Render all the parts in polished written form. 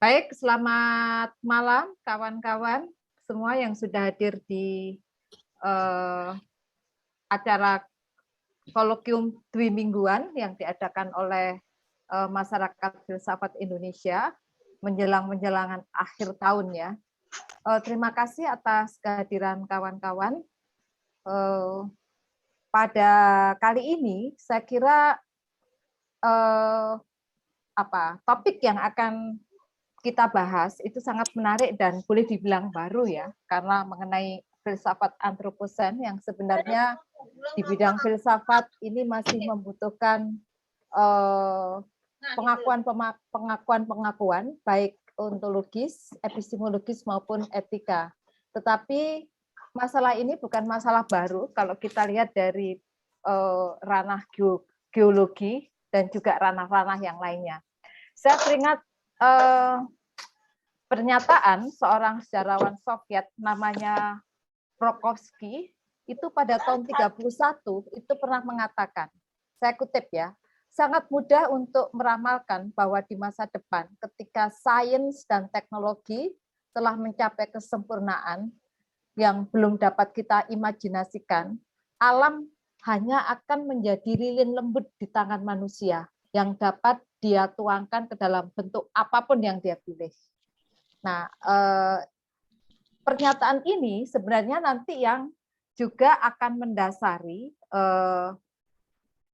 Baik, selamat malam kawan-kawan semua yang sudah hadir di eh, acara kolokium dwi mingguan yang diadakan oleh masyarakat filsafat Indonesia menjelang akhir tahun ya. Terima kasih atas kehadiran kawan-kawan. Eh, Pada kali ini saya kira topik yang akan kita bahas itu sangat menarik dan boleh dibilang baru ya, karena mengenai filsafat antroposen yang sebenarnya di bidang filsafat ini masih membutuhkan pengakuan baik ontologis, epistemologis maupun etika. Tetapi masalah ini bukan masalah baru kalau kita lihat dari ranah geologi dan juga ranah-ranah yang lainnya. Saya teringat pernyataan seorang sejarawan Soviet namanya Prokofsky itu pada tahun 31 itu pernah mengatakan, saya kutip ya, sangat mudah untuk meramalkan bahwa di masa depan ketika sains dan teknologi telah mencapai kesempurnaan yang belum dapat kita imajinasikan, alam hanya akan menjadi lilin lembut di tangan manusia yang dapat dia tuangkan ke dalam bentuk apapun yang dia pilih. Nah, pernyataan ini sebenarnya nanti yang juga akan mendasari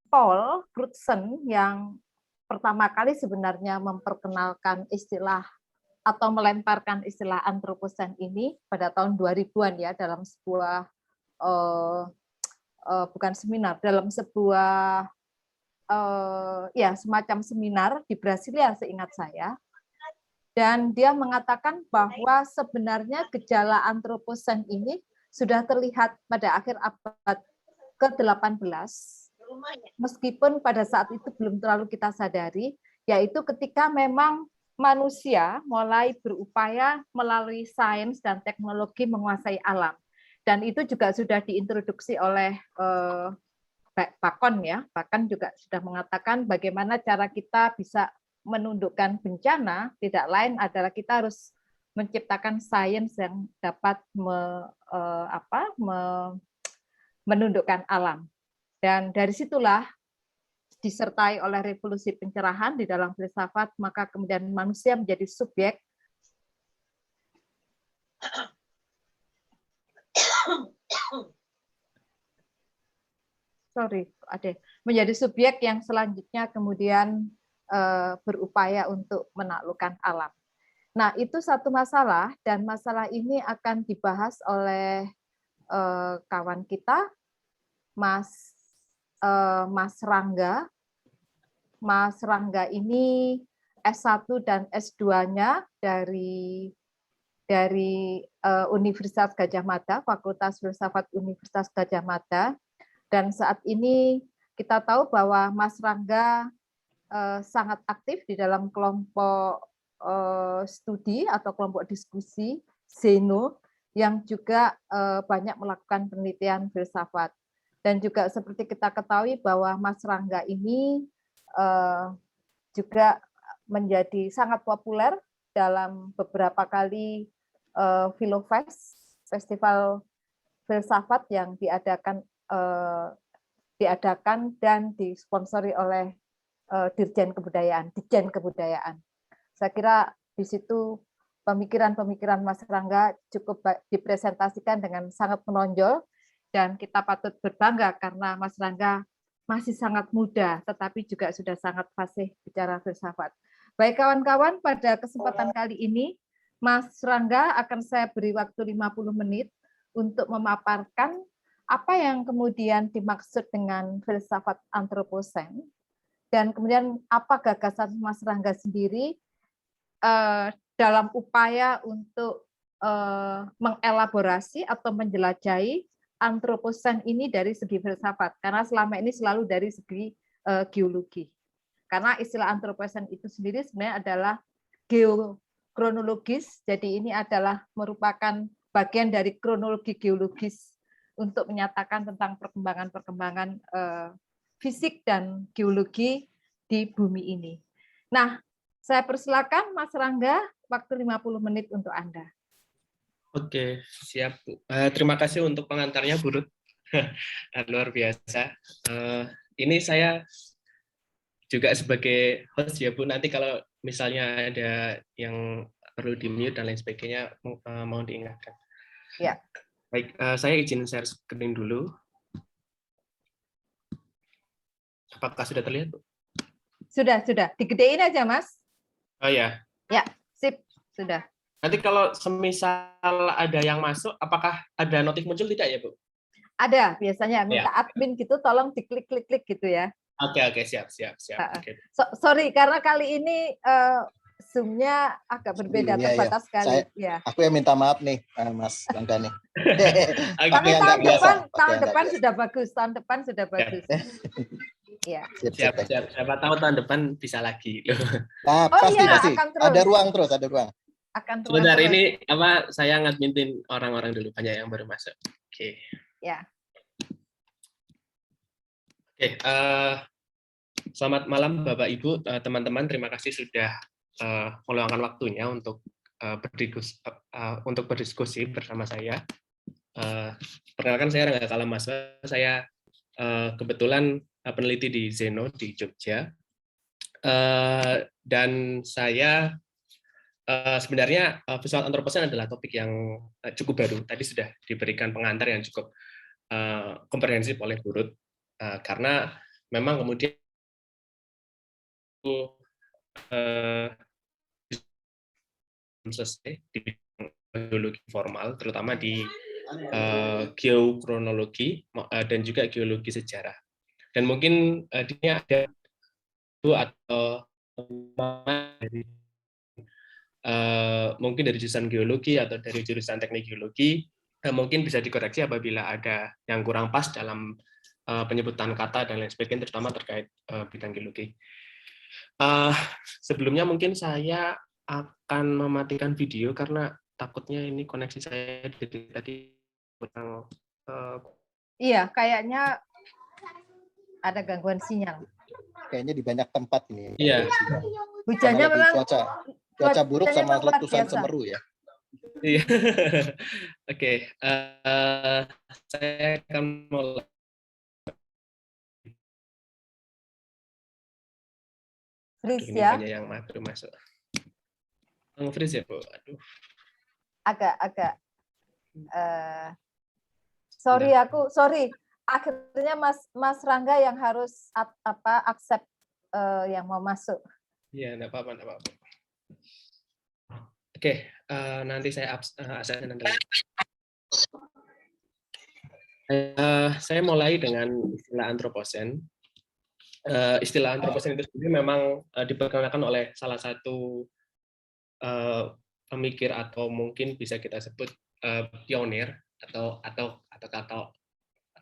Paul Crutzen yang pertama kali sebenarnya memperkenalkan istilah atau melemparkan istilah antroposen ini pada tahun 2000-an ya dalam sebuah bukan seminar, dalam sebuah ya semacam seminar di Brasilia seingat saya. Dan dia mengatakan bahwa sebenarnya gejala antroposen ini sudah terlihat pada akhir abad ke-18, meskipun pada saat itu belum terlalu kita sadari, yaitu ketika memang manusia mulai berupaya melalui sains dan teknologi menguasai alam. Dan itu juga sudah diintroduksi oleh Bacon ya, bahkan juga sudah mengatakan bagaimana cara kita bisa menundukkan bencana, tidak lain adalah kita harus menciptakan sains yang dapat menundukkan alam. Dan dari situlah disertai oleh revolusi pencerahan di dalam filsafat, maka kemudian manusia menjadi subjek menjadi subjek yang selanjutnya kemudian berupaya untuk menaklukkan alam. Nah, itu satu masalah, dan masalah ini akan dibahas oleh kawan kita, Mas Rangga. Mas Rangga ini S1 dan S2-nya dari Universitas Gadjah Mada, Fakultas Filsafat Universitas Gadjah Mada, dan saat ini kita tahu bahwa Mas Rangga sangat aktif di dalam kelompok studi atau kelompok diskusi Zeno yang juga banyak melakukan penelitian filsafat. Dan juga seperti kita ketahui bahwa Mas Rangga ini juga menjadi sangat populer dalam beberapa kali Filofest, festival filsafat yang diadakan dan disponsori oleh Ditjen Kebudayaan. Saya kira di situ pemikiran-pemikiran Mas Rangga cukup dipresentasikan dengan sangat menonjol, dan kita patut berbangga karena Mas Rangga masih sangat muda, tetapi juga sudah sangat fasih bicara filsafat. Baik kawan-kawan, pada kesempatan kali ini, Mas Rangga akan saya beri waktu 50 menit untuk memaparkan apa yang kemudian dimaksud dengan filsafat antroposen, dan kemudian apa gagasan Mas Rangga sendiri dalam upaya untuk mengelaborasi atau menjelajahi antroposen ini dari segi filsafat, karena selama ini selalu dari segi geologi. Karena istilah antroposen itu sendiri sebenarnya adalah geokronologis, jadi ini adalah merupakan bagian dari kronologi geologis untuk menyatakan tentang perkembangan fisik dan geologi di bumi ini. Nah, Saya persilakan Mas Rangga, waktu 50 menit untuk Anda. Oke, siap Bu. Terima kasih untuk pengantarnya Bu Ruth. Luar biasa. Ini saya juga sebagai host ya Bu, nanti kalau misalnya ada yang perlu di-mute dan lain sebagainya, mohon diingatkan. Ya. Baik, saya izin share screen dulu. Apakah sudah terlihat Bu? Sudah. Digedein aja, Mas. Oh ya. Ya, sip, sudah. Nanti kalau semisal ada yang masuk, apakah ada notif muncul tidak ya Bu? Ada, biasanya minta admin gitu, tolong diklik-klik gitu ya. Oke, siap. Okay. Sorry, karena kali ini Zoom-nya agak berbeda, terbatas sekali. Aku yang minta maaf nih, Mas Rangga nih. Tapi tahun depan sudah bagus. Tahun depan sudah bagus. Ya. Siap. Siapa tahu tahun depan bisa lagi. Nah, pasti. Ada ruang terus. Sebentar ini saya ngadmin orang-orang dulu, banyak yang baru masuk. Oke. Ya. Oke, selamat malam Bapak Ibu, teman-teman. Terima kasih sudah meluangkan waktunya untuk berdiskusi bersama saya. Perkenalkan saya Rangga Kalamaswa. Saya kebetulan peneliti di Zeno di Jogja. Dan saya sebenarnya visual anthropocene adalah topik yang cukup baru. Tadi sudah diberikan pengantar yang cukup komprehensif oleh Bu Ruth, karena memang kemudian selesai di geologi formal, terutama di geokronologi dan juga geologi sejarah. Dan mungkin ini ada atau mungkin dari jurusan geologi atau dari jurusan teknik geologi, mungkin bisa dikoreksi apabila ada yang kurang pas dalam penyebutan kata dan lain sebagainya, terutama terkait bidang geologi. Sebelumnya mungkin saya akan mematikan video karena takutnya ini koneksi saya dari tadi kurang. Iya, kayaknya ada gangguan sinyal. Kayaknya di banyak tempat ini. Iya. Hujannya memang cuaca buruk sama letusan Semeru ya. Iya. Oke, saya akan mulai. Freeze ini ya. banyak yang baru masuk. Freeze ya, Bu. Aduh. Agak. Sorry. Akhirnya Mas Rangga yang harus accept yang mau masuk. Iya, enggak apa-apa. Oke, nanti saya absen nanti. Saya mulai dengan istilah anthropocene. Istilah anthropocene itu sendiri memang diperkenalkan oleh salah satu pemikir atau mungkin bisa kita sebut pionir atau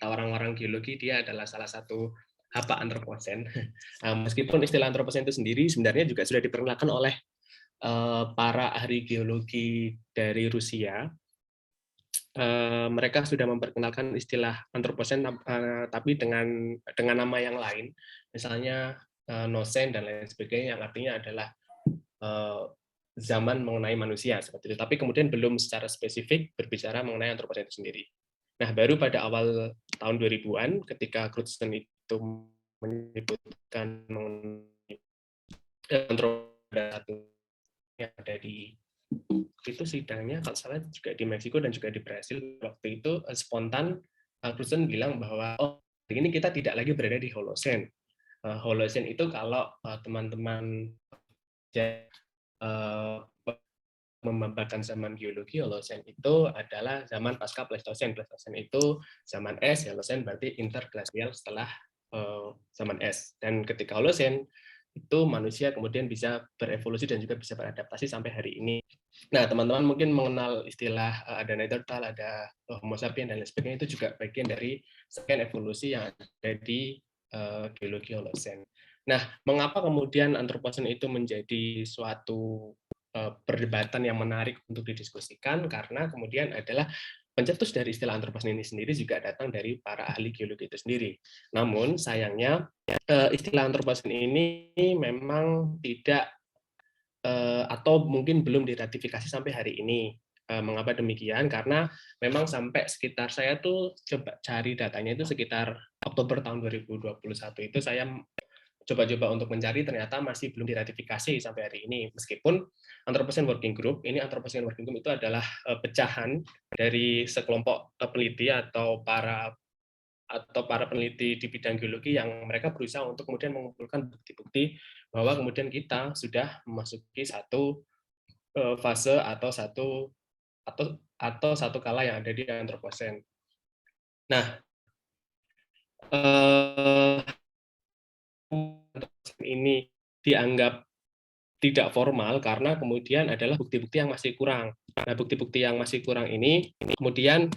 orang-orang geologi. Dia adalah salah satu haba anthropocene. Meskipun istilah anthropocene itu sendiri sebenarnya juga sudah diperkenalkan oleh para ahli geologi dari Rusia. Mereka sudah memperkenalkan istilah anthropocene tapi dengan nama yang lain, misalnya Nosen dan lain sebagainya, yang artinya adalah zaman mengenai manusia seperti itu. Tapi kemudian belum secara spesifik berbicara mengenai anthropocene itu sendiri. Nah, baru pada awal tahun 2000-an ketika Crutzen itu menyebutkan mengenai anthropocene yang ada di itu sidangnya kalau salah juga di Meksiko dan juga di Brasil, waktu itu spontan Crutzen bilang bahwa ini kita tidak lagi berada di Holocene. Holocene itu kalau teman-teman membanggakan zaman geologi, Holocene itu adalah zaman pasca Pleistocene. Pleistocene itu zaman es, Holocene berarti interglasial setelah zaman es. Dan ketika Holocene itu manusia kemudian bisa berevolusi dan juga bisa beradaptasi sampai hari ini. Nah, teman-teman mungkin mengenal istilah ada Neanderthal, ada Homo sapiens dan lain sebagainya, itu juga bagian dari sekian evolusi yang ada di geologi Holocene. Nah, mengapa kemudian anthropocene itu menjadi suatu perdebatan yang menarik untuk didiskusikan? Karena kemudian adalah pencetus dari istilah anthropocene ini sendiri juga datang dari para ahli geologi itu sendiri. Namun sayangnya istilah anthropocene ini memang tidak atau mungkin belum diratifikasi sampai hari ini. Mengapa demikian? Karena memang sampai sekitar saya tuh coba cari datanya itu sekitar Oktober tahun 2021 itu saya coba-coba untuk mencari, ternyata masih belum diratifikasi sampai hari ini. Meskipun Anthropocene Working Group, ini Anthropocene Working Group itu adalah pecahan dari sekelompok peneliti atau para peneliti di bidang geologi yang mereka berusaha untuk kemudian mengumpulkan bukti-bukti bahwa kemudian kita sudah memasuki satu fase atau satu kala yang ada di Anthropocene. Nah, ini dianggap tidak formal karena kemudian adalah bukti-bukti yang masih kurang. Nah, bukti-bukti yang masih kurang ini kemudian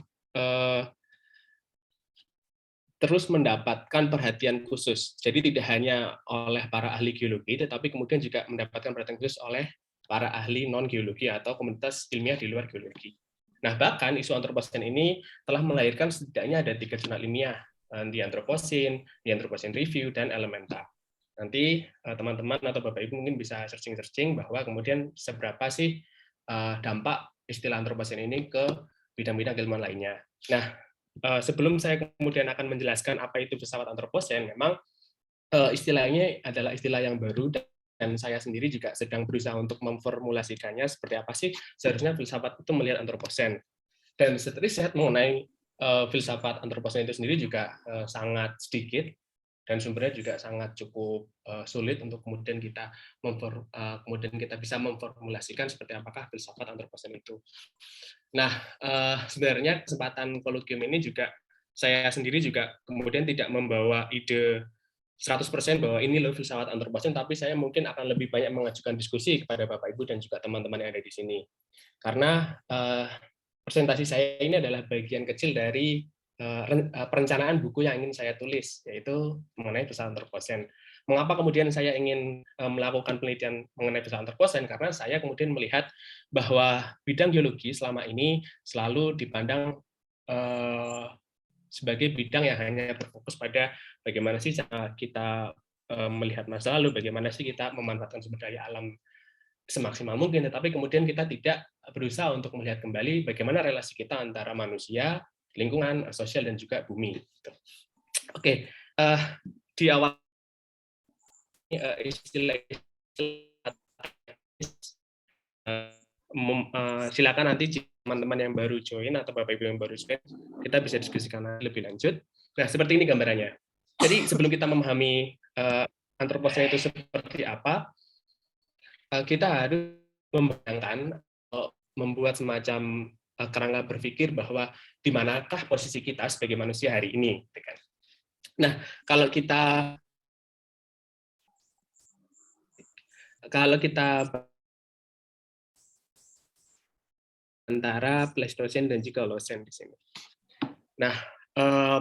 terus mendapatkan perhatian khusus. Jadi tidak hanya oleh para ahli geologi, tetapi kemudian juga mendapatkan perhatian khusus oleh para ahli non-geologi atau komunitas ilmiah di luar geologi. Nah, bahkan isu Anthropocene ini telah melahirkan setidaknya ada 3 jurnal ilmiah, di Anthropocene, di Anthropocene Review, dan Elementa. Nanti teman-teman atau Bapak Ibu mungkin bisa searching-searching bahwa kemudian seberapa sih dampak istilah Anthropocene ini ke bidang-bidang keilmuan lainnya. Nah, sebelum saya kemudian akan menjelaskan apa itu filsafat Anthropocene, memang istilahnya adalah istilah yang baru dan saya sendiri juga sedang berusaha untuk memformulasikannya seperti apa sih seharusnya filsafat itu melihat Anthropocene. Dan riset mengenai filsafat Anthropocene itu sendiri juga sangat sedikit dan sumbernya juga sangat cukup sulit untuk kemudian kita bisa memformulasikan seperti apakah filsafat Anthropocene itu. Nah, sebenarnya kesempatan kolokium ini juga saya sendiri juga kemudian tidak membawa ide 100% bahwa ini loh filsafat Anthropocene, tapi saya mungkin akan lebih banyak mengajukan diskusi kepada Bapak Ibu dan juga teman-teman yang ada di sini. Karena presentasi saya ini adalah bagian kecil dari perencanaan buku yang ingin saya tulis, yaitu mengenai filsafat Anthropocene. Mengapa kemudian saya ingin melakukan penelitian mengenai filsafat Anthropocene? Karena saya kemudian melihat bahwa bidang geologi selama ini selalu dipandang sebagai bidang yang hanya berfokus pada bagaimana sih kita melihat masa lalu, bagaimana sih kita memanfaatkan sumber daya alam semaksimal mungkin, tetapi kemudian kita tidak berusaha untuk melihat kembali bagaimana relasi kita antara manusia, lingkungan, sosial, dan juga bumi. Oke, di awal silakan nanti teman-teman yang baru join atau Bapak Ibu yang baru join, kita bisa diskusikan lebih lanjut. Nah, seperti ini gambarannya. Jadi sebelum kita memahami Anthropocene itu seperti apa, kita harus membayangkan, membuat semacam kerangka berpikir bahwa di manakah posisi kita sebagai manusia hari ini. Nah, kalau kita antara Pleistocene dan juga Holocene di sini. Nah,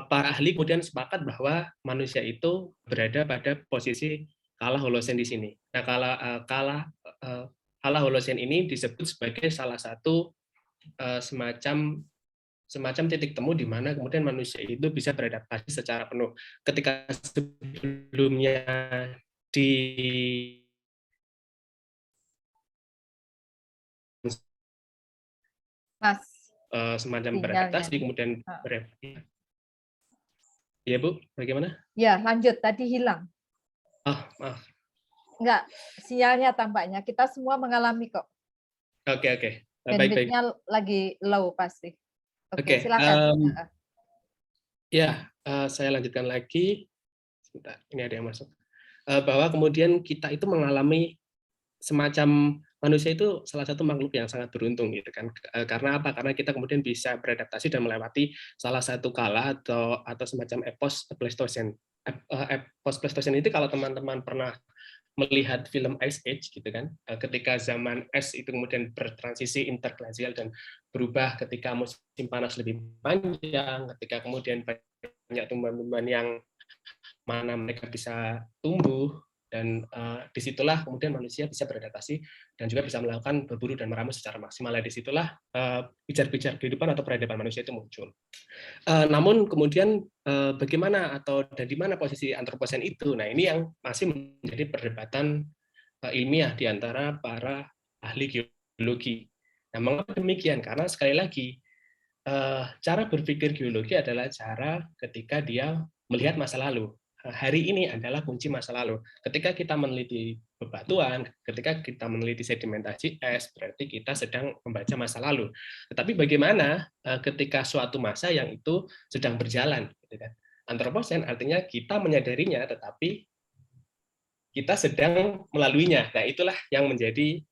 para ahli kemudian sepakat bahwa manusia itu berada pada posisi kala Holocene di sini. Nah, kala Holocene ini disebut sebagai salah satu semacam titik temu di mana kemudian manusia itu bisa beradaptasi secara penuh. Ketika sebelumnya di semacam beradaptasi, kemudian ya Bu, bagaimana? Ya, lanjut. Tadi hilang. Maaf. Enggak, sinyalnya tampaknya. Kita semua mengalami kok. Oke. Bandwidth-nya lagi low pasti. Oke, silakan. Ya, saya lanjutkan lagi. Sebentar, ini ada yang masuk. Bahwa kemudian kita itu mengalami semacam manusia itu salah satu makhluk yang sangat beruntung gitu kan. Karena apa? Karena kita kemudian bisa beradaptasi dan melewati salah satu kala atau semacam epos Pleistocene. Epos Pleistocene itu kalau teman-teman pernah melihat film Ice Age gitu kan, ketika zaman es itu kemudian bertransisi interglasial dan berubah ketika musim panas lebih panjang, ketika kemudian banyak tumbuhan-tumbuhan yang mana mereka bisa tumbuh, dan disitulah kemudian manusia bisa beradaptasi dan juga bisa melakukan berburu dan meramu secara maksimal. Disitulah pijar-pijar kehidupan atau peradaban manusia itu muncul. Namun kemudian bagaimana atau dari mana posisi Anthropocene itu? Nah, ini yang masih menjadi perdebatan ilmiah di antara para ahli geologi. Nah, mengapa demikian? Karena sekali lagi, cara berpikir geologi adalah cara ketika dia melihat masa lalu. Hari ini adalah kunci masa lalu. Ketika kita meneliti bebatuan, ketika kita meneliti sedimentasi es, berarti kita sedang membaca masa lalu. Tetapi bagaimana ketika suatu masa yang itu sedang berjalan? Antroposen artinya kita menyadarinya, tetapi kita sedang melaluinya. Nah, itulah yang menjadi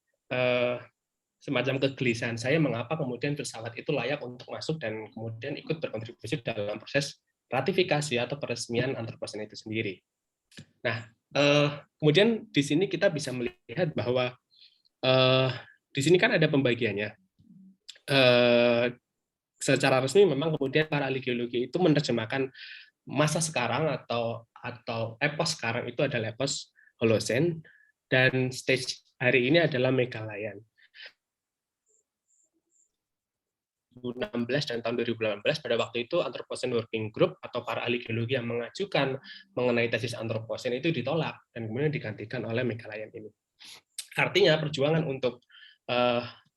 semacam kegelisahan saya mengapa kemudian filsafat itu layak untuk masuk dan kemudian ikut berkontribusi dalam proses ratifikasi atau peresmian antroposen itu sendiri. Nah, kemudian di sini kita bisa melihat bahwa di sini kan ada pembagiannya. Secara resmi memang kemudian para ahli geologi itu menerjemahkan masa sekarang atau epos sekarang itu adalah epos Holocene dan stage hari ini adalah Megalayan. 2016 dan tahun 2018 pada waktu itu Anthropocene Working Group atau para ahli geologi yang mengajukan mengenai tesis Anthropocene itu ditolak dan kemudian digantikan oleh Megalayan ini. Artinya perjuangan untuk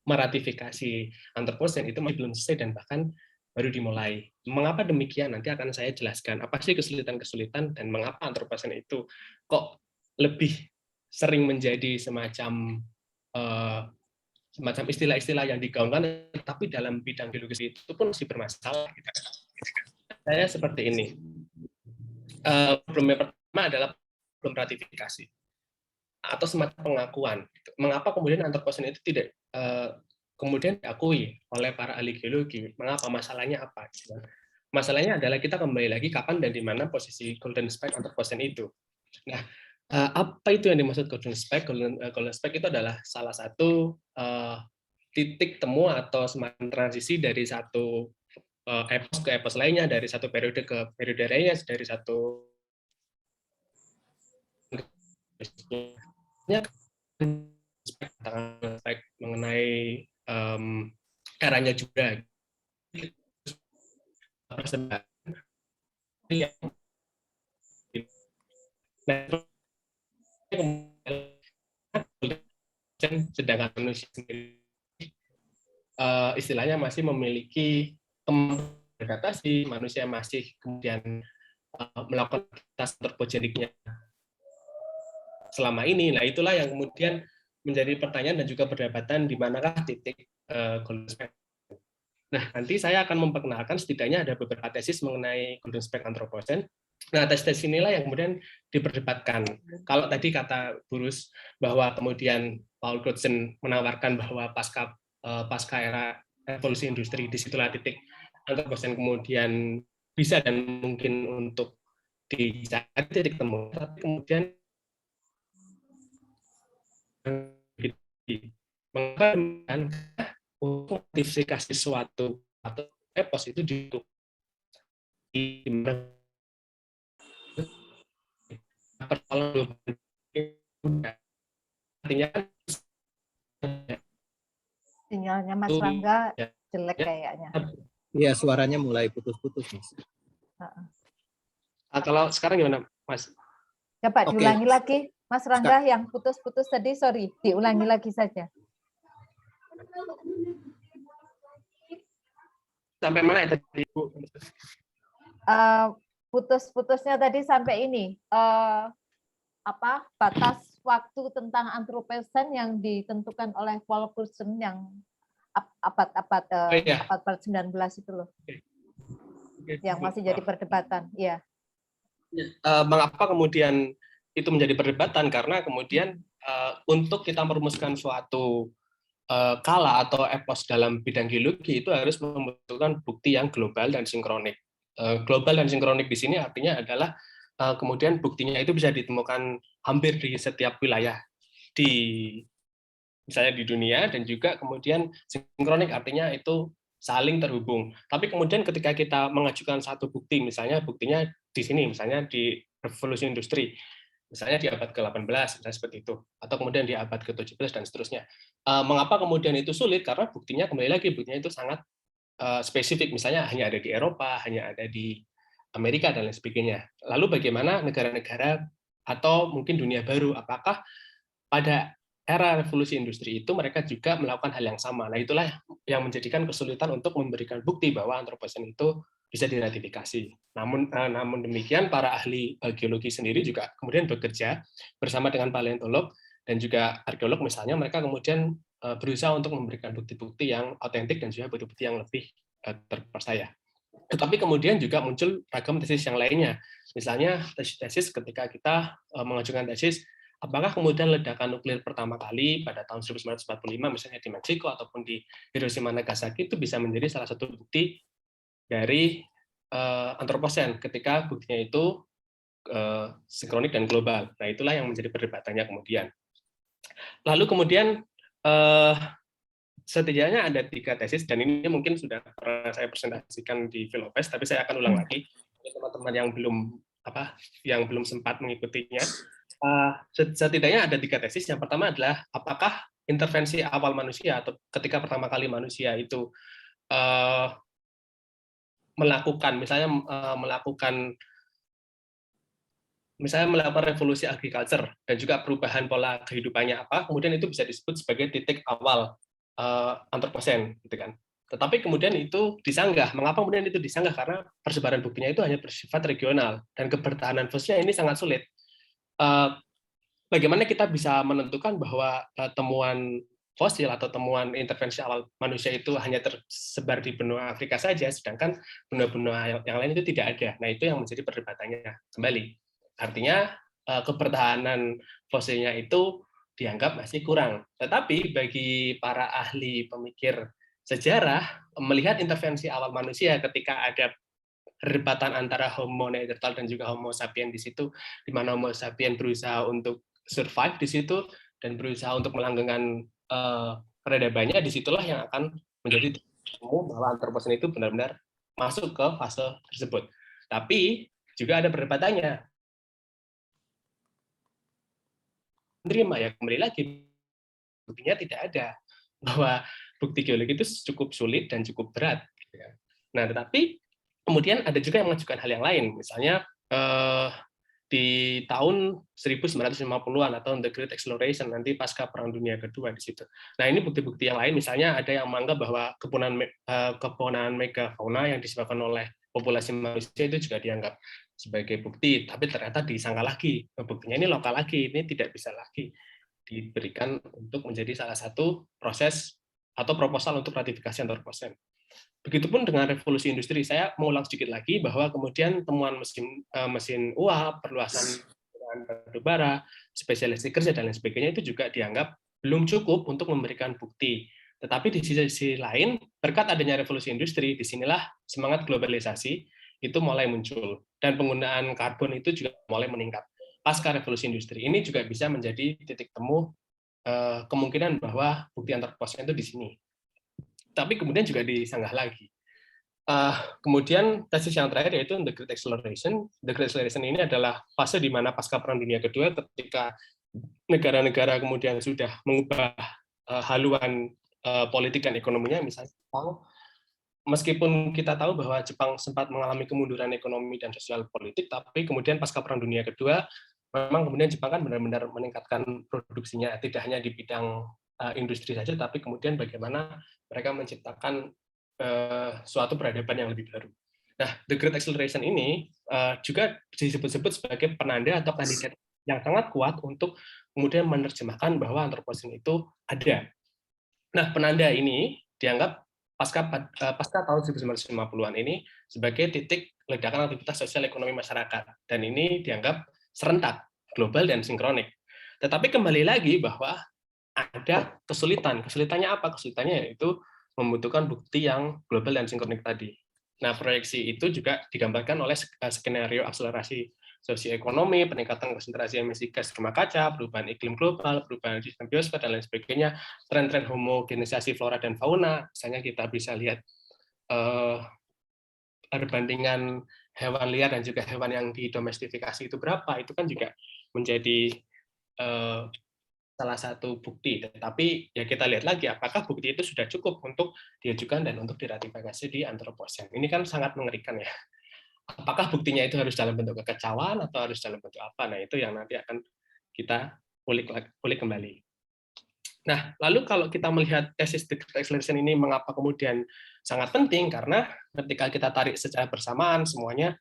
meratifikasi Anthropocene itu masih belum selesai dan bahkan baru dimulai. Mengapa demikian? Nanti akan saya jelaskan apa sih kesulitan-kesulitan dan mengapa Anthropocene itu kok lebih sering menjadi semacam istilah-istilah yang digaungkan, tapi dalam bidang geologi itu pun masih bermasalah. Saya seperti ini. Problem yang pertama adalah problem ratifikasi atau semacam pengakuan. Mengapa kemudian Anthropocene itu tidak kemudian diakui oleh para ahli geologi? Mengapa? Masalahnya apa? Masalahnya adalah kita kembali lagi kapan dan di mana posisi Golden Spike Anthropocene itu. Nah, apa itu yang dimaksud Golden Spike? Golden Spike itu adalah salah satu titik temu atau semacam transisi dari satu epos ke epos lainnya, dari satu periode ke periode lainnya, dari satu mengenai eranya juga. Sedangkan manusia sendiri istilahnya masih memiliki kemampuan beradaptasi, manusia masih kemudian melakukan aktivitas antropogeniknya selama ini. Nah, itulah yang kemudian menjadi pertanyaan dan juga perdebatan di manakah titik Golden Spike. Nah, nanti saya akan memperkenalkan setidaknya ada beberapa tesis mengenai Golden Spike Anthropocene. Nah, tes-tes inilah yang kemudian diperdebatkan. Kalau tadi kata Burus bahwa kemudian Paul Crutzen menawarkan bahwa pasca era revolusi industri, disitulah titik Anthropocene kemudian bisa dan mungkin untuk dicari titik temu. Tapi kemudian mengatakan untuk modifikasi suatu atau epos itu persoalan artinya sinyalnya Mas Rangga jelek kayaknya. Iya, suaranya mulai putus-putus, Mas. Kalau sekarang gimana, Mas? Coba diulangi lagi, Mas Rangga, yang putus-putus tadi, sorry, diulangi lagi saja. Sampai mana ya tadi, Bu? Putus-putusnya tadi sampai ini, batas waktu tentang Anthropocene yang ditentukan oleh Paul Crutzen yang abad 19 itu loh. Yang masih jadi perdebatan, ya. Mengapa kemudian itu menjadi perdebatan? Karena kemudian untuk kita merumuskan suatu kala atau epos dalam bidang geologi itu harus membutuhkan bukti yang global dan sinkronik. Global dan sinkronik di sini artinya adalah kemudian buktinya itu bisa ditemukan hampir di setiap wilayah misalnya di dunia, dan juga kemudian sinkronik artinya itu saling terhubung. Tapi kemudian ketika kita mengajukan satu bukti, misalnya buktinya di sini, misalnya di revolusi industri, misalnya di abad ke-18, misalnya seperti itu, atau kemudian di abad ke-17 dan seterusnya. Mengapa kemudian itu sulit? Karena buktinya kembali lagi, buktinya itu sangat spesifik, misalnya hanya ada di Eropa, hanya ada di Amerika, dan lain sebagainya. Lalu bagaimana negara-negara atau mungkin dunia baru, apakah pada era revolusi industri itu mereka juga melakukan hal yang sama. Nah, itulah yang menjadikan kesulitan untuk memberikan bukti bahwa Anthropocene itu bisa diratifikasi. Namun demikian, para ahli geologi sendiri juga kemudian bekerja bersama dengan paleontolog dan juga arkeolog misalnya, mereka kemudian berusaha untuk memberikan bukti-bukti yang otentik dan juga bukti-bukti yang lebih terpercaya. Tetapi kemudian juga muncul ragam tesis yang lainnya. Misalnya tesis ketika kita mengajukan tesis, apakah kemudian ledakan nuklir pertama kali pada tahun 1945 misalnya di Meksiko ataupun di Hiroshima Nagasaki itu bisa menjadi salah satu bukti dari Anthropocene ketika buktinya itu sinkronik dan global. Nah, itulah yang menjadi perdebatannya kemudian. Lalu kemudian setidaknya ada 3 tesis, dan ini mungkin sudah pernah saya presentasikan di Philopes, tapi saya akan ulang lagi untuk teman-teman yang belum sempat mengikutinya. Setidaknya ada 3 tesis. Yang pertama adalah apakah intervensi awal manusia atau ketika pertama kali manusia itu melakukan revolusi agriculture dan juga perubahan pola kehidupannya apa, kemudian itu bisa disebut sebagai titik awal Anthropocene, gitu kan. Tetapi kemudian itu disanggah. Mengapa kemudian itu disanggah? Karena persebaran buktinya itu hanya bersifat regional dan kebertahanan fosilnya ini sangat sulit. Bagaimana kita bisa menentukan bahwa temuan fosil atau temuan intervensi awal manusia itu hanya tersebar di benua Afrika saja, sedangkan benua-benua yang lain itu tidak ada. Nah, itu yang menjadi perdebatannya kembali. Artinya kebertahanan fosilnya itu dianggap masih kurang. Tetapi bagi para ahli pemikir sejarah, melihat intervensi awal manusia ketika ada perdebatan antara Homo neanderthal dan juga Homo sapiens di situ, di mana Homo sapiens berusaha untuk survive di situ dan berusaha untuk melanggengkan peradabannya, disitulah yang akan menjadi temu bahwa Anthropocene itu benar-benar masuk ke fase tersebut. Tapi juga ada perdebatannya. Menerima ya, kembali lagi buktinya tidak ada, bahwa bukti geologi itu cukup sulit dan cukup berat. Nah, tetapi kemudian ada juga yang mengajukan hal yang lain, misalnya di tahun 1950-an atau The Great Exploration, nanti pasca Perang Dunia Kedua di situ. Nah, ini bukti-bukti yang lain, misalnya ada yang menganggap bahwa kepunahan megafauna yang disebabkan oleh populasi manusia itu juga dianggap sebagai bukti, tapi ternyata disangka lagi, buktinya ini lokal lagi, ini tidak bisa lagi diberikan untuk menjadi salah satu proses atau proposal untuk ratifikasi Anthropocene. Begitupun dengan revolusi industri. Saya mau ulang sedikit lagi bahwa kemudian temuan mesin uap, perluasan batu bara, spesialisasi kerja dan lain sebagainya itu juga dianggap belum cukup untuk memberikan bukti. Tetapi di sisi lain, berkat adanya revolusi industri, disinilah semangat globalisasi itu mulai muncul dan penggunaan karbon itu juga mulai meningkat. Pasca revolusi industri ini juga bisa menjadi titik temu kemungkinan bahwa bukti Anthropocene itu di sini. Tapi kemudian juga disanggah lagi. Kemudian tesis yang terakhir yaitu The Great Acceleration. The Great Acceleration ini adalah fase di mana pasca Perang Dunia Kedua, ketika negara-negara kemudian sudah mengubah haluan politik dan ekonominya, misalnya meskipun kita tahu bahwa Jepang sempat mengalami kemunduran ekonomi dan sosial politik, tapi kemudian pasca Perang Dunia Kedua, memang kemudian Jepang kan benar-benar meningkatkan produksinya, tidak hanya di bidang industri saja, tapi kemudian bagaimana mereka menciptakan suatu peradaban yang lebih baru. Nah, The Great Acceleration ini juga disebut-sebut sebagai penanda atau kandidat yang sangat kuat untuk kemudian menerjemahkan bahwa Anthropocene itu ada. Nah, penanda ini dianggap pasca tahun 1950-an ini sebagai titik ledakan aktivitas sosial ekonomi masyarakat, dan ini dianggap serentak, global dan sinkronik. Tetapi kembali lagi bahwa ada kesulitan. Kesulitannya apa? Kesulitannya yaitu membutuhkan bukti yang global dan sinkronik tadi. Nah, proyeksi itu juga digambarkan oleh skenario akselerasi sosioekonomi, peningkatan konsentrasi emisi gas rumah kaca, perubahan iklim global, perubahan sistem biosfer, dan lain sebagainya, tren-tren homogenisasi flora dan fauna. Misalnya kita bisa lihat perbandingan hewan liar dan juga hewan yang didomestifikasi itu berapa, itu kan juga menjadi salah satu bukti. Tetapi ya kita lihat lagi apakah bukti itu sudah cukup untuk diajukan dan untuk diratifikasi di Anthropocene. Ini kan sangat mengerikan ya. Apakah buktinya itu harus dalam bentuk kekecauan atau harus dalam bentuk apa? Nah, itu yang nanti akan kita ulik kembali. Nah, lalu kalau kita melihat tesis degree acceleration ini mengapa kemudian sangat penting, karena ketika kita tarik secara bersamaan semuanya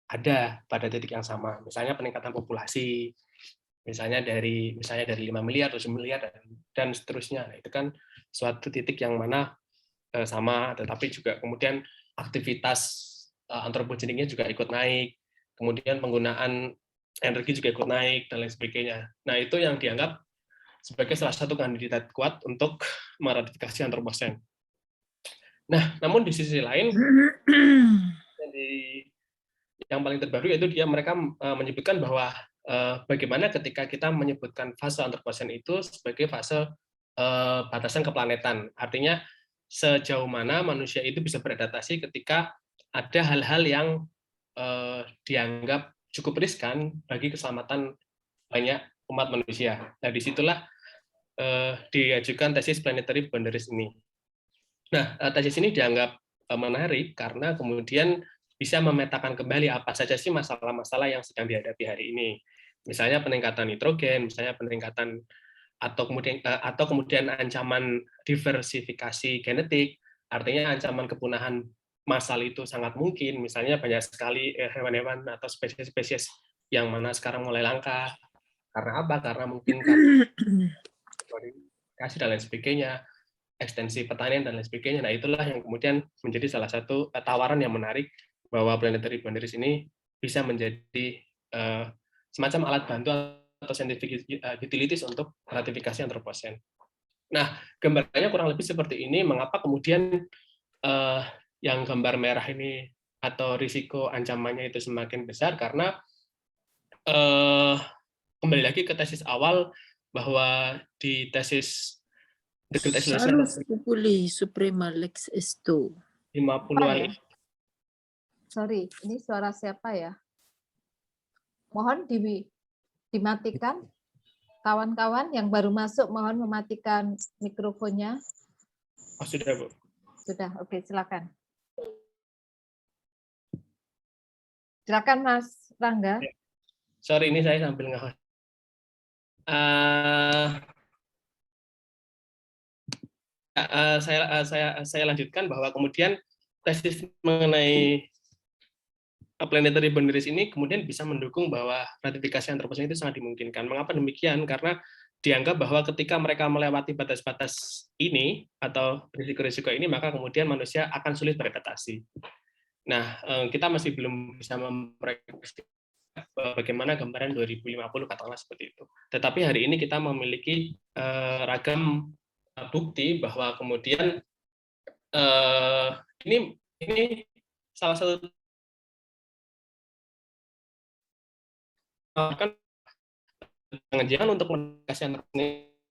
ada pada titik yang sama. Misalnya peningkatan populasi, misalnya dari 5 miliar, 7 miliar dan seterusnya. Nah, itu kan suatu titik yang mana sama, tetapi juga kemudian aktivitas antropogeniknya juga ikut naik, kemudian penggunaan energi juga ikut naik dan lain sebagainya. Nah, itu yang dianggap sebagai salah satu kandidat kuat untuk meratifikasi Anthropocene. Nah, namun di sisi lain, yang paling terbaru yaitu mereka menyebutkan bahwa bagaimana ketika kita menyebutkan fase Anthropocene itu sebagai fase batasan keplanetan. Artinya sejauh mana manusia itu bisa beradaptasi ketika ada hal-hal yang dianggap cukup riskan bagi keselamatan banyak umat manusia. Nah, disitulah diajukan tesis planetary boundaries ini. Nah, tesis ini dianggap menarik karena kemudian bisa memetakan kembali apa saja sih masalah-masalah yang sedang dihadapi hari ini. Misalnya peningkatan nitrogen, misalnya peningkatan atau kemudian ancaman diversifikasi genetik, artinya ancaman kepunahan massal itu sangat mungkin. Misalnya banyak sekali hewan-hewan atau spesies-spesies yang mana sekarang mulai langka. Karena apa? Karena mungkin kasih dan lain sebagainya, ekstensi pertanian dan lain sebagainya. Nah, itulah yang kemudian menjadi salah satu tawaran yang menarik bahwa planetary boundaries ini bisa menjadi semacam alat bantu atau scientific utilities untuk ratifikasi Anthropocene. Nah, gambarnya kurang lebih seperti ini. Mengapa kemudian yang gambar merah ini atau risiko ancamannya itu semakin besar? Karena kembali lagi ke tesis awal, bahwa di tesis degree acceleration Salus populi suprema lex esto. 50-an. Sorry, ini suara siapa ya? Mohon dimatikan. Kawan-kawan yang baru masuk, mohon mematikan mikrofonnya. Oh, sudah, Bu. Sudah, oke, silakan. Silakan, Mas Rangga. Sorry, ini saya sambil nge-host. Saya lanjutkan bahwa kemudian tesis mengenai planetary boundaries ini kemudian bisa mendukung bahwa ratifikasi Anthropocene itu sangat dimungkinkan. Mengapa demikian? Karena dianggap bahwa ketika mereka melewati batas-batas ini atau risiko-risiko ini, maka kemudian manusia akan sulit beradaptasi. Nah, kita masih belum bisa memprediksi bagaimana gambaran 2050, katakanlah seperti itu. Tetapi hari ini kita memiliki ragam bukti bahwa kemudian ini salah satu kan jangan untuk mendekati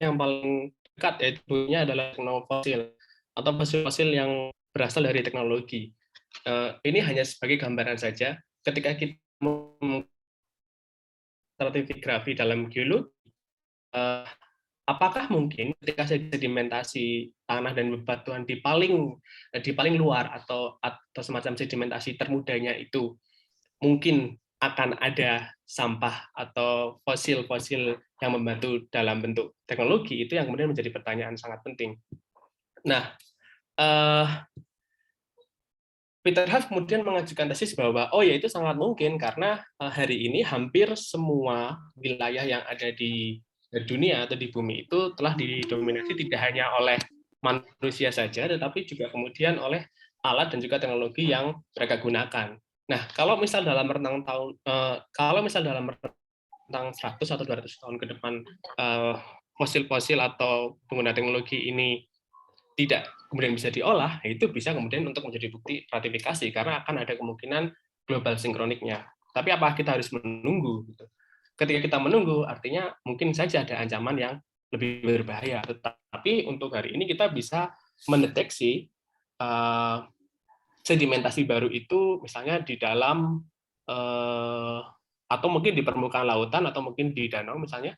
yang paling dekat, yaitu adalah teknofosil atau fosil-fosil yang berasal dari teknologi. Ini hanya sebagai gambaran saja. Ketika kita stratigrafi dalam geologi, apakah mungkin ketika sedimentasi tanah dan bebatuan di paling luar atau semacam sedimentasi termudanya itu mungkin akan ada sampah atau fosil-fosil yang membantu dalam bentuk teknologi? Itu yang kemudian menjadi pertanyaan sangat penting. Nah, Peter Huff kemudian mengajukan tesis bahwa ya itu sangat mungkin karena hari ini hampir semua wilayah yang ada di dunia atau di bumi itu telah didominasi tidak hanya oleh manusia saja, tetapi juga kemudian oleh alat dan juga teknologi yang mereka gunakan. Nah, kalau misal dalam rentang 100 atau 200 tahun ke depan fosil-fosil atau pengguna teknologi ini tidak kemudian bisa diolah, itu bisa kemudian untuk menjadi bukti ratifikasi karena akan ada kemungkinan global sinkroniknya. Tapi apakah kita harus menunggu? Ketika kita menunggu, artinya mungkin saja ada ancaman yang lebih berbahaya. Tetapi untuk hari ini kita bisa mendeteksi sedimentasi baru itu misalnya di dalam atau mungkin di permukaan lautan atau mungkin di danau misalnya,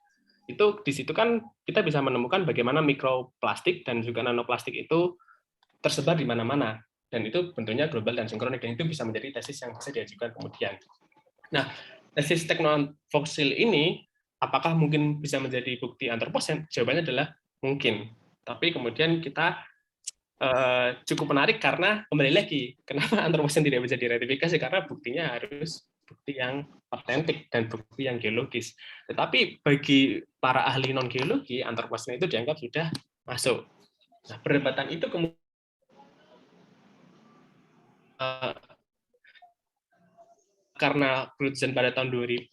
itu di situ kan kita bisa menemukan bagaimana mikroplastik dan juga nanoplastik itu tersebar di mana-mana, dan itu bentuknya global dan sinkronik, dan itu bisa menjadi tesis yang bisa diajukan kemudian. Nah, tesis teknofosil ini apakah mungkin bisa menjadi bukti antroposen? Jawabannya adalah mungkin. Tapi kemudian kita cukup menarik karena kembali lagi, kenapa antroposen tidak bisa diratifikasi? Karena buktinya harus bukti yang otentik dan bukti yang geologis. Tetapi bagi para ahli non-geologi, antroposen itu dianggap sudah masuk. Nah, perdebatan itu kemudian karena Crutzen pada tahun 2000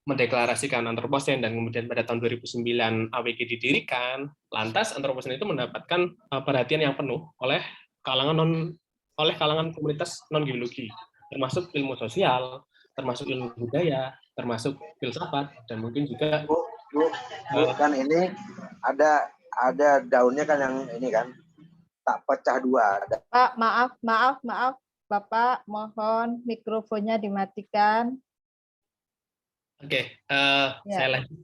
mendeklarasikan antroposen dan kemudian pada tahun 2009 AWG didirikan, lantas antroposen itu mendapatkan perhatian yang penuh oleh kalangan komunitas non geologi, termasuk ilmu sosial, termasuk ilmu budaya, termasuk filsafat, dan mungkin juga kan ini ada daunnya kan yang ini kan tak pecah dua. Pak, maaf, Bapak, mohon mikrofonnya dimatikan. Oke, saya lanjut.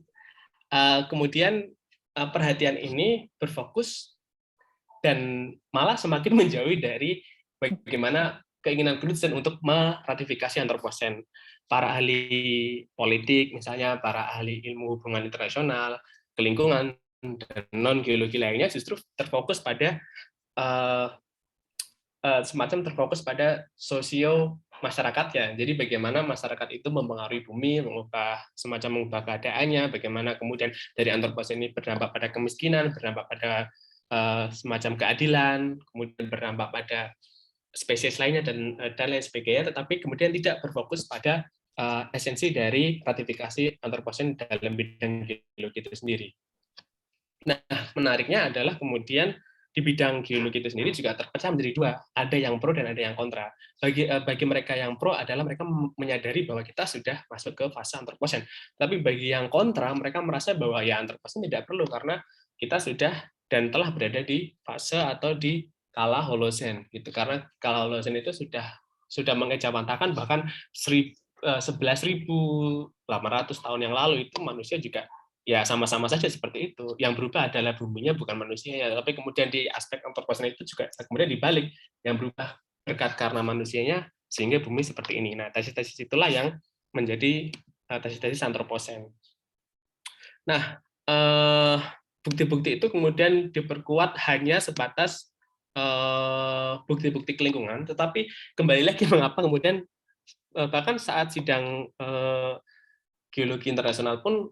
Kemudian perhatian ini berfokus dan malah semakin menjauhi dari bagaimana keinginan Crutzen untuk meratifikasi antroposen. Para ahli politik, misalnya para ahli ilmu hubungan internasional, kelingkungan, dan non-geologi lainnya justru terfokus pada semacam terfokus pada sosio masyarakatnya. Jadi bagaimana masyarakat itu mempengaruhi bumi, mengubah keadaannya, bagaimana kemudian dari antroposen ini berdampak pada kemiskinan, berdampak pada semacam keadilan, kemudian berdampak pada spesies lainnya dan lain sebagainya, tetapi kemudian tidak berfokus pada esensi dari ratifikasi antroposen dalam bidang geologi itu sendiri. Nah, menariknya adalah kemudian di bidang geologi itu sendiri juga terpecah menjadi dua, ada yang pro dan ada yang kontra. Bagi mereka yang pro adalah mereka menyadari bahwa kita sudah masuk ke fase antroposen. Tapi bagi yang kontra, mereka merasa bahwa ya antroposen tidak perlu karena kita sudah dan telah berada di fase atau di kala Holosen gitu. Karena kala Holosen itu sudah mengejawantakan bahkan 11.800 tahun yang lalu itu manusia juga ya sama-sama saja seperti itu. Yang berubah adalah buminya, bukan manusianya. Tapi kemudian di aspek antroposen itu juga kemudian dibalik, yang berubah berkat karena manusianya sehingga bumi seperti ini. Nah, tesis-tesis itulah yang menjadi tesis-tesis antroposen. Nah, bukti-bukti itu kemudian diperkuat hanya sebatas bukti-bukti lingkungan, tetapi kembali lagi mengapa kemudian bahkan saat sidang geologi internasional pun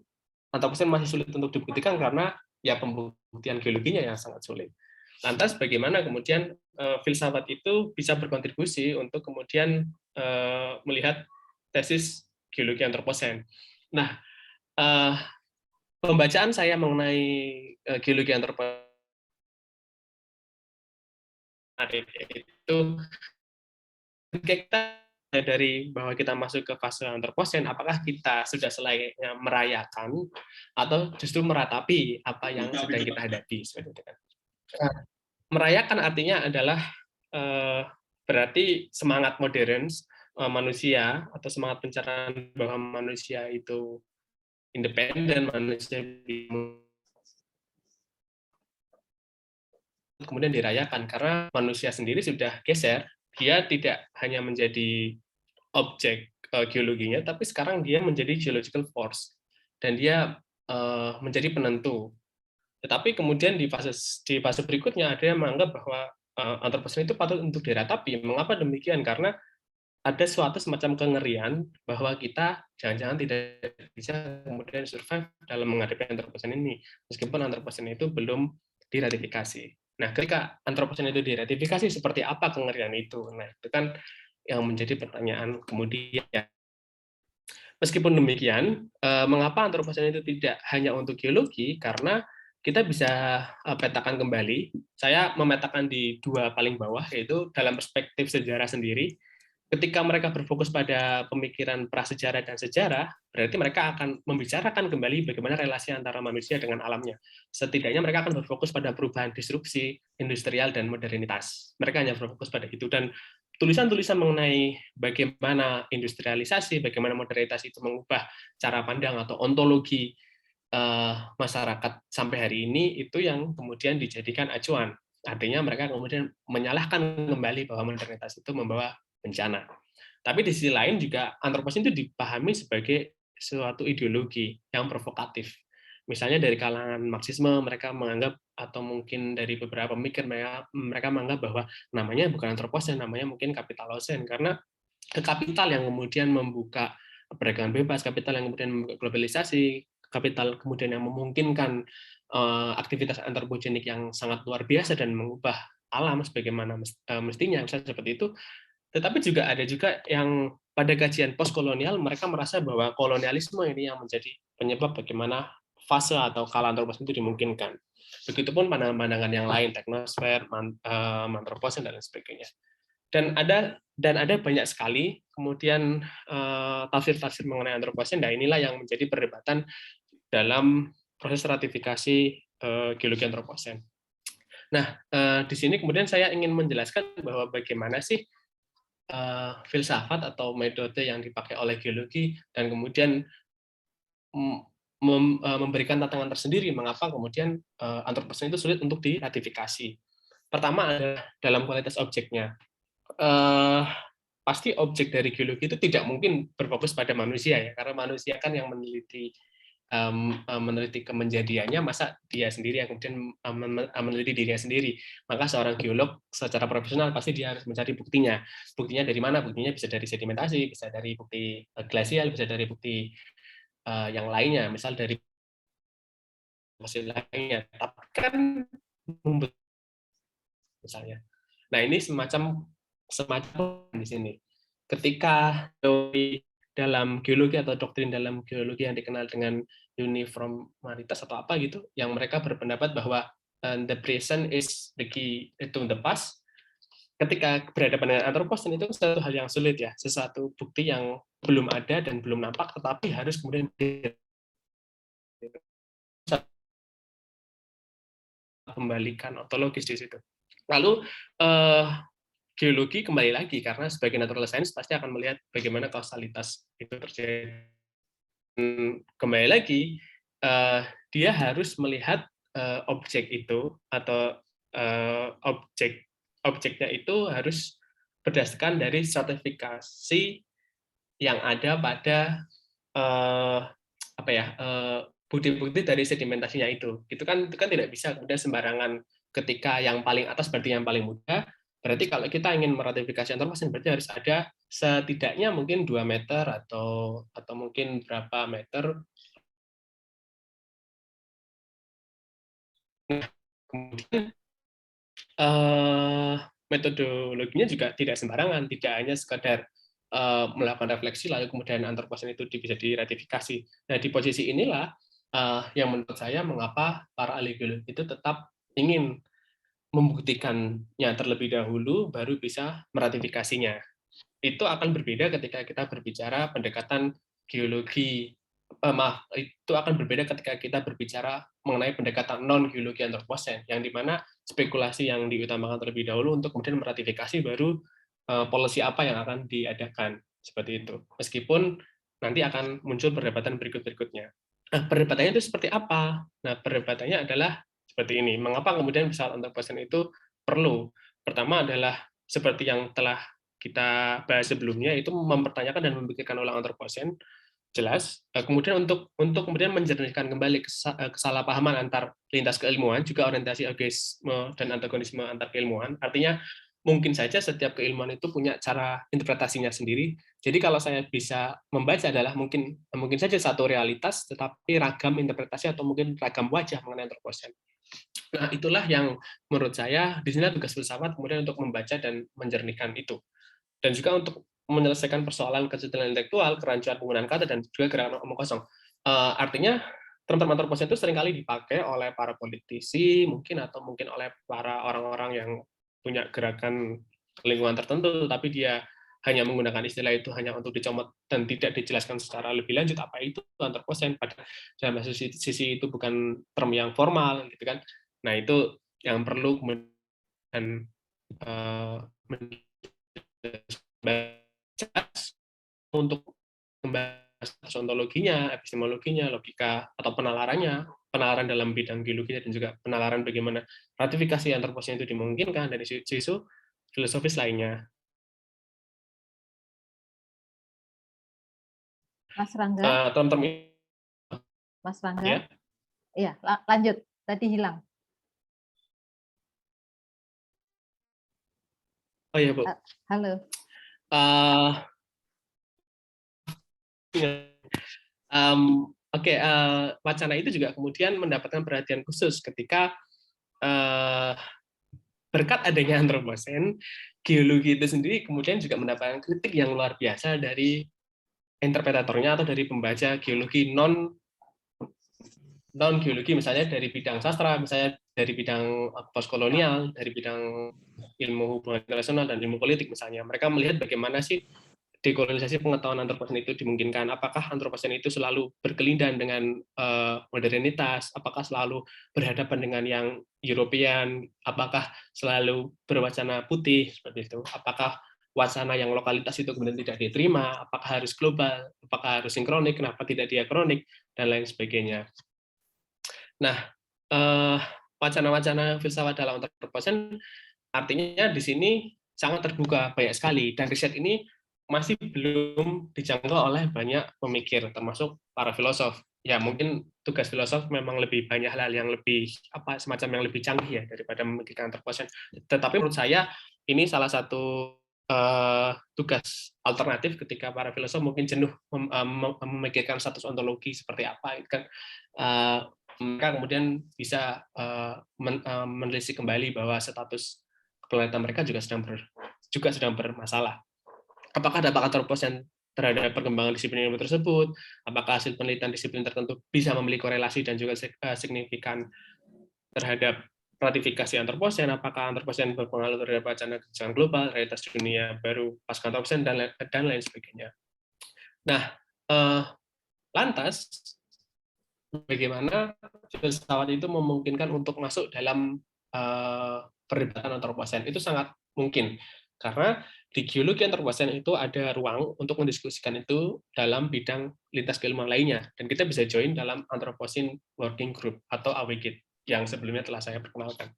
antroposen masih sulit untuk dibuktikan karena ya pembuktian geologinya yang sangat sulit. Lantas bagaimana kemudian filsafat itu bisa berkontribusi untuk kemudian melihat tesis geologi antroposen. Nah, pembacaan saya mengenai geologi antroposen itu kita dari bahwa kita masuk ke fase antroposen, apakah kita sudah selayaknya merayakan atau justru meratapi apa yang sedang kita hadapi? Merayakan artinya adalah berarti semangat modern manusia atau semangat pencerahan bahwa manusia itu independen, manusia kemudian dirayakan karena manusia sendiri sudah geser. Dia tidak hanya menjadi objek geologinya, tapi sekarang dia menjadi geological force dan dia menjadi penentu. Tetapi kemudian di fase berikutnya ada yang menganggap bahwa antroposen itu patut untuk diratapi. Mengapa demikian? Karena ada suatu semacam kengerian bahwa kita jangan-jangan tidak bisa kemudian survive dalam menghadapi antroposen ini, meskipun antroposen itu belum diratifikasi. Nah, ketika antroposen itu diratifikasi, seperti apa kengerian itu? Nah, itu kan yang menjadi pertanyaan kemudian. Meskipun demikian, mengapa antroposen itu tidak hanya untuk geologi? Karena kita bisa petakan kembali. Saya memetakan di dua paling bawah, yaitu dalam perspektif sejarah sendiri. Ketika mereka berfokus pada pemikiran prasejarah dan sejarah, berarti mereka akan membicarakan kembali bagaimana relasi antara manusia dengan alamnya. Setidaknya mereka akan berfokus pada perubahan disrupsi industrial dan modernitas. Mereka hanya berfokus pada itu. Dan tulisan-tulisan mengenai bagaimana industrialisasi, bagaimana modernitas itu mengubah cara pandang atau ontologi masyarakat sampai hari ini, itu yang kemudian dijadikan acuan. Artinya mereka kemudian menyalahkan kembali bahwa modernitas itu membawa bencana. Tapi di sisi lain juga antroposen itu dipahami sebagai suatu ideologi yang provokatif. Misalnya dari kalangan Marxisme, mereka menganggap, atau mungkin dari beberapa pemikir, mereka menganggap bahwa namanya bukan antroposen, namanya mungkin kapitalosen, karena kapital yang kemudian membuka perdagangan bebas, kapital yang kemudian membuka globalisasi, kapital kemudian yang memungkinkan aktivitas antropogenik yang sangat luar biasa dan mengubah alam sebagaimana mestinya, misalnya seperti itu. Tetapi juga ada juga yang pada kajian postkolonial mereka merasa bahwa kolonialisme ini yang menjadi penyebab bagaimana fase atau kala antroposen itu dimungkinkan. Begitupun pandangan-pandangan yang lain, teknosfer, antroposen dan lain sebagainya. Dan ada banyak sekali kemudian tafsir-tafsir mengenai antroposen. Nah, inilah yang menjadi perdebatan dalam proses ratifikasi geologi antroposen. Nah, di sini kemudian saya ingin menjelaskan bahwa bagaimana sih filsafat atau metode yang dipakai oleh geologi dan kemudian memberikan tantangan tersendiri mengapa kemudian antroposen itu sulit untuk diratifikasi. Pertama adalah dalam kualitas objeknya. Pasti objek dari geologi itu tidak mungkin berfokus pada manusia ya, karena manusia kan yang meneliti kemenjadiannya, masa dia sendiri yang kemudian meneliti dirinya sendiri. Maka seorang geolog secara profesional pasti dia harus mencari buktinya. Buktinya dari mana? Buktinya bisa dari sedimentasi, bisa dari bukti glasial, bisa dari bukti yang lainnya, misal dari fosil lainnya. Tapi kan misalnya. Nah, ini semacam di sini. Ketika dalam geologi atau doktrin dalam geologi yang dikenal dengan uniformitas atau apa gitu, yang mereka berpendapat bahwa the present is the key to the past. Ketika berhadapan dengan antroposen itu satu hal yang sulit ya, sesuatu bukti yang belum ada dan belum nampak, tetapi harus kemudian kembalikan ontologis di situ. Lalu geologi kembali lagi, karena sebagai natural science pasti akan melihat bagaimana kausalitas itu terjadi. Kembali lagi, dia harus melihat objek itu atau objeknya itu harus berdasarkan dari stratifikasi yang ada pada bukti-bukti dari sedimentasinya itu. Itu kan tidak bisa kemudian sembarangan ketika yang paling atas berarti yang paling mudah. Berarti kalau kita ingin meratifikasi antroposen berarti harus ada setidaknya mungkin 2 meter atau mungkin berapa meter. Nah, kemudian metodologinya juga tidak sembarangan, tidak hanya sekadar melakukan refleksi lalu kemudian antroposen itu bisa diratifikasi. Nah, di posisi inilah yang menurut saya mengapa para ahli geologi itu tetap ingin membuktikannya terlebih dahulu baru bisa meratifikasinya. Itu akan berbeda ketika kita berbicara pendekatan geologi, itu akan berbeda ketika kita berbicara mengenai pendekatan non-geologi antroposen, yang dimana spekulasi yang diutamakan terlebih dahulu untuk kemudian meratifikasi baru policy apa yang akan diadakan, seperti itu. Meskipun nanti akan muncul perdebatan berikut-berikutnya. Nah, perdebatannya itu seperti apa? Nah, perdebatannya adalah seperti ini. Mengapa kemudian pesawat antroposen itu perlu? Pertama adalah seperti yang telah kita bahas sebelumnya, itu mempertanyakan dan memikirkan ulang antroposen, jelas. Kemudian untuk kemudian menjernihkan kembali kesalahpahaman antar lintas keilmuan, juga orientasi ageisme dan antagonisme antar keilmuan. Artinya mungkin saja setiap keilmuan itu punya cara interpretasinya sendiri. Jadi kalau saya bisa membaca adalah mungkin saja satu realitas, tetapi ragam interpretasi atau mungkin ragam wajah mengenai antroposen. Nah, itulah yang menurut saya di sini tugas filsafat kemudian untuk membaca dan menjernihkan itu. Dan juga untuk menyelesaikan persoalan kecerdasan intelektual, kerancuan penggunaan kata, dan juga gerakan omong kosong. Artinya, term antroposen itu seringkali dipakai oleh para politisi, mungkin oleh para orang-orang yang punya gerakan lingkungan tertentu, tapi dia hanya menggunakan istilah itu hanya untuk dicomot dan tidak dijelaskan secara lebih lanjut apa itu antroposen. Pada dalam sisi itu bukan term yang formal, gitu kan. Nah, itu yang perlu kemudian untuk membahas ontologinya, epistemologinya, logika atau penalaran dalam bidang geologi dan juga penalaran bagaimana ratifikasi antroposen itu dimungkinkan dari isu-isu filosofis lainnya. Mas Rangga, term-term ini Mas Rangga, ya. iya lanjut. Tadi hilang. Oh iya Bu. Halo. Eh, Oke, wacana itu juga kemudian mendapatkan perhatian khusus ketika berkat adanya antroposen, geologi itu sendiri kemudian juga mendapatkan kritik yang luar biasa dari interpretatornya atau dari pembaca geologi non geologi, misalnya dari bidang sastra, misalnya dari bidang postkolonial, dari bidang ilmu hubungan internasional dan ilmu politik misalnya. Mereka melihat bagaimana sih dekolonisasi pengetahuan antroposen itu dimungkinkan. Apakah antroposen itu selalu berkelindahan dengan modernitas? Apakah selalu berhadapan dengan yang European? Apakah selalu berwacana putih seperti itu? Apakah wacana yang lokalitas itu kemudian tidak diterima? Apakah harus global? Apakah harus sinkronik? Kenapa tidak diakronik? Dan lain sebagainya. Nah, wacana-wacana filsafat dalam antroposen artinya di sini sangat terbuka, banyak sekali, dan riset ini masih belum dijangkau oleh banyak pemikir, termasuk para filosof. Ya, mungkin tugas filosof memang lebih banyak hal yang lebih semacam yang lebih canggih ya daripada memikirkan antroposen. Tetapi menurut saya ini salah satu tugas alternatif ketika para filosof mungkin jenuh memikirkan status ontologi seperti apa, kan mereka kemudian bisa menelisik kembali bahwa status penelitian mereka juga sedang bermasalah. Apakah dampak antroposen terhadap perkembangan disiplin ilmu tersebut? Apakah hasil penelitian disiplin tertentu bisa memiliki korelasi dan juga signifikan terhadap ratifikasi antroposen? Apakah antroposen berpengaruh terhadap wacana kebijakan global, realitas dunia baru pasca antroposen, dan lain sebagainya? Nah, lantas bagaimana filsafat itu memungkinkan untuk masuk dalam perdebatan antroposen? Itu sangat mungkin, karena di geologi antroposen itu ada ruang untuk mendiskusikan itu dalam bidang lintas keilmuan lainnya, dan kita bisa join dalam Anthropocene Working Group atau AWGIT yang sebelumnya telah saya perkenalkan.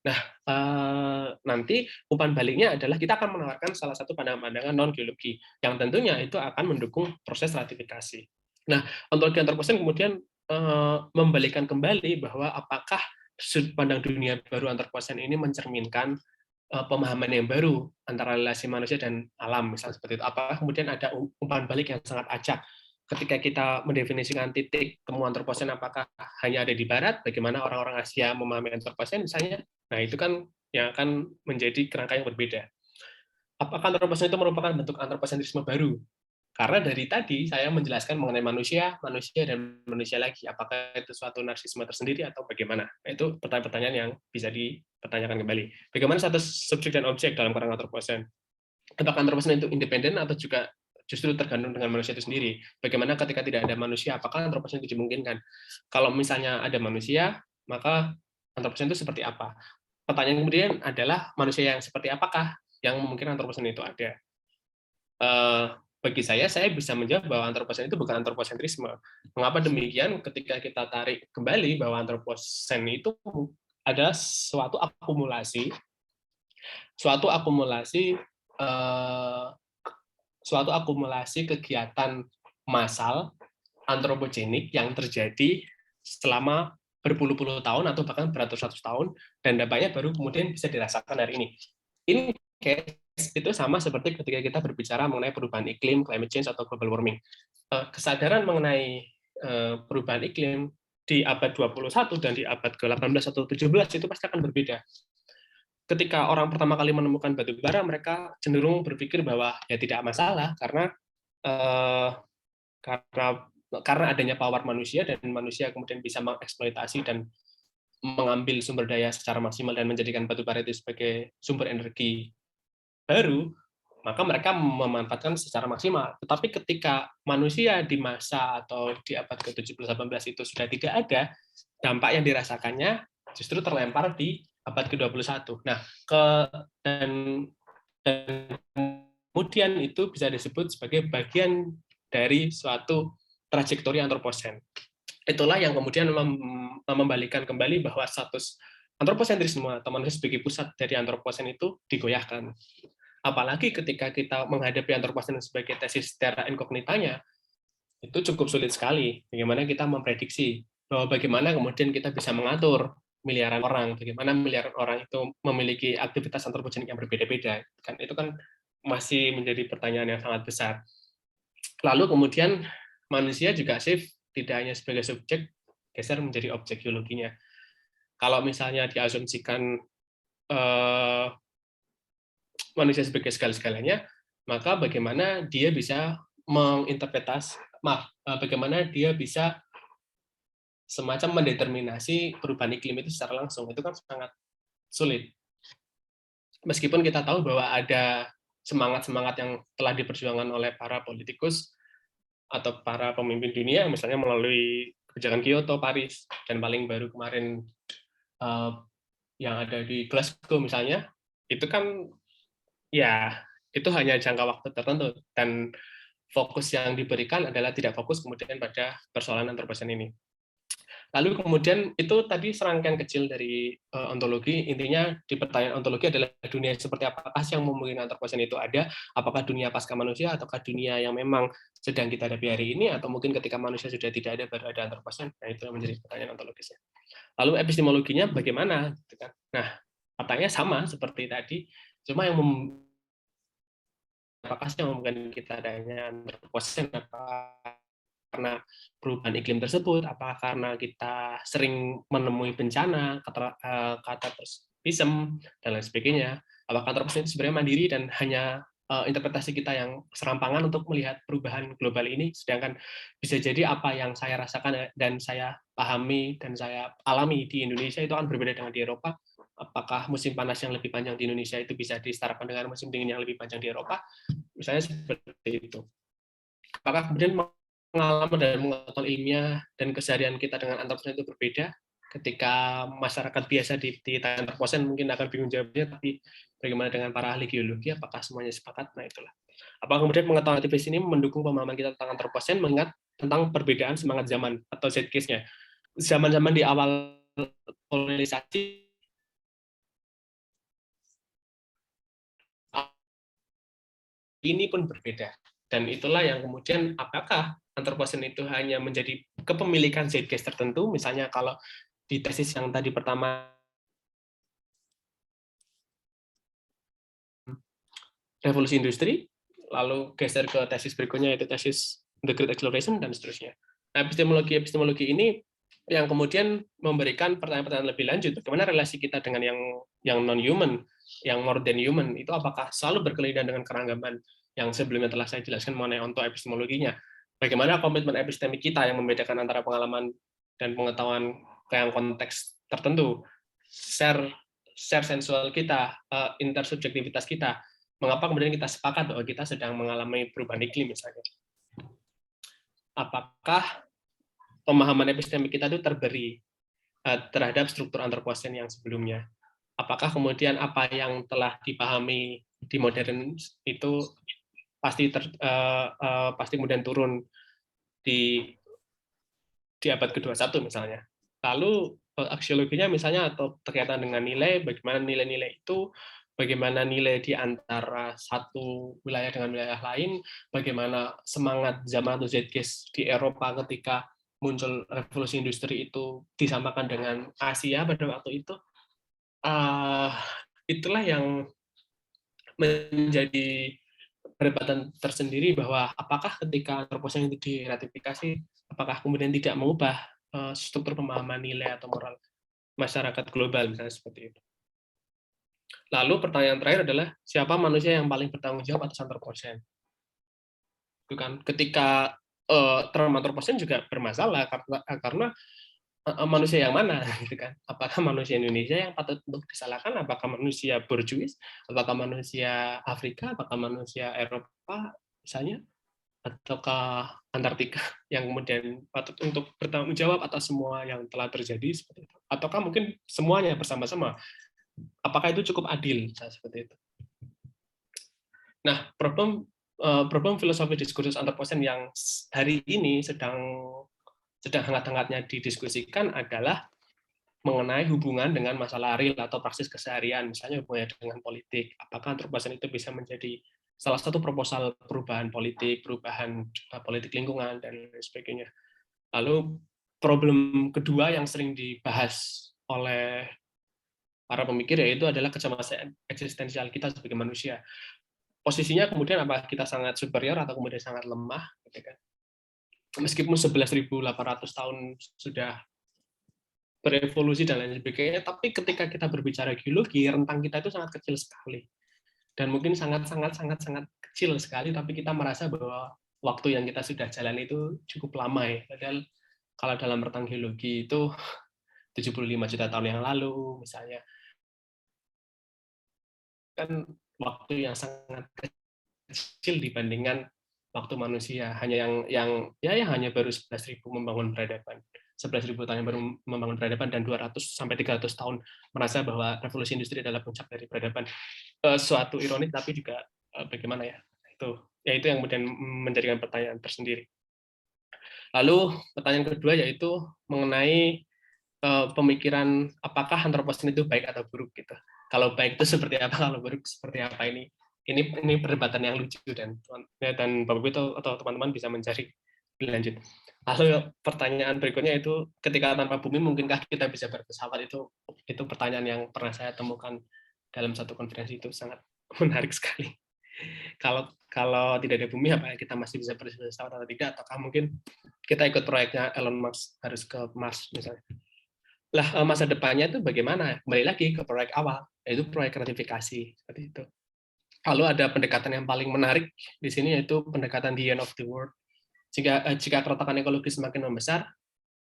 Nah, nanti umpan baliknya adalah kita akan menawarkan salah satu pandangan-pandangan non-geologi yang tentunya itu akan mendukung proses ratifikasi. Nah, ontologi antroposen kemudian membalikkan kembali bahwa apakah sudut pandang dunia baru antroposen ini mencerminkan pemahaman yang baru antara relasi manusia dan alam, misalnya seperti itu. Apakah kemudian ada umpan balik yang sangat acak ketika kita mendefinisikan titik temu antroposen, apakah hanya ada di barat, bagaimana orang-orang Asia memahami antroposen misalnya. Nah, itu kan yang akan menjadi kerangka yang berbeda. Apakah antroposen itu merupakan bentuk antroposentrisme baru? Karena dari tadi saya menjelaskan mengenai manusia, dan manusia lagi. Apakah itu suatu narsisme tersendiri atau bagaimana? Itu pertanyaan-pertanyaan yang bisa dipertanyakan kembali. Bagaimana status subjek dan objek dalam kerangka antroposen? Apakah antroposen itu independen atau juga justru tergantung dengan manusia itu sendiri? Bagaimana ketika tidak ada manusia? Apakah antroposen itu dimungkinkan? Kalau misalnya ada manusia, maka antroposen itu seperti apa? Pertanyaan kemudian adalah manusia yang seperti apakah yang memungkinkan antroposen itu ada? Bagi saya bisa menjawab bahwa antroposen itu bukan antroposentrisme. Mengapa demikian? Ketika kita tarik kembali bahwa antroposen itu adalah suatu akumulasi kegiatan massal antropogenik yang terjadi selama berpuluh-puluh tahun atau bahkan beratus-ratus tahun, dan dampaknya baru kemudian bisa dirasakan hari ini. Ini itu sama seperti ketika kita berbicara mengenai perubahan iklim, climate change, atau global warming. Kesadaran mengenai perubahan iklim di abad 21 dan di abad ke-18 atau 17 itu pasti akan berbeda. Ketika orang pertama kali menemukan batu bara, mereka cenderung berpikir bahwa ya tidak masalah karena adanya power manusia, dan manusia kemudian bisa mengeksploitasi dan mengambil sumber daya secara maksimal dan menjadikan batu bara itu sebagai sumber energi baru, maka mereka memanfaatkan secara maksimal. Tetapi ketika manusia di masa atau di abad ke-17-18 itu sudah tidak ada, dampak yang dirasakannya justru terlempar di abad ke-21. Nah, dan kemudian itu bisa disebut sebagai bagian dari suatu trajektori antroposen. Itulah yang kemudian membalikkan kembali bahwa status antroposentrisme atau manusia sebagai pusat dari antroposen itu digoyahkan. Apalagi ketika kita menghadapi antroposen sebagai tesis terra incognitanya, itu cukup sulit sekali. Bagaimana kita memprediksi bahwa bagaimana kemudian kita bisa mengatur miliaran orang, bagaimana miliaran orang itu memiliki aktivitas antropogenik yang berbeda-beda. Kan itu kan masih menjadi pertanyaan yang sangat besar. Lalu kemudian manusia juga shift tidak hanya sebagai subjek, geser menjadi objek geologinya. Kalau misalnya diasumsikan manusia sebagai segala-segalanya, maka bagaimana dia bisa bagaimana dia bisa semacam mendeterminasi perubahan iklim itu secara langsung, itu kan sangat sulit. Meskipun kita tahu bahwa ada semangat-semangat yang telah diperjuangkan oleh para politikus atau para pemimpin dunia, misalnya melalui kebijakan Kyoto, Paris, dan paling baru kemarin yang ada di Glasgow misalnya, itu kan ya itu hanya jangka waktu tertentu, dan fokus yang diberikan adalah tidak fokus kemudian pada persoalan antroposen ini. Lalu kemudian itu tadi serangkaian kecil dari ontologi. Intinya di pertanyaan ontologi adalah dunia seperti apakah yang memungkinkan antroposen itu ada, apakah dunia pasca manusia, ataukah dunia yang memang sedang kita hadapi hari ini, atau mungkin ketika manusia sudah tidak ada baru ada antroposen. Nah, itu yang menjadi pertanyaan ontologisnya. Lalu epistemologinya bagaimana? Nah, pertanyaannya sama seperti tadi, cuma yang apakah yang memungkinkan kita adanya antroposen, karena perubahan iklim tersebut, apakah karena kita sering menemui bencana, katastrofisme, dan lain sebagainya, apakah antroposen itu sebenarnya mandiri dan hanya interpretasi kita yang serampangan untuk melihat perubahan global ini, sedangkan bisa jadi apa yang saya rasakan dan saya pahami dan saya alami di Indonesia itu akan berbeda dengan di Eropa. Apakah musim panas yang lebih panjang di Indonesia itu bisa disetarakan dengan musim dingin yang lebih panjang di Eropa? Misalnya seperti itu. Apakah kemudian pengalaman dan pengetahuan ilmiah dan keseharian kita dengan antroposen itu berbeda? Ketika masyarakat biasa di antroposen mungkin akan bingung jawabnya, tapi bagaimana dengan para ahli geologi? Apakah semuanya sepakat? Nah, itulah. Apakah kemudian pengetahuan aktivis ini mendukung pemahaman kita tentang antroposen, mengingat tentang perbedaan semangat zaman atau zeitgeist-nya? Zaman-zaman di awal kolonialisasi ini pun berbeda. Dan itulah yang kemudian apakah antroposen itu hanya menjadi kepemilikan zeitgeist tertentu, misalnya kalau di tesis yang tadi pertama revolusi industri, lalu geser ke tesis berikutnya yaitu tesis The Great Exploration dan seterusnya. Nah, epistemologi ini yang kemudian memberikan pertanyaan-pertanyaan lebih lanjut, bagaimana relasi kita dengan yang non-human, yang more than human, itu apakah selalu berkelindahan dengan keragaman yang sebelumnya telah saya jelaskan mengenai onto epistemologinya. Bagaimana komitmen epistemik kita yang membedakan antara pengalaman dan pengetahuan yang konteks tertentu, share sensual kita, intersubjektivitas kita, mengapa kemudian kita sepakat bahwa kita sedang mengalami perubahan iklim misalnya. Apakah pemahaman epistemik kita itu terberi terhadap struktur antroposen yang sebelumnya? Apakah kemudian apa yang telah dipahami di modern itu pasti kemudian turun di abad ke-21 misalnya. Lalu aksiologinya misalnya atau berkaitan dengan nilai, bagaimana nilai-nilai itu, bagaimana nilai di antara satu wilayah dengan wilayah lain, bagaimana semangat zaman atau zeitgeist di Eropa ketika muncul revolusi industri itu disamakan dengan Asia pada waktu itu. Itulah yang menjadi perdebatan tersendiri bahwa apakah ketika antroposen itu diratifikasi, apakah kemudian tidak mengubah struktur pemahaman nilai atau moral masyarakat global, misalnya seperti itu. Lalu pertanyaan terakhir adalah siapa manusia yang paling bertanggung jawab atas antroposen? Itu kan ketika term antroposen juga bermasalah karena manusia yang mana, gitu kan? Apakah manusia Indonesia yang patut untuk disalahkan? Apakah manusia borjuis? Apakah manusia Afrika? Apakah manusia Eropa, misalnya? Ataukah Antartika yang kemudian patut untuk bertanggung jawab atas semua yang telah terjadi seperti itu? Ataukah mungkin semuanya bersama-sama? Apakah itu cukup adil? Seperti itu. Nah, problem filosofi diskursus antroposen yang hari ini sedang hangat-hangatnya didiskusikan adalah mengenai hubungan dengan masalah real atau praksis keseharian, misalnya hubungannya dengan politik. Apakah antroposen itu bisa menjadi salah satu proposal perubahan politik politik lingkungan dan lain sebagainya. Lalu problem kedua yang sering dibahas oleh para pemikir yaitu adalah kecemasan eksistensial kita sebagai manusia. Posisinya kemudian apa kita sangat superior atau kemudian sangat lemah, gitu kan? Meskipun 11.800 tahun sudah berevolusi dan lain sebagainya, tapi ketika kita berbicara geologi, rentang kita itu sangat kecil sekali. Dan mungkin sangat kecil sekali, tapi kita merasa bahwa waktu yang kita sudah jalan itu cukup lama ya. Padahal kalau dalam rentang geologi itu 75 juta tahun yang lalu, misalnya, kan waktu yang sangat kecil dibandingkan waktu manusia. Hanya yang hanya baru 11.000 membangun peradaban. 11.000 tahun yang baru membangun peradaban dan 200 sampai 300 tahun merasa bahwa revolusi industri adalah puncak dari peradaban. Suatu ironis tapi juga bagaimana ya? Itu yang kemudian menjadikan pertanyaan tersendiri. Lalu pertanyaan kedua yaitu mengenai pemikiran apakah antroposen itu baik atau buruk gitu. Kalau baik itu seperti apa, kalau buruk seperti apa ini perdebatan yang lucu dan Bapak Ibu atau teman-teman bisa mencari lebih lanjut. Lalu pertanyaan berikutnya itu ketika tanpa bumi mungkinkah kita bisa berpesawat, itu pertanyaan yang pernah saya temukan dalam satu konferensi, itu sangat menarik sekali. Kalau tidak ada bumi apa kita masih bisa berpesawat atau tidak, ataukah mungkin kita ikut proyeknya Elon Musk harus ke Mars misalnya. Lah masa depannya itu bagaimana? Kembali lagi ke proyek awal, yaitu proyek ratifikasi seperti itu. Lalu ada pendekatan yang paling menarik di sini yaitu pendekatan the end of the world. Jika keretakan ekologis semakin membesar,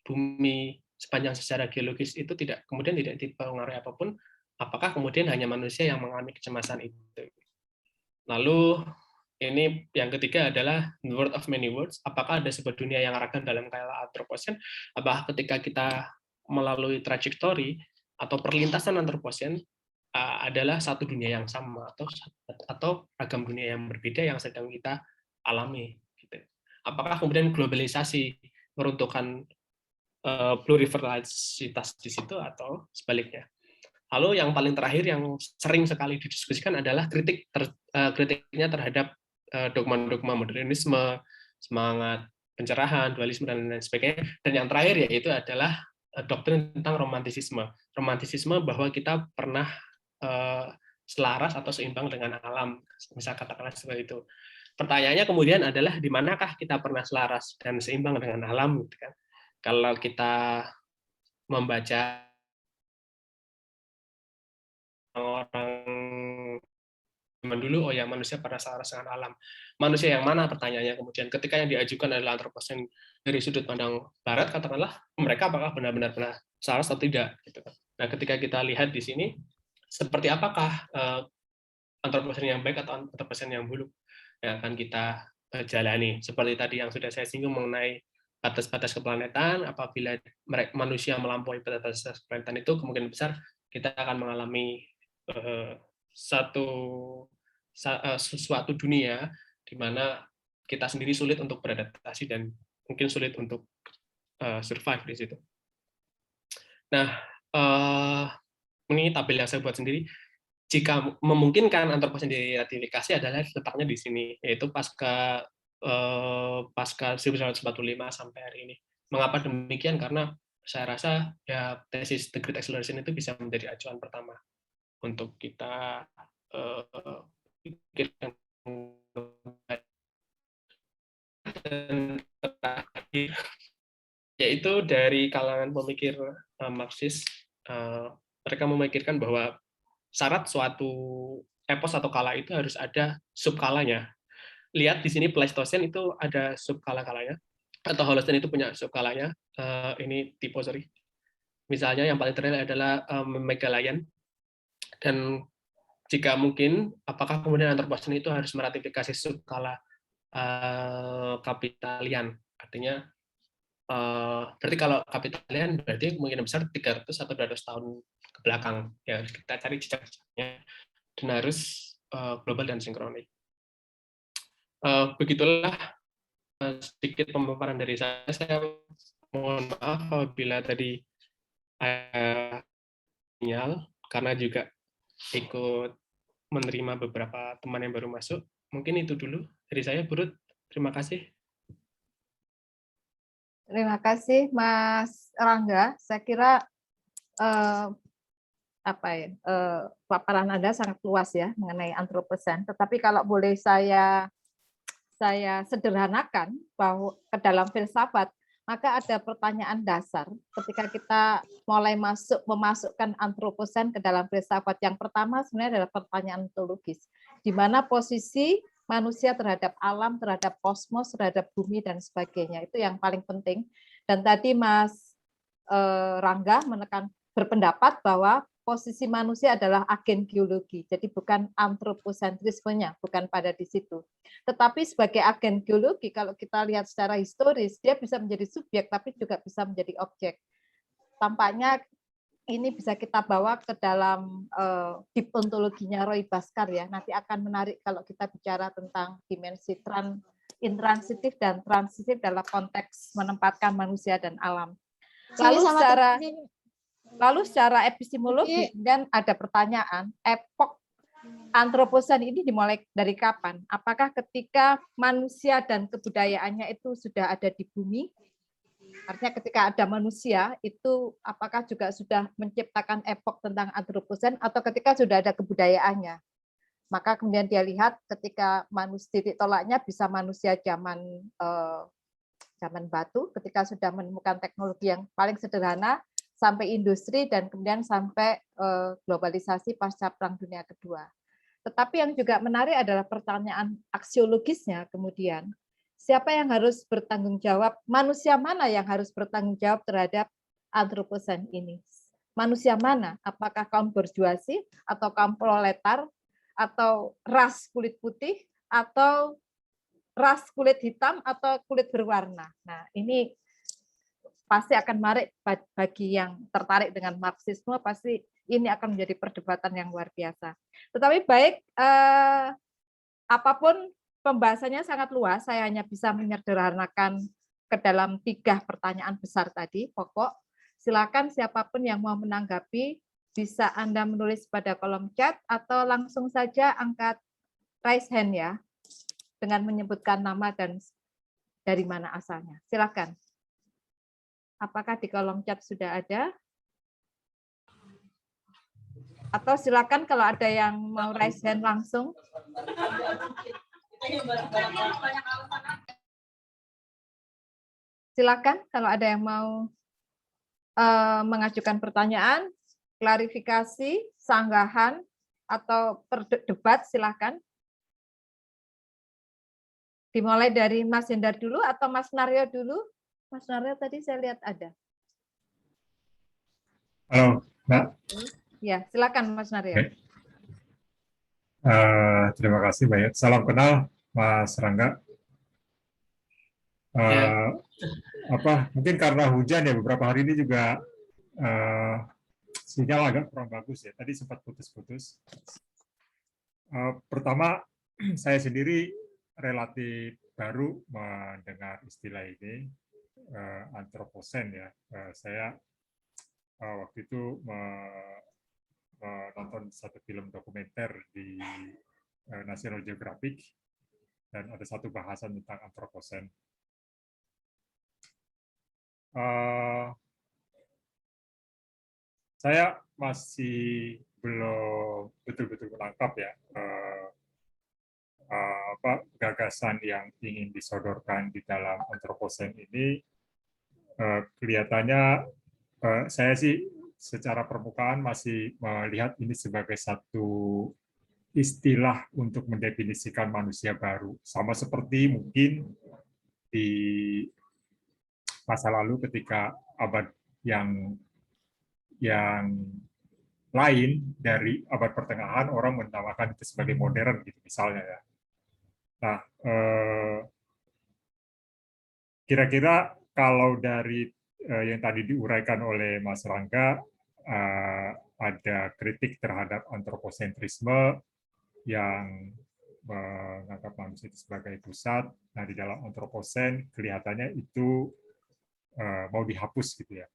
bumi sepanjang sejarah geologis itu kemudian tidak dipengaruhi apapun, apakah kemudian hanya manusia yang mengalami kecemasan itu? Lalu ini yang ketiga adalah the word of many words. Apakah ada sebuah dunia yang ragam dalam skala antroposen? Apakah ketika kita melalui trajektori atau perlintasan antroposen adalah satu dunia yang sama atau ragam dunia yang berbeda yang sedang kita alami? Gitu. Apakah kemudian globalisasi meruntuhkan pluriveritas di situ atau sebaliknya? Lalu yang paling terakhir yang sering sekali didiskusikan adalah kritiknya terhadap dogma-dogma modernisme, semangat pencerahan, dualisme, dan lain sebagainya. Dan yang terakhir yaitu adalah doktrin tentang romantisisme. Romantisisme bahwa kita pernah selaras atau seimbang dengan alam, misal katakanlah seperti itu. Pertanyaannya kemudian adalah di manakah kita pernah selaras dan seimbang dengan alam, gitu kan? Kalau kita membaca orang zaman dulu, oh ya manusia pada selaras dengan alam. Manusia yang mana pertanyaannya kemudian ketika yang diajukan adalah antroposen dari sudut pandang barat, katakanlah mereka apakah benar-benar pernah selaras atau tidak gitu kan. Nah, ketika kita lihat di sini seperti apakah antroposen yang baik atau antroposen yang buruk yang akan kita jalani. Seperti tadi yang sudah saya singgung mengenai batas-batas keplanetan, apabila manusia melampaui batas keplanetan itu kemungkinan besar kita akan mengalami suatu dunia di mana kita sendiri sulit untuk beradaptasi dan mungkin sulit untuk survive di situ. Nah, ini tabel yang saya buat sendiri. Jika memungkinkan antroposen diratifikasi adalah letaknya di sini, yaitu pasca 1945 sampai hari ini. Mengapa demikian? Karena saya rasa ya tesis The Great Acceleration itu bisa menjadi acuan pertama untuk kita pikirkan. Dan terakhir, yaitu dari kalangan pemikir Marxis, mereka memikirkan bahwa syarat suatu epos atau kala itu harus ada subkalanya. Lihat di sini Pleistosen itu ada subkala-kalanya, atau Holocene itu punya subkalanya. Ini tipe, sorry. Misalnya yang paling terakhir adalah Megalayan. Dan jika mungkin, apakah kemudian Anthropocene itu harus meratifikasi subkala Kapitalian? Artinya, berarti kalau Kapitalian berarti kemungkinan besar 300 atau 200 tahun ke belakang. Ya, kita cari jejak-jejaknya. Dan harus global dan sinkronis. Begitulah sedikit pemaparan dari saya. Saya mohon maaf apabila tadi sinyal, karena juga ikut menerima beberapa teman yang baru masuk. mungkin itu dulu dari saya, Bu Ruth. Terima kasih. Terima kasih Mas Rangga. Saya kira paparan Anda sangat luas ya mengenai antroposen. Tetapi kalau boleh saya sederhanakan bahwa ke dalam filsafat, maka ada pertanyaan dasar ketika kita mulai memasukkan antroposen ke dalam filsafat. Yang pertama sebenarnya adalah pertanyaan ontologis, di mana posisi manusia terhadap alam, terhadap kosmos, terhadap bumi, dan sebagainya. Itu yang paling penting. Dan tadi Mas Rangga berpendapat bahwa posisi manusia adalah agen geologi, jadi bukan antroposentrismenya, bukan pada di situ. Tetapi sebagai agen geologi, kalau kita lihat secara historis, dia bisa menjadi subjek, tapi juga bisa menjadi objek. Tampaknya ini bisa kita bawa ke dalam deep ontologinya Roy Bhaskar ya. Nanti akan menarik kalau kita bicara tentang dimensi intransitif dan transitif dalam konteks menempatkan manusia dan alam. Lalu secara epistemologi dan ada pertanyaan, epok antroposen ini dimulai dari kapan? Apakah ketika manusia dan kebudayaannya itu sudah ada di bumi? Artinya ketika ada manusia itu apakah juga sudah menciptakan epok tentang antroposen atau ketika sudah ada kebudayaannya? Maka kemudian dia lihat ketika titik tolaknya bisa manusia zaman batu, ketika sudah menemukan teknologi yang paling sederhana, sampai industri, dan kemudian sampai globalisasi pasca Perang Dunia Kedua. Tetapi yang juga menarik adalah pertanyaan aksiologisnya kemudian. Siapa yang harus bertanggung jawab, manusia mana yang harus bertanggung jawab terhadap antroposen ini? Manusia mana? Apakah kaum borjuasi, atau kaum proletar, atau ras kulit putih, atau ras kulit hitam, atau kulit berwarna? Nah, ini pasti akan menarik bagi yang tertarik dengan Marxisme, pasti ini akan menjadi perdebatan yang luar biasa. Tetapi baik, apapun pembahasannya sangat luas, saya hanya bisa menyederhanakan ke dalam 3 pertanyaan besar tadi, pokok. Silakan siapapun yang mau menanggapi, bisa Anda menulis pada kolom chat, atau langsung saja angkat raise hand ya, dengan menyebutkan nama dan dari mana asalnya. Silakan. Apakah di kolom chat sudah ada? Atau silakan kalau ada yang mau raise hand langsung. Silakan kalau ada yang mau mengajukan pertanyaan, klarifikasi, sanggahan, atau debat, silakan. Dimulai dari Mas Hendar dulu atau Mas Naryo dulu? Mas Naryo tadi saya lihat ada. Halo, Mbak. Ya, silakan Mas Naryo. Okay. Terima kasih banyak. Salam kenal, Mas Rangga. Mungkin karena hujan ya beberapa hari ini juga sinyal agak kurang bagus ya. Tadi sempat putus-putus. Pertama, saya sendiri relatif baru mendengar istilah ini. Antroposen ya, saya waktu itu menonton satu film dokumenter di National Geographic dan ada satu bahasan tentang antroposen. Saya masih belum betul-betul menangkap ya gagasan yang ingin disodorkan di dalam antroposen ini. Kelihatannya saya sih secara permukaan masih melihat ini sebagai satu istilah untuk mendefinisikan manusia baru, sama seperti mungkin di masa lalu ketika abad yang lain dari abad pertengahan orang menamakan itu sebagai modern gitu misalnya ya. Nah, kira-kira kalau dari yang tadi diuraikan oleh Mas Rangga, ada kritik terhadap antroposentrisme yang menganggap manusia itu sebagai pusat. Nah, di dalam antroposen kelihatannya itu mau dihapus gitu ya.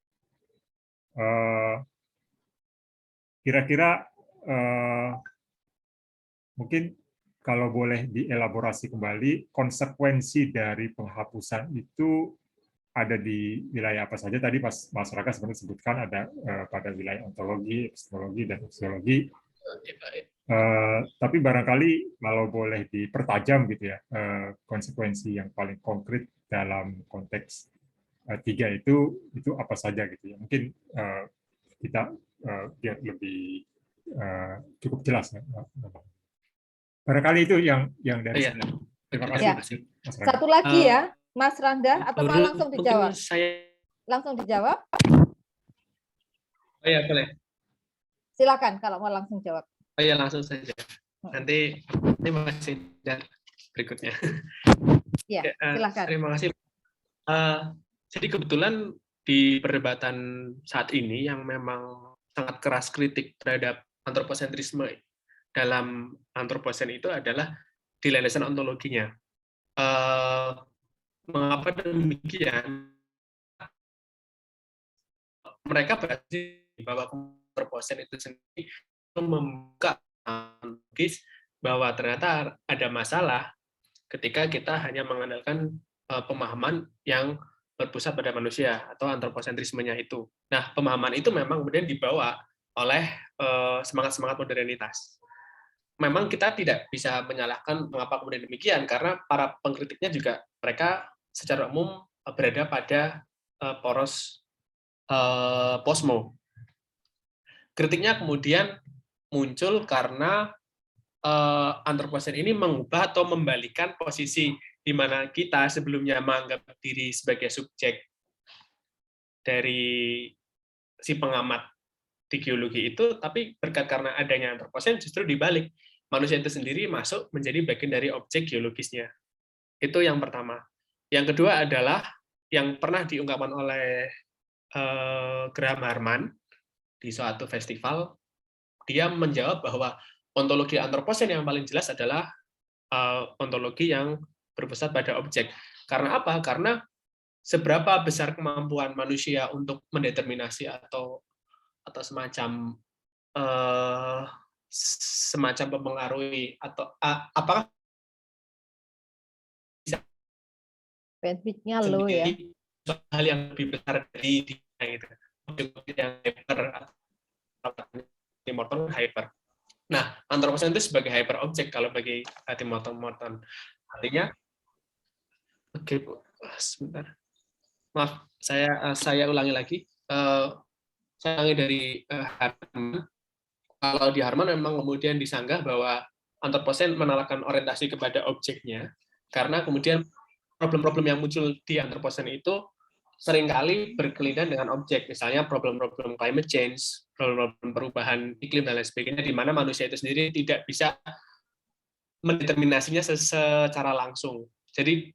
Kira-kira mungkin kalau boleh dielaborasi kembali, konsekuensi dari penghapusan itu ada di wilayah apa saja? Tadi Mas Raka sebenarnya sebutkan ada pada wilayah ontologi, epistemologi, dan sosiologi. Tapi barangkali kalau boleh dipertajam gitu ya, konsekuensi yang paling konkret dalam konteks tiga itu apa saja gitu ya? Mungkin kita biar lebih cukup jelas ya. Barangkali itu yang dari saya. Terima kasih, Ya. Mas Rangga. Satu lagi ya, Mas Rangga, atau mau langsung dijawab? Saya... Langsung dijawab? Oh ya, boleh. Silakan kalau mau langsung jawab. Oh ya, langsung saja. Nanti masih ada berikutnya. Ya, silakan. Terima kasih. Jadi kebetulan di perdebatan saat ini yang memang sangat keras kritik terhadap antroposentrisme dalam antroposen itu adalah di landasan ontologinya. Mengapa demikian? Mereka berarti bahwa antroposen itu sendiri membuka logis bahwa ternyata ada masalah ketika kita hanya mengandalkan pemahaman yang berpusat pada manusia atau antroposentrismenya itu. Nah, pemahaman itu memang kemudian dibawa oleh semangat-semangat modernitas. Memang kita tidak bisa menyalahkan mengapa kemudian demikian, karena para pengkritiknya juga mereka secara umum berada pada poros posmo. Kritiknya kemudian muncul karena antroposen ini mengubah atau membalikan posisi di mana kita sebelumnya menganggap diri sebagai subjek dari si pengamat di geologi itu, tapi berkat karena adanya antroposen justru dibalik. Manusia itu sendiri masuk menjadi bagian dari objek geologisnya. Itu yang pertama. Yang kedua adalah yang pernah diungkapkan oleh Graham Harman di suatu festival. Dia menjawab bahwa ontologi antroposen yang paling jelas adalah ontologi yang berpusat pada objek. Karena apa? Karena seberapa besar kemampuan manusia untuk mendeterminasi atau semacam mempengaruhi atau apakah bisa bandwidth-nya low ya. Hal yang lebih besar dari dia gitu. Yang hyper atau Tim Morton hyper. Nah, antroposen itu sebagai hyper objek kalau bagi Tim Morton. Artinya, oke Bu, sebentar. Maaf, saya ulangi lagi. Saya ulangi dari Harman. Kalau di Harman memang kemudian disanggah bahwa antroposen menalarkan orientasi kepada objeknya, karena kemudian problem-problem yang muncul di antroposen itu seringkali berkelindan dengan objek, misalnya problem-problem climate change, problem-problem perubahan iklim dan lain sebagainya, di mana manusia itu sendiri tidak bisa mendeterminasinya secara langsung. Jadi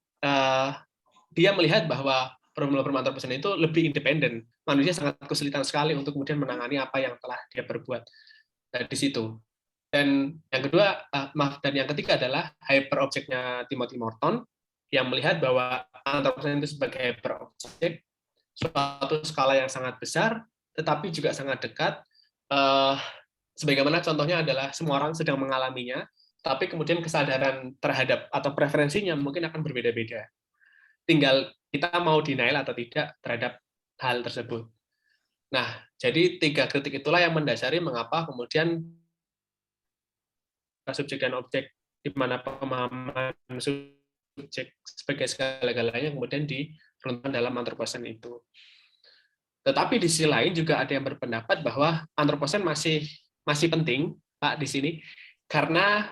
dia melihat bahwa problem-problem antroposen itu lebih independen. Manusia sangat kesulitan sekali untuk kemudian menangani apa yang telah dia perbuat di situ. Dan yang kedua, dan yang ketiga adalah hyper objeknya Timothy Morton, yang melihat bahwa antroposen itu sebagai hyper objek, suatu skala yang sangat besar, tetapi juga sangat dekat. Sebagaimana contohnya adalah semua orang sedang mengalaminya, tapi kemudian kesadaran terhadap atau preferensinya mungkin akan berbeda-beda. Tinggal kita mau denial atau tidak terhadap hal tersebut. Nah, jadi 3 kritik itulah yang mendasari mengapa kemudian subjek dan objek, di mana pemahaman subjek sebagai segala-galanya kemudian diruntuhkan dalam antroposen itu. Tetapi di sisi lain juga ada yang berpendapat bahwa antroposen masih penting, Pak, di sini, karena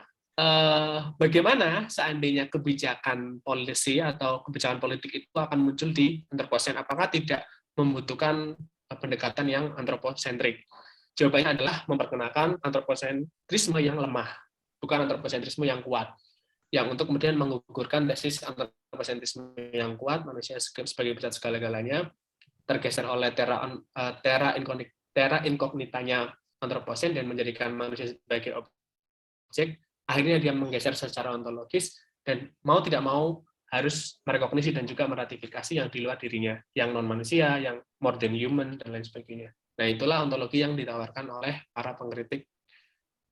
bagaimana seandainya kebijakan policy atau kebijakan politik itu akan muncul di antroposen, apakah tidak membutuhkan pendekatan yang antroposentrik? Jawabannya adalah memperkenalkan antroposentrisme yang lemah, bukan antroposentrisme yang kuat, yang untuk kemudian menggugurkan tesis antroposentrisme yang kuat, manusia sebagai pusat segala-galanya, tergeser oleh terra incognitanya antroposen dan menjadikan manusia sebagai objek. Akhirnya dia menggeser secara ontologis dan mau tidak mau harus merekognisi dan juga meratifikasi yang di luar dirinya, yang non-manusia, yang more than human, dan lain sebagainya. Nah, itulah ontologi yang ditawarkan oleh para pengkritik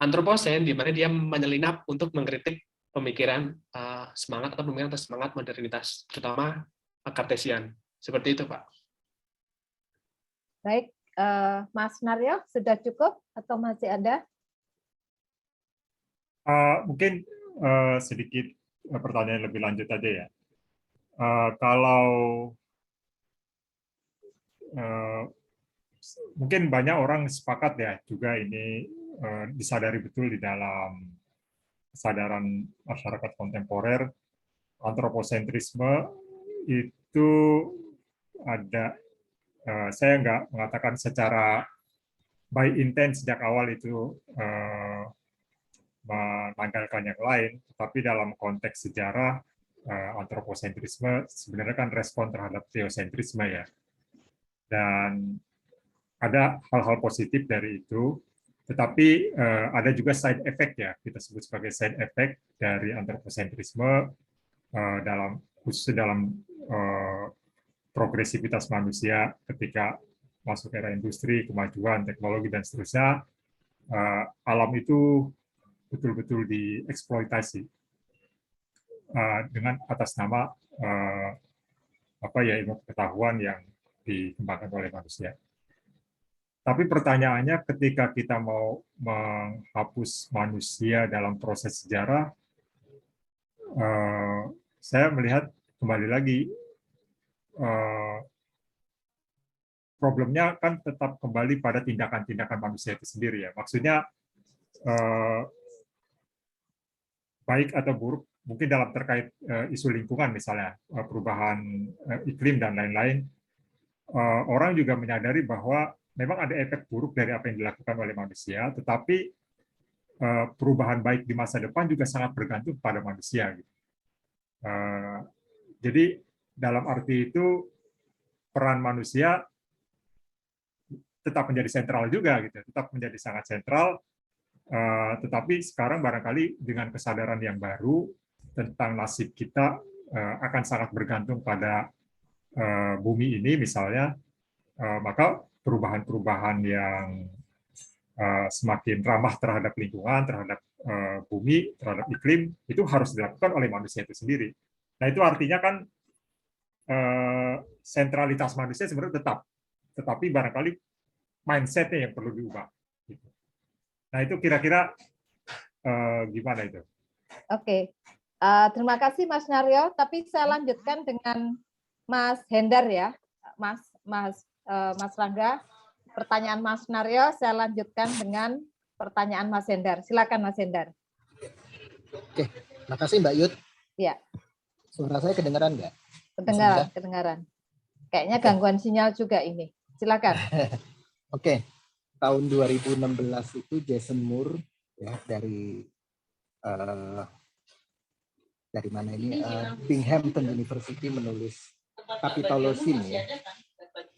antroposen, di mana dia menyelinap untuk mengkritik pemikiran semangat atau pemikiran atas semangat modernitas, terutama Kartesian. Seperti itu, Pak. Baik, Mas Naryo, sudah cukup atau masih ada? Mungkin sedikit pertanyaan lebih lanjut aja ya. Kalau mungkin banyak orang sepakat ya juga ini disadari betul di dalam kesadaran masyarakat kontemporer, antroposentrisme itu ada, saya nggak mengatakan secara by intent sejak awal itu menanggalkan yang lain, tetapi dalam konteks sejarah antroposentrisme sebenarnya kan respon terhadap teosentrisme ya. Dan ada hal-hal positif dari itu, tetapi ada juga side effect ya, kita sebut sebagai side effect dari antroposentrisme khususnya dalam progresivitas manusia ketika masuk era industri, kemajuan, teknologi, dan seterusnya. Alam itu betul-betul dieksploitasi dengan atas nama ilmu pengetahuan yang dikembangkan oleh manusia. Tapi pertanyaannya ketika kita mau menghapus manusia dalam proses sejarah, saya melihat kembali lagi problemnya kan tetap kembali pada tindakan-tindakan manusia itu sendiri ya. Maksudnya baik atau buruk, mungkin dalam terkait isu lingkungan misalnya, perubahan iklim dan lain-lain, orang juga menyadari bahwa memang ada efek buruk dari apa yang dilakukan oleh manusia, tetapi perubahan baik di masa depan juga sangat bergantung pada manusia. Jadi dalam arti itu peran manusia tetap menjadi sentral juga, gitu, tetap menjadi sangat sentral. Tetapi sekarang barangkali dengan kesadaran yang baru tentang nasib kita akan sangat bergantung pada bumi ini misalnya, maka perubahan-perubahan yang semakin ramah terhadap lingkungan, terhadap bumi, terhadap iklim, itu harus dilakukan oleh manusia itu sendiri. Nah, itu artinya kan sentralitas manusia sebenarnya tetap, tetapi barangkali mindset-nya yang perlu diubah. Nah, itu kira-kira gimana itu? Oke, terima kasih Mas Naryo. Tapi saya lanjutkan dengan Mas Hendar ya, Mas Rangga. Pertanyaan Mas Naryo, saya lanjutkan dengan pertanyaan Mas Hendar. Silakan Mas Hendar. Oke, makasih Mbak Yud. Ya. Suara saya kedengaran nggak? Kedengaran. Kayaknya gangguan sinyal juga ini. Silakan. Oke, tahun 2016 itu Jason Moore ya dari mana ini? Binghamton University menulis Capitolocene ya.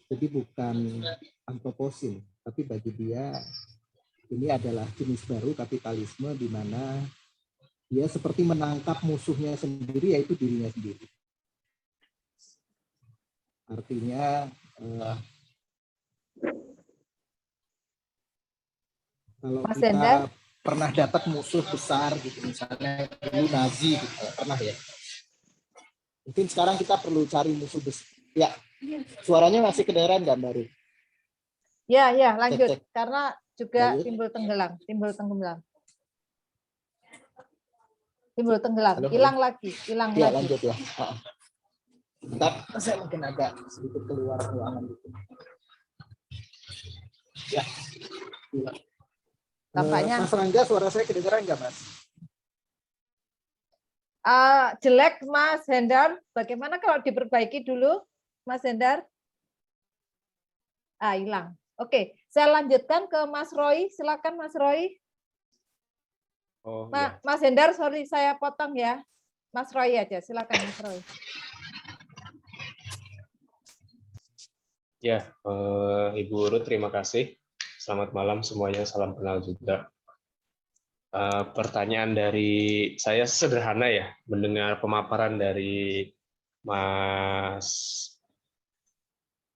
Jadi bukan antroposin, tapi bagi dia ini adalah jenis baru kapitalisme di mana dia seperti menangkap musuhnya sendiri, yaitu dirinya sendiri. Artinya kalau Mas kita Hendar? pernah dapat musuh besar gitu, misalnya dulu Nazi gitu, pernah ya. Mungkin sekarang kita perlu cari musuh besar. Ya, suaranya masih kedengaran nggak Mbak Ru? Ya, lanjut. Cek. Karena juga lanjut. timbul tenggelam. Halo, Hilang lagi. Ya, lanjut ya. Bentar, saya mungkin agak sedikit keluar ruangan gitu. Ya. Tampaknya Mas Rangga, suara saya kedengaran nggak, Mas? jelek, Mas Hendar. Bagaimana kalau diperbaiki dulu, Mas Hendar? Hilang. Oke, saya lanjutkan ke Mas Roy. Silakan, Mas Roy. Ya. Mas Hendar, sorry saya potong ya. Mas Roy aja, silakan Mas Roy. Ya, Ibu Ruth, terima kasih. Selamat malam semuanya, salam kenal juga. Pertanyaan dari saya sederhana ya, mendengar pemaparan dari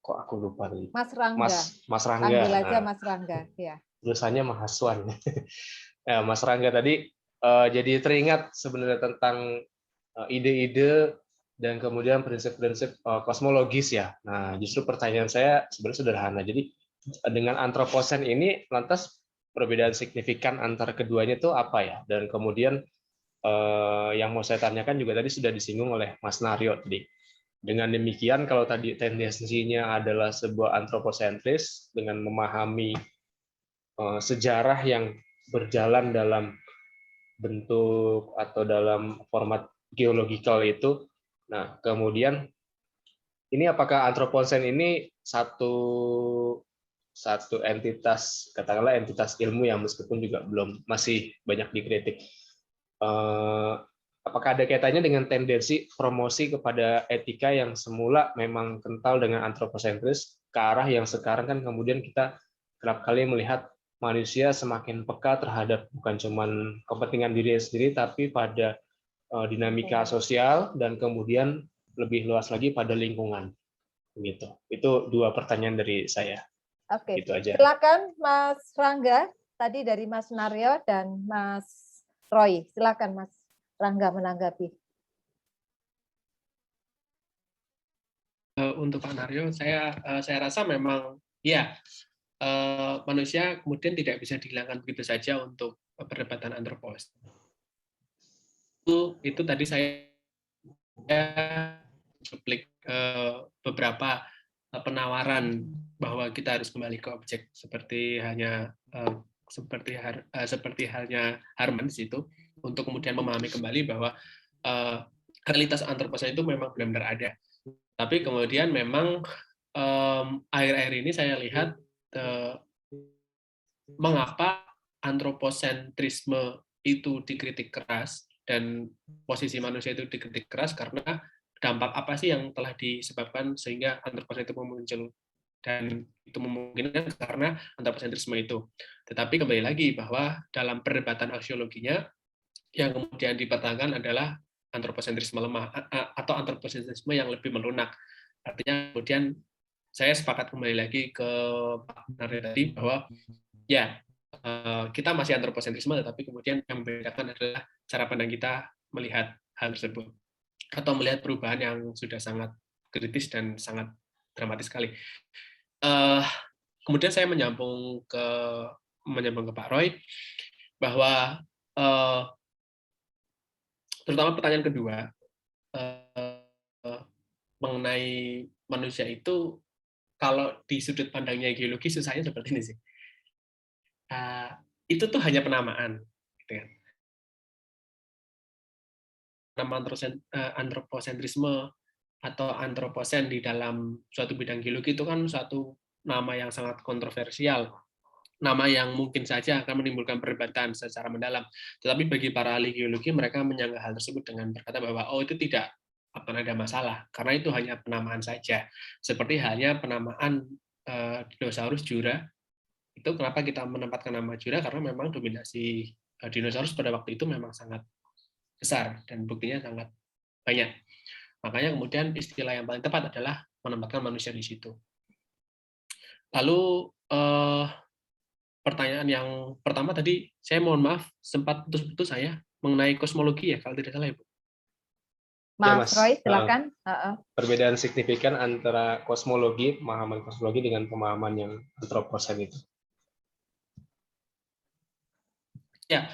kok aku lupa nih. Mas Rangga. Mas Rangga. Panggil aja Mas Rangga, ya. Tulisannya Mas Haswan. Ya, Mas Rangga tadi jadi teringat sebenarnya tentang ide-ide dan kemudian prinsip-prinsip kosmologis ya. Nah, justru pertanyaan saya sebenarnya sederhana. Jadi dengan antroposen ini lantas perbedaan signifikan antara keduanya itu apa ya? Dan kemudian yang mau saya tanyakan juga tadi sudah disinggung oleh Mas Naryo tadi. Dengan demikian, kalau tadi tendensinya adalah sebuah antroposentris dengan memahami sejarah yang berjalan dalam bentuk atau dalam format geologikal itu, nah kemudian ini apakah antroposen ini satu entitas, katakanlah entitas ilmu yang meskipun juga masih banyak dikritik. Apakah ada kaitannya dengan tendensi promosi kepada etika yang semula memang kental dengan antroposentris ke arah yang sekarang kan kemudian kita kerap kali melihat manusia semakin peka terhadap bukan cuma kepentingan diri sendiri tapi pada dinamika sosial dan kemudian lebih luas lagi pada lingkungan. Gitu. Itu dua pertanyaan dari saya. Oke. Gitu aja. Silakan Mas Rangga, tadi dari Mas Naryo dan Mas Roy. Silakan Mas Rangga menanggapi. Untuk Pak Naryo, saya rasa memang ya manusia kemudian tidak bisa dihilangkan begitu saja untuk perdebatan antropos. Itu tadi saya cuplik beberapa penawaran bahwa kita harus kembali ke objek seperti halnya Harman di situ, untuk kemudian memahami kembali bahwa realitas antroposen itu memang benar-benar ada. Tapi kemudian memang akhir-akhir ini saya lihat mengapa antroposentrisme itu dikritik keras dan posisi manusia itu dikritik keras, karena dampak apa sih yang telah disebabkan sehingga antroposen itu muncul, dan itu memungkinkan karena antroposentrisme itu. Tetapi kembali lagi bahwa dalam perdebatan aksiologinya yang kemudian dipertahankan adalah antroposentrisme lemah atau antroposentrisme yang lebih melunak. Artinya kemudian saya sepakat kembali lagi ke Pak Naryo tadi bahwa ya kita masih antroposentrisme, tetapi kemudian yang membedakan adalah cara pandang kita melihat hal tersebut atau melihat perubahan yang sudah sangat kritis dan sangat dramatis sekali. Kemudian saya menyambung ke Pak Roy bahwa terutama pertanyaan kedua mengenai manusia itu, kalau di sudut pandangnya geologi susahnya seperti ini sih. Itu tuh hanya penamaan, gitu kan. Nama antroposentrisme atau antroposen di dalam suatu bidang geologi itu kan suatu nama yang sangat kontroversial, nama yang mungkin saja akan menimbulkan perdebatan secara mendalam. Tetapi bagi para ahli geologi, mereka menyanggah hal tersebut dengan berkata bahwa itu tidak akan ada masalah, karena itu hanya penamaan saja. Seperti halnya penamaan dinosaurus Jura, itu kenapa kita menempatkan nama Jura, karena memang dominasi dinosaurus pada waktu itu memang sangat besar dan buktinya sangat banyak. Makanya kemudian istilah yang paling tepat adalah menempatkan manusia di situ. Lalu pertanyaan yang pertama tadi, saya mohon maaf sempat putus-putus saya mengenai kosmologi ya, kalau tidak salah Ibu. Mas Roy, silakan. Perbedaan signifikan antara kosmologi, pemahaman kosmologi dengan pemahaman yang antroposen itu. Ya,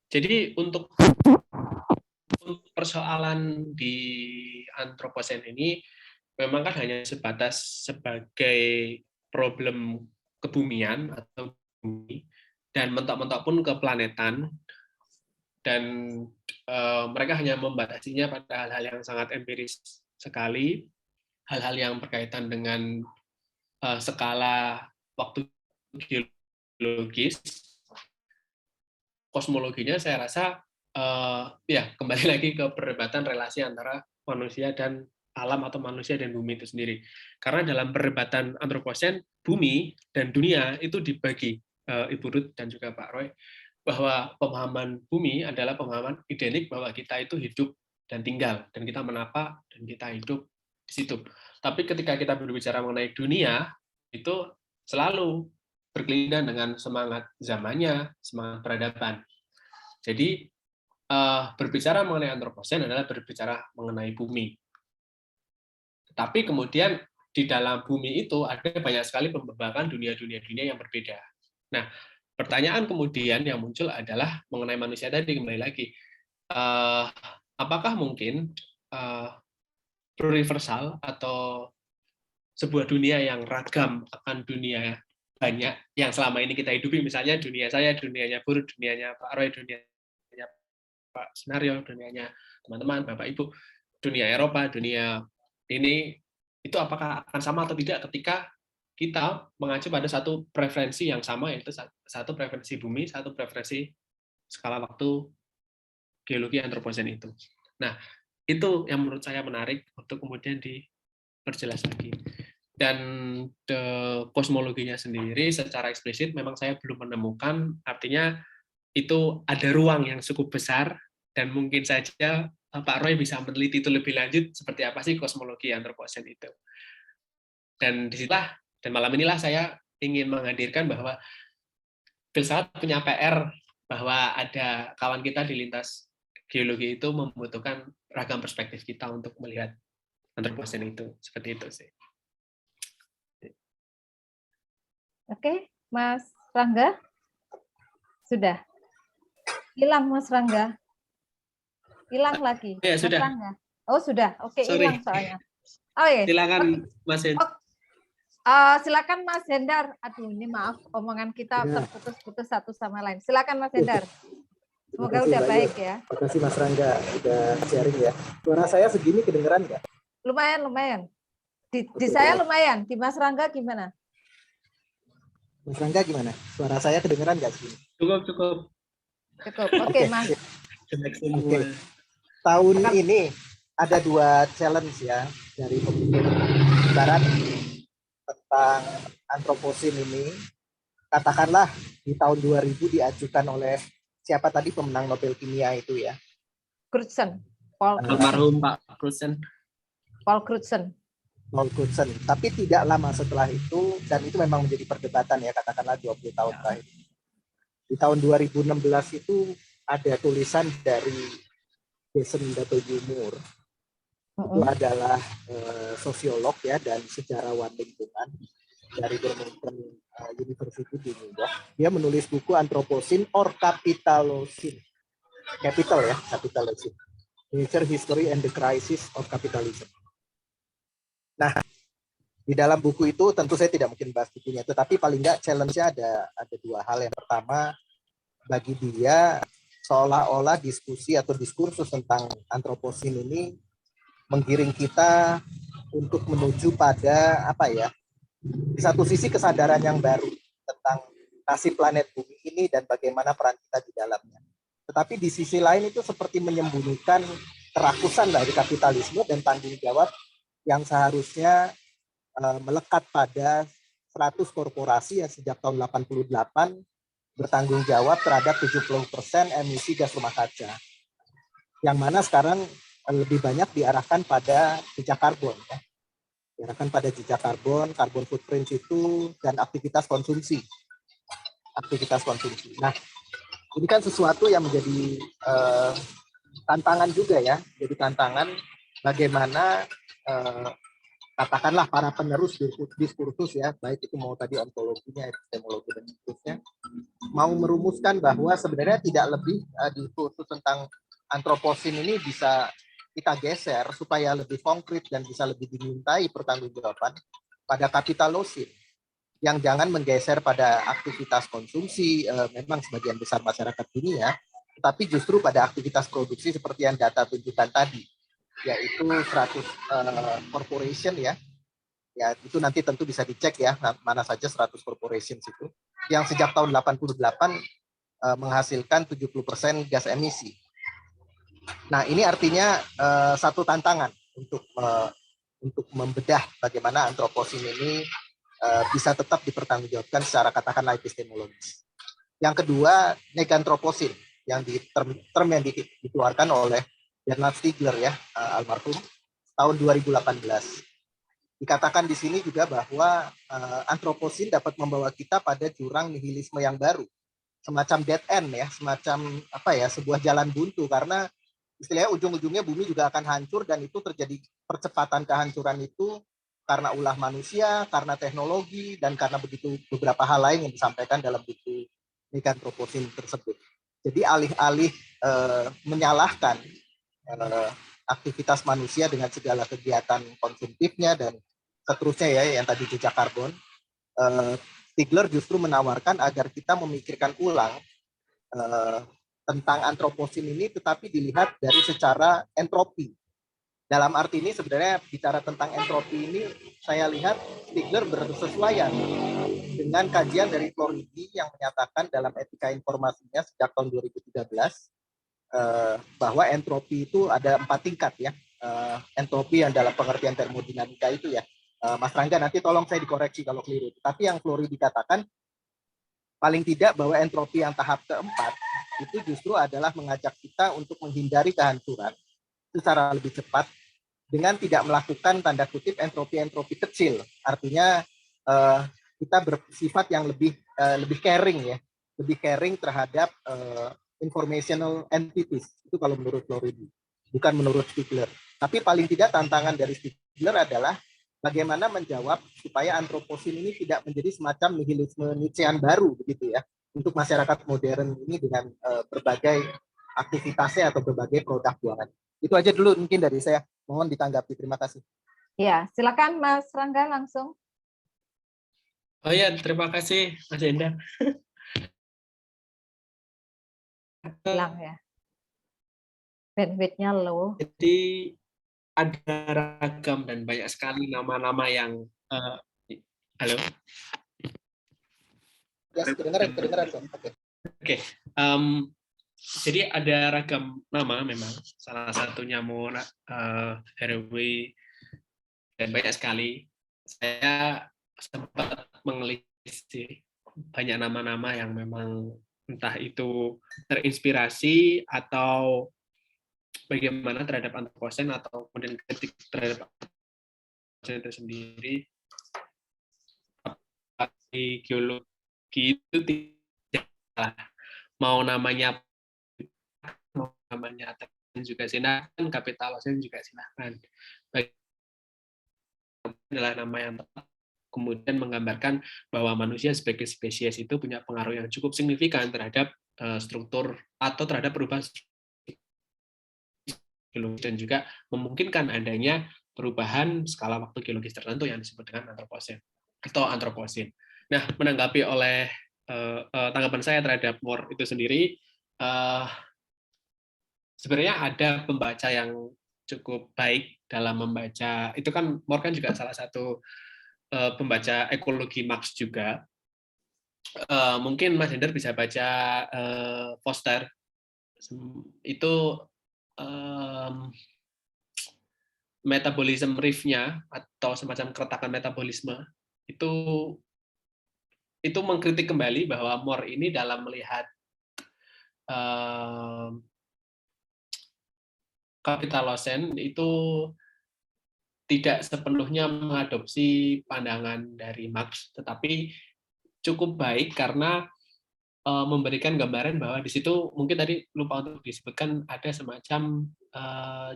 jadi untuk persoalan di antroposen ini memang kan hanya sebatas sebagai problem kebumian atau bumi, dan mentok-mentok pun keplanetan, dan mereka hanya membatasinya pada hal-hal yang sangat empiris sekali, hal-hal yang berkaitan dengan skala waktu geologis. Kosmologinya saya rasa ya kembali lagi ke perdebatan relasi antara manusia dan alam atau manusia dan bumi itu sendiri. Karena dalam perdebatan antroposen, bumi dan dunia itu dibagi, Ibu Ruth dan juga Pak Roy, bahwa pemahaman bumi adalah pemahaman identik bahwa kita itu hidup dan tinggal, dan kita menapa dan kita hidup di situ. Tapi ketika kita berbicara mengenai dunia, itu selalu berkelindahan dengan semangat zamannya, semangat peradaban. Jadi berbicara mengenai antroposen adalah berbicara mengenai bumi. Tapi kemudian di dalam bumi itu ada banyak sekali pembabakan dunia-dunia yang berbeda. Nah, pertanyaan kemudian yang muncul adalah mengenai manusia tadi, kembali lagi. Apakah mungkin pluriversal atau sebuah dunia yang ragam akan dunia banyak yang selama ini kita hidupi, misalnya dunia saya, dunianya Bur, dunianya Pak Roy, dunianya Pak Senario, dunianya teman-teman, Bapak Ibu, dunia Eropa, dunia ini, itu apakah akan sama atau tidak ketika kita mengacu pada satu preferensi yang sama, yaitu satu preferensi bumi, satu preferensi skala waktu geologi antroposen itu. Nah, itu yang menurut saya menarik untuk kemudian diperjelas lagi. Dan kosmologinya sendiri secara eksplisit memang saya belum menemukan, artinya itu ada ruang yang cukup besar, dan mungkin saja Pak Roy bisa meneliti itu lebih lanjut, seperti apa sih kosmologi antroposen itu. Dan disitulah, dan malam inilah saya ingin menghadirkan bahwa filsafat punya PR, bahwa ada kawan kita di lintas geologi itu membutuhkan ragam perspektif kita untuk melihat antroposen itu. Seperti itu sih. Oke, Mas Rangga? Sudah? Hilang Mas Rangga? Hilang lagi? Ya, Mas sudah. Rangga? Oh, sudah. Oke, Sorry. hilang soalnya. Oh, iya. Silakan Mas Hen. Silakan Mas Hendar. Aduh, ini maaf, omongan kita terputus-putus satu sama lain. Silakan Mas Hendar. Semoga udah baik ya. Terima kasih Mas Rangga udah sharing ya. Suara saya segini kedengeran nggak? Lumayan. Di saya lumayan. Di Mas Rangga gimana? Mas Rangga gimana? Suara saya kedengeran nggak segini? Cukup. Oke, Mas. Oke. Tahun ini ada 2 challenge ya dari pemikir barat tentang antroposen ini. Katakanlah di tahun 2000 diajukan oleh siapa tadi pemenang Nobel Kimia itu ya? Crutzen. Paul Almarhum Pak Crutzen. Paul Crutzen. Tapi tidak lama setelah itu, dan itu memang menjadi perdebatan ya, katakanlah 20 tahun terakhir. Di tahun 2016 itu ada tulisan dari Jason W. Moore. Itu adalah sosiolog ya dan sejarawan lingkungan dari Birmingham University di New York. Dia menulis buku Anthropocene or Capitalism. Capitalism. Nature, History, and the Crisis of Capitalism. Nah, di dalam buku itu tentu saya tidak mungkin bahas bukunya, tetapi paling nggak challenge-nya ada 2 hal. Yang pertama, bagi dia seolah-olah diskusi atau diskursus tentang antroposen ini menggiring kita untuk menuju pada di satu sisi kesadaran yang baru tentang nasib planet bumi ini dan bagaimana peran kita di dalamnya. Tetapi di sisi lain itu seperti menyembunyikan kerakusan dari kapitalisme dan tanggung jawab yang seharusnya melekat pada 100 korporasi yang sejak tahun 88 bertanggung jawab terhadap 70% emisi gas rumah kaca. Yang mana sekarang lebih banyak diarahkan pada jejak karbon. Ya. Diarahkan pada jejak karbon footprint itu, dan aktivitas konsumsi. Nah, ini kan sesuatu yang menjadi tantangan juga ya. Jadi tantangan bagaimana katakanlah para penerus diskursus ya, baik itu mau tadi ontologinya, epistemologi dan seterusnya, mau merumuskan bahwa sebenarnya tidak lebih diskursus tentang antroposen ini bisa kita geser supaya lebih konkret dan bisa lebih dimintai pertanggungjawaban pada kapitalosin yang jangan menggeser pada aktivitas konsumsi, memang sebagian besar masyarakat dunia, tetapi justru pada aktivitas produksi seperti yang data tunjukkan tadi, yaitu 100 corporation ya itu nanti tentu bisa dicek ya mana saja 100 corporations itu yang sejak tahun 88 menghasilkan 70% gas emisi. Nah, ini artinya satu tantangan untuk membedah bagaimana antroposen ini bisa tetap dipertanggungjawabkan secara katakanlah epistemologis. Yang kedua, negantroposen yang term yang dikeluarkan oleh Bernard Stiegler ya, almarhum, tahun 2018. Dikatakan di sini juga bahwa antroposen dapat membawa kita pada jurang nihilisme yang baru, semacam dead end ya, semacam apa ya, sebuah jalan buntu, karena istilahnya ujung-ujungnya bumi juga akan hancur, dan itu terjadi percepatan kehancuran itu karena ulah manusia, karena teknologi, dan karena begitu beberapa hal lain yang disampaikan dalam buku Nikantroposin tersebut. Jadi alih-alih menyalahkan aktivitas manusia dengan segala kegiatan konsumtifnya dan seterusnya ya, yang tadi jejak karbon, Stigler justru menawarkan agar kita memikirkan ulang tentang antroposin ini, tetapi dilihat dari secara entropi. Dalam arti ini sebenarnya bicara tentang entropi ini, saya lihat Stigler bersesuaian dengan kajian dari Floridi yang menyatakan dalam etika informasinya sejak tahun 2013 bahwa entropi itu ada 4 tingkat ya. Entropi yang dalam pengertian termodinamika itu ya. Mas Rangga nanti tolong saya dikoreksi kalau keliru. Tapi yang Floridi katakan paling tidak bahwa entropi yang tahap keempat itu justru adalah mengajak kita untuk menghindari kehancuran secara lebih cepat dengan tidak melakukan tanda kutip entropi-entropi kecil. Artinya kita bersifat yang lebih caring ya, lebih caring terhadap informational entities. Itu kalau menurut Floridi, bukan menurut Stigler. Tapi paling tidak tantangan dari Stigler adalah bagaimana menjawab supaya antroposin ini tidak menjadi semacam nihilisme Nietzschean baru begitu ya, untuk masyarakat modern ini dengan berbagai aktivitasnya atau berbagai produk buangan. Itu aja dulu mungkin dari saya. Mohon ditanggapi. Terima kasih. Ya, silakan Mas Rangga langsung. Oh ya, terima kasih Mas Endang. Hilang ya. Bandwidth-nya low. Jadi ada ragam dan banyak sekali nama-nama yang halo. Ya, kedengaran. Oke. Jadi ada ragam nama memang, salah satunya Mona, Haraway, dan banyak sekali. Saya sempat mengelisih banyak nama-nama yang memang entah itu terinspirasi atau bagaimana terhadap antroposen atau kemudian kritik terhadap antroposen itu sendiri. Di geologi itu tidak mau namanya juga silakan, kapitalosen juga silakan. Adalah nama yang tepat, kemudian menggambarkan bahwa manusia sebagai spesies itu punya pengaruh yang cukup signifikan terhadap struktur atau terhadap perubahan geologis, dan juga memungkinkan adanya perubahan skala waktu geologis tertentu yang disebut dengan antroposen atau antroposin. Nah, menanggapi oleh tanggapan saya terhadap Moore itu sendiri, sebenarnya ada pembaca yang cukup baik dalam membaca. Itu kan Moore kan juga salah satu pembaca ekologi Marx juga. Mungkin Mas Hendar bisa baca Foster. Itu metabolism reef-nya atau semacam keretakan metabolisme itu mengkritik kembali bahwa Moore ini dalam melihat kapitalosen itu tidak sepenuhnya mengadopsi pandangan dari Marx, tetapi cukup baik karena memberikan gambaran bahwa di situ mungkin tadi lupa untuk disebutkan ada semacam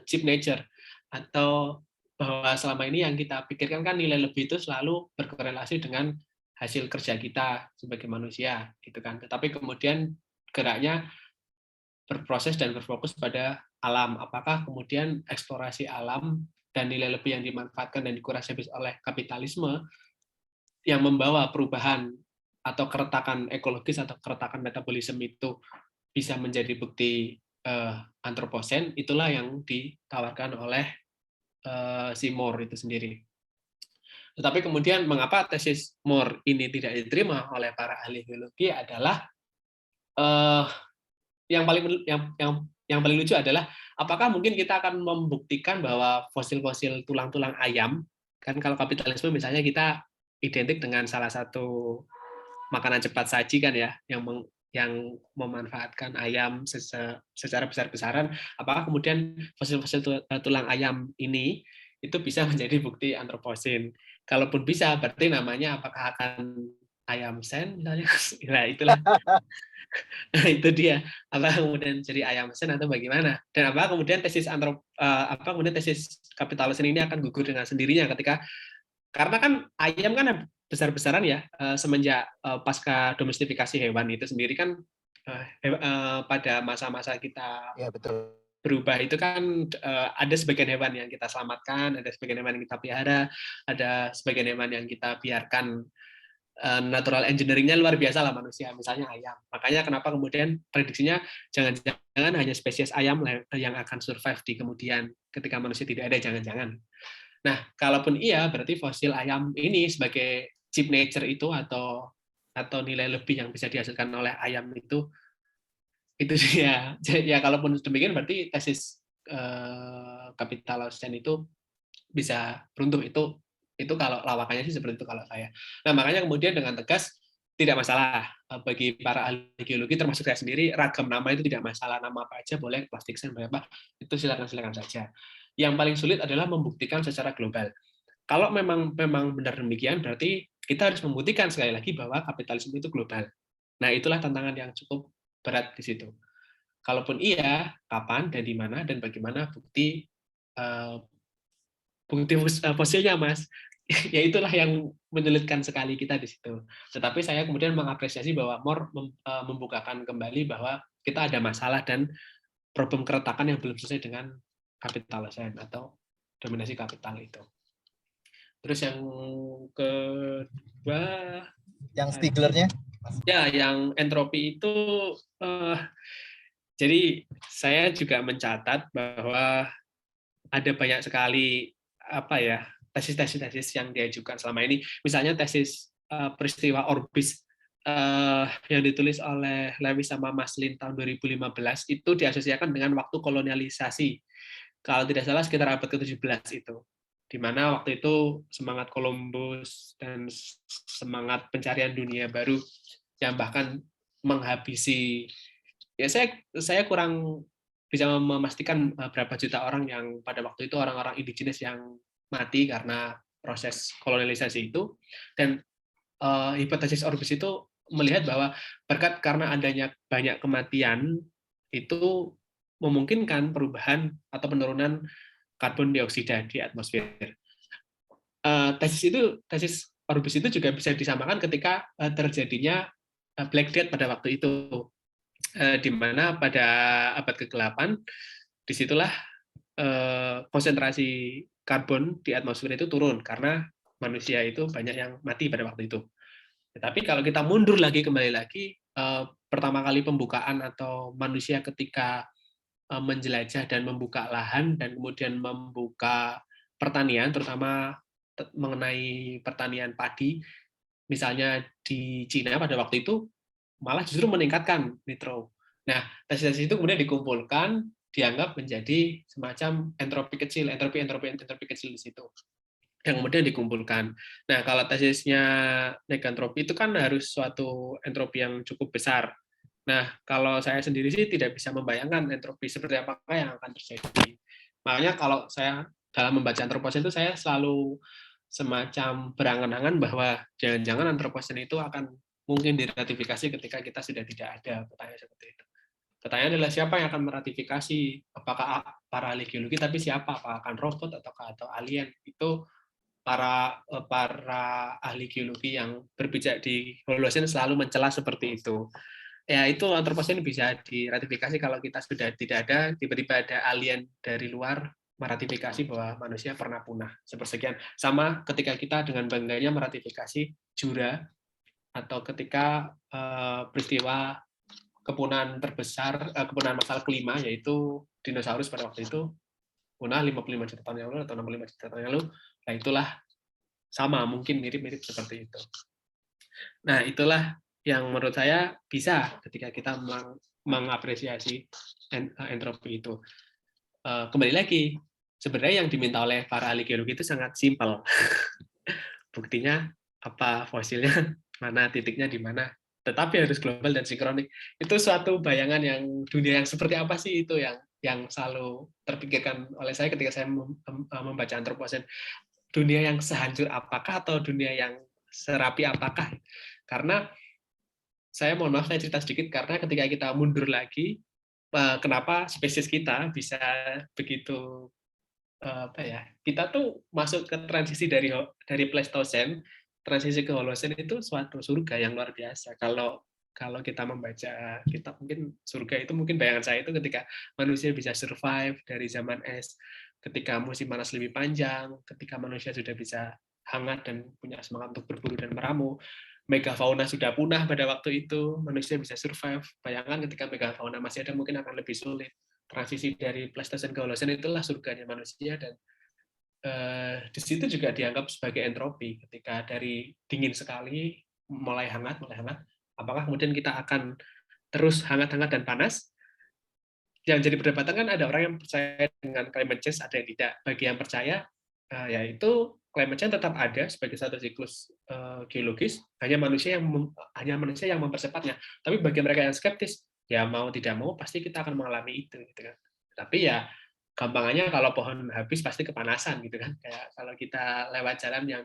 cheap nature, atau bahwa selama ini yang kita pikirkan kan nilai lebih itu selalu berkorelasi dengan hasil kerja kita sebagai manusia, gitu kan. Tetapi kemudian geraknya berproses dan berfokus pada alam. Apakah kemudian eksplorasi alam dan nilai lebih yang dimanfaatkan dan dikuras habis oleh kapitalisme yang membawa perubahan atau keretakan ekologis atau keretakan metabolisme itu bisa menjadi bukti antroposen, itulah yang ditawarkan oleh si Moore itu sendiri. Tetapi kemudian mengapa tesis Moore ini tidak diterima oleh para ahli geologi adalah yang paling lucu adalah apakah mungkin kita akan membuktikan bahwa fosil-fosil tulang-tulang ayam, kan kalau kapitalisme misalnya kita identik dengan salah satu makanan cepat saji kan ya, yang memanfaatkan ayam secara besar-besaran, apakah kemudian fosil-fosil tulang ayam ini itu bisa menjadi bukti antroposin? Kalaupun bisa, berarti namanya apakah akan ayam sen misalnya. Nah, itulah. Nah, itu dia. Apa kemudian jadi ayam sen atau bagaimana? Dan apa kemudian tesis Kapitalosen ini akan gugur dengan sendirinya karena kan ayam kan besar-besaran ya, semenjak pasca domestifikasi hewan itu sendiri kan pada masa-masa kita Ya, betul. berubah itu kan ada sebagian hewan yang kita selamatkan, ada sebagian hewan yang kita pelihara, ada sebagian hewan yang kita biarkan. Natural engineering-nya luar biasa lah manusia, misalnya ayam. Makanya kenapa kemudian prediksinya jangan-jangan hanya spesies ayam yang akan survive di kemudian ketika manusia tidak ada, jangan-jangan. Nah, kalaupun iya, berarti fosil ayam ini sebagai cheap nature itu atau nilai lebih yang bisa dihasilkan oleh ayam itu dia. Ya kalaupun demikian berarti tesis Kapitalosen itu bisa beruntung. Itu kalau lawakannya sih seperti itu kalau saya. Nah, makanya kemudian dengan tegas tidak masalah bagi para ahli geologi termasuk saya sendiri, ragam nama itu tidak masalah, nama apa aja boleh, plastik sen berapa itu silakan saja. Yang paling sulit adalah membuktikan secara global. Kalau memang benar demikian, berarti kita harus membuktikan sekali lagi bahwa kapitalisme itu global. Nah, itulah tantangan yang cukup berat di situ. Kalaupun iya, kapan dan di mana dan bagaimana bukti fosilnya, Mas. Ya itulah yang menyulitkan sekali kita di situ. Tetapi saya kemudian mengapresiasi bahwa Moore membukakan kembali bahwa kita ada masalah dan problem keretakan yang belum selesai dengan Kapitalosen atau dominasi kapital itu. Terus yang kedua, yang Stigler-nya? Ya, yang entropi itu, jadi saya juga mencatat bahwa ada banyak sekali tesis yang diajukan selama ini. Misalnya tesis peristiwa Orbis yang ditulis oleh Lewis sama Maslin tahun 2015 itu diasosiasikan dengan waktu kolonialisasi. Kalau tidak salah sekitar abad ke-17 itu. Di mana waktu itu semangat Columbus dan semangat pencarian dunia baru yang bahkan menghabisi, ya saya kurang bisa memastikan berapa juta orang yang pada waktu itu orang-orang indigenes yang mati karena proses kolonialisasi itu. Dan hipotesis Orbis itu melihat bahwa berkat karena adanya banyak kematian itu memungkinkan perubahan atau penurunan karbon dioksida di atmosfer. Tesis Orbis itu juga bisa disamakan ketika terjadinya Black Death pada waktu itu, di mana pada abad ke-8 disitulah konsentrasi karbon di atmosfer itu turun karena manusia itu banyak yang mati pada waktu itu. Tetapi kalau kita mundur lagi kembali lagi, pertama kali pembukaan atau manusia ketika menjelajah dan membuka lahan dan kemudian membuka pertanian, terutama mengenai pertanian padi, misalnya di Cina pada waktu itu malah justru meningkatkan nitro. Nah, tesis-tesis itu kemudian dikumpulkan, dianggap menjadi semacam entropi kecil di situ yang kemudian dikumpulkan. Nah, kalau tesisnya negantropi itu kan harus suatu entropi yang cukup besar. Nah, kalau saya sendiri sih tidak bisa membayangkan entropi seperti apakah yang akan terjadi. Makanya kalau saya dalam membaca antroposen itu saya selalu semacam berangan-angan bahwa jangan-jangan antroposen itu akan mungkin diratifikasi ketika kita sudah tidak ada. Pertanyaan seperti itu. Pertanyaan adalah siapa yang akan meratifikasi? Apakah para ahli geologi, tapi siapa? Apakah akan robot atau alien? Itu para ahli geologi yang berpijak di Holocene selalu mencela seperti itu. Ya, itu antroposen bisa diratifikasi kalau kita sudah tidak ada, tiba-tiba ada alien dari luar meratifikasi bahwa manusia pernah punah sepersekian. Sama ketika kita dengan bangganya meratifikasi Jura, atau ketika peristiwa kepunahan terbesar, kepunahan massal kelima, yaitu dinosaurus pada waktu itu punah 55 juta tahun yang lalu atau 65 juta tahun yang lalu. Nah, itulah sama, mungkin mirip-mirip seperti itu. Nah, itulah yang menurut saya bisa ketika kita mengapresiasi entropi itu. Kembali lagi, sebenarnya yang diminta oleh para ahli geologi itu sangat simpel. Buktinya apa, fosilnya mana, titiknya di mana. Tetapi harus global dan sinkronik. Itu suatu bayangan yang dunia yang seperti apa sih itu yang selalu terpikirkan oleh saya ketika saya membaca antroposen. Dunia yang sehancur apakah atau dunia yang serapi apakah? Karena saya mohon maaf, saya cerita sedikit, karena ketika kita mundur lagi, kenapa spesies kita bisa begitu, apa ya, kita tuh masuk ke transisi dari Pleistosen, transisi ke Holosen itu suatu surga yang luar biasa. Kalau kita membaca kitab, mungkin surga itu, mungkin bayangan saya itu ketika manusia bisa survive dari zaman es, ketika musim panas lebih panjang, ketika manusia sudah bisa hangat dan punya semangat untuk berburu dan meramu, megafauna sudah punah pada waktu itu, manusia bisa survive. Bayangkan ketika megafauna masih ada, mungkin akan lebih sulit. Transisi dari Pleistosen ke Holosen itulah surganya manusia, dan di situ juga dianggap sebagai entropi. Ketika dari dingin sekali mulai hangat, apakah kemudian kita akan terus hangat-hangat dan panas? Yang jadi perdebatan kan ada orang yang percaya dengan climate change, ada yang tidak. Bagi yang percaya, yaitu climate change tetap ada sebagai satu siklus geologis, hanya manusia yang mempercepatnya. Tapi bagi mereka yang skeptis, ya mau tidak mau pasti kita akan mengalami itu, gitu kan. Tapi ya gampangannya kalau pohon habis pasti kepanasan, gitu kan. Kayak kalau kita lewat jalan yang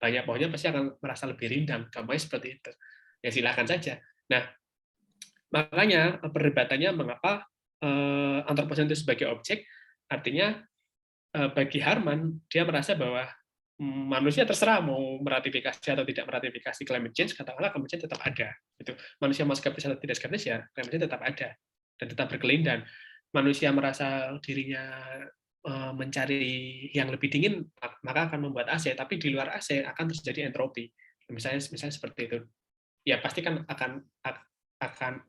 banyak pohonnya pasti akan merasa lebih rindang. Gampangnya seperti itu. Ya silakan saja. Nah, makanya perdebatannya mengapa antroposen itu sebagai objek, artinya bagi Harman, dia merasa bahwa manusia terserah mau meratifikasi atau tidak meratifikasi climate change, katakanlah climate change tetap ada. Itu manusia mau skeptis atau tidak skeptis, ya climate change tetap ada dan tetap berkelindan. Manusia merasa dirinya mencari yang lebih dingin, maka akan membuat AC, tapi di luar AC akan terjadi entropi. Misalnya seperti itu. Ya pasti kan akan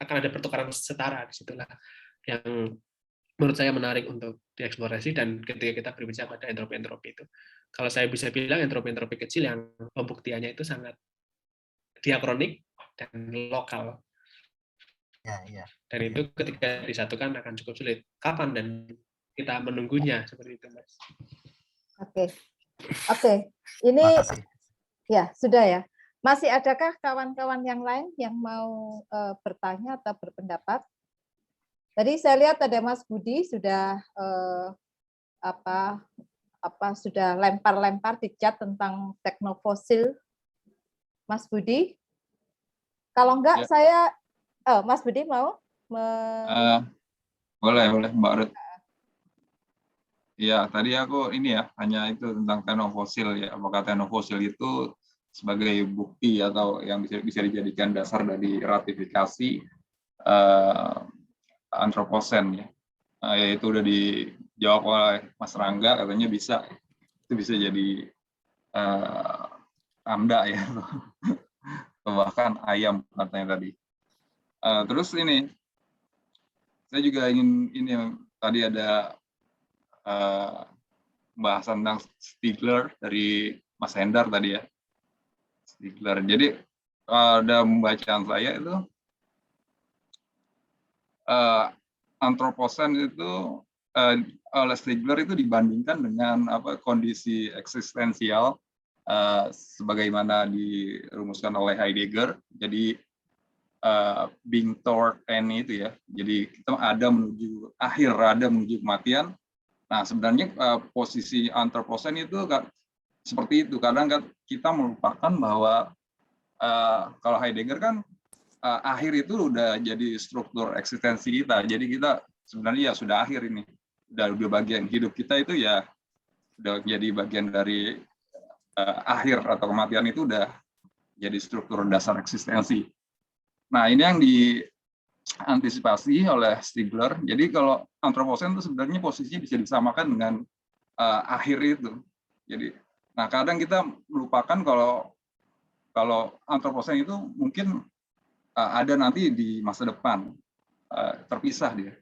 ada pertukaran setara di situlah yang menurut saya menarik untuk dieksplorasi, dan ketika kita berbicara pada entropi-entropi itu. Kalau saya bisa bilang entropi-entropi kecil yang pembuktiannya itu sangat diakronik dan lokal. Ya. Dan itu ketika disatukan akan cukup sulit. Kapan dan kita menunggunya, seperti itu, Mas. Oke. Ini Makasih. ya sudah ya. Masih adakah kawan-kawan yang lain yang mau bertanya atau berpendapat? Tadi saya lihat ada Mas Budi sudah sudah lempar-lempar di chat tentang teknofosil. Mas Budi, kalau enggak saya, Mas Budi mau? Boleh Mbak Ruth. Ya, tadi aku ini ya, hanya itu tentang teknofosil ya. Apakah teknofosil itu sebagai bukti atau yang bisa dijadikan dasar dari ratifikasi antroposen ya. Yaitu udah dijawab oleh Mas Rangga, katanya bisa. Itu bisa jadi tanda ya. Bahkan ayam katanya tadi. Terus ini, saya juga ingin ini tadi ada bahasan tentang Stigler dari Mas Hendar tadi ya. Stigler. Jadi ada pembacaan saya itu antroposen itu oleh Stigler itu dibandingkan dengan kondisi eksistensial sebagaimana dirumuskan oleh Heidegger. Jadi being toward end itu ya. Jadi kita ada menuju akhir, ada menuju kematian. Nah, sebenarnya posisi antroposen itu seperti itu. Kadang kita melupakan bahwa kalau Heidegger kan akhir itu udah jadi struktur eksistensi kita. Jadi kita sebenarnya ya sudah akhir ini. Udah bagian hidup kita itu ya udah jadi bagian dari akhir atau kematian itu udah jadi struktur dasar eksistensi. Nah, ini yang diantisipasi oleh Stigler. Jadi kalau antroposen itu sebenarnya posisinya bisa disamakan dengan akhir itu. Jadi, nah kadang kita melupakan kalau antroposen itu mungkin ada nanti di masa depan, terpisah dia.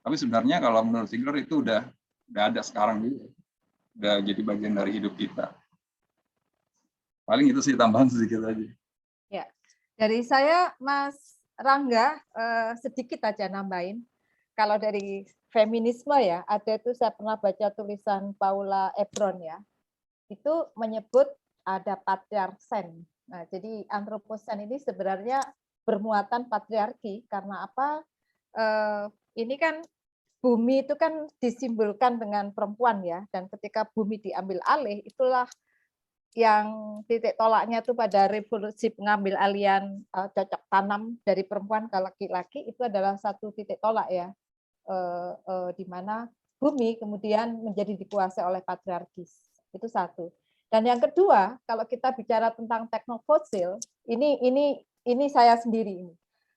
Tapi sebenarnya kalau menurut Stigler itu udah ada sekarang juga, udah jadi bagian dari hidup kita. Paling itu sih tambahan sedikit aja. Ya, dari saya Mas Rangga sedikit aja nambahin. Kalau dari feminisme ya, ada itu saya pernah baca tulisan Paula Ebron ya. Itu menyebut ada patriarsen. Nah, jadi antroposen ini sebenarnya bermuatan patriarki karena apa? Ini kan bumi itu kan disimbolkan dengan perempuan ya, dan ketika bumi diambil alih itulah yang titik tolaknya itu pada revolusi pengambil alian cocok tanam dari perempuan ke laki-laki, itu adalah satu titik tolak ya, di mana bumi kemudian menjadi dikuasai oleh patriarkis. Itu satu. Dan yang kedua, kalau kita bicara tentang teknofosil, ini saya sendiri ini.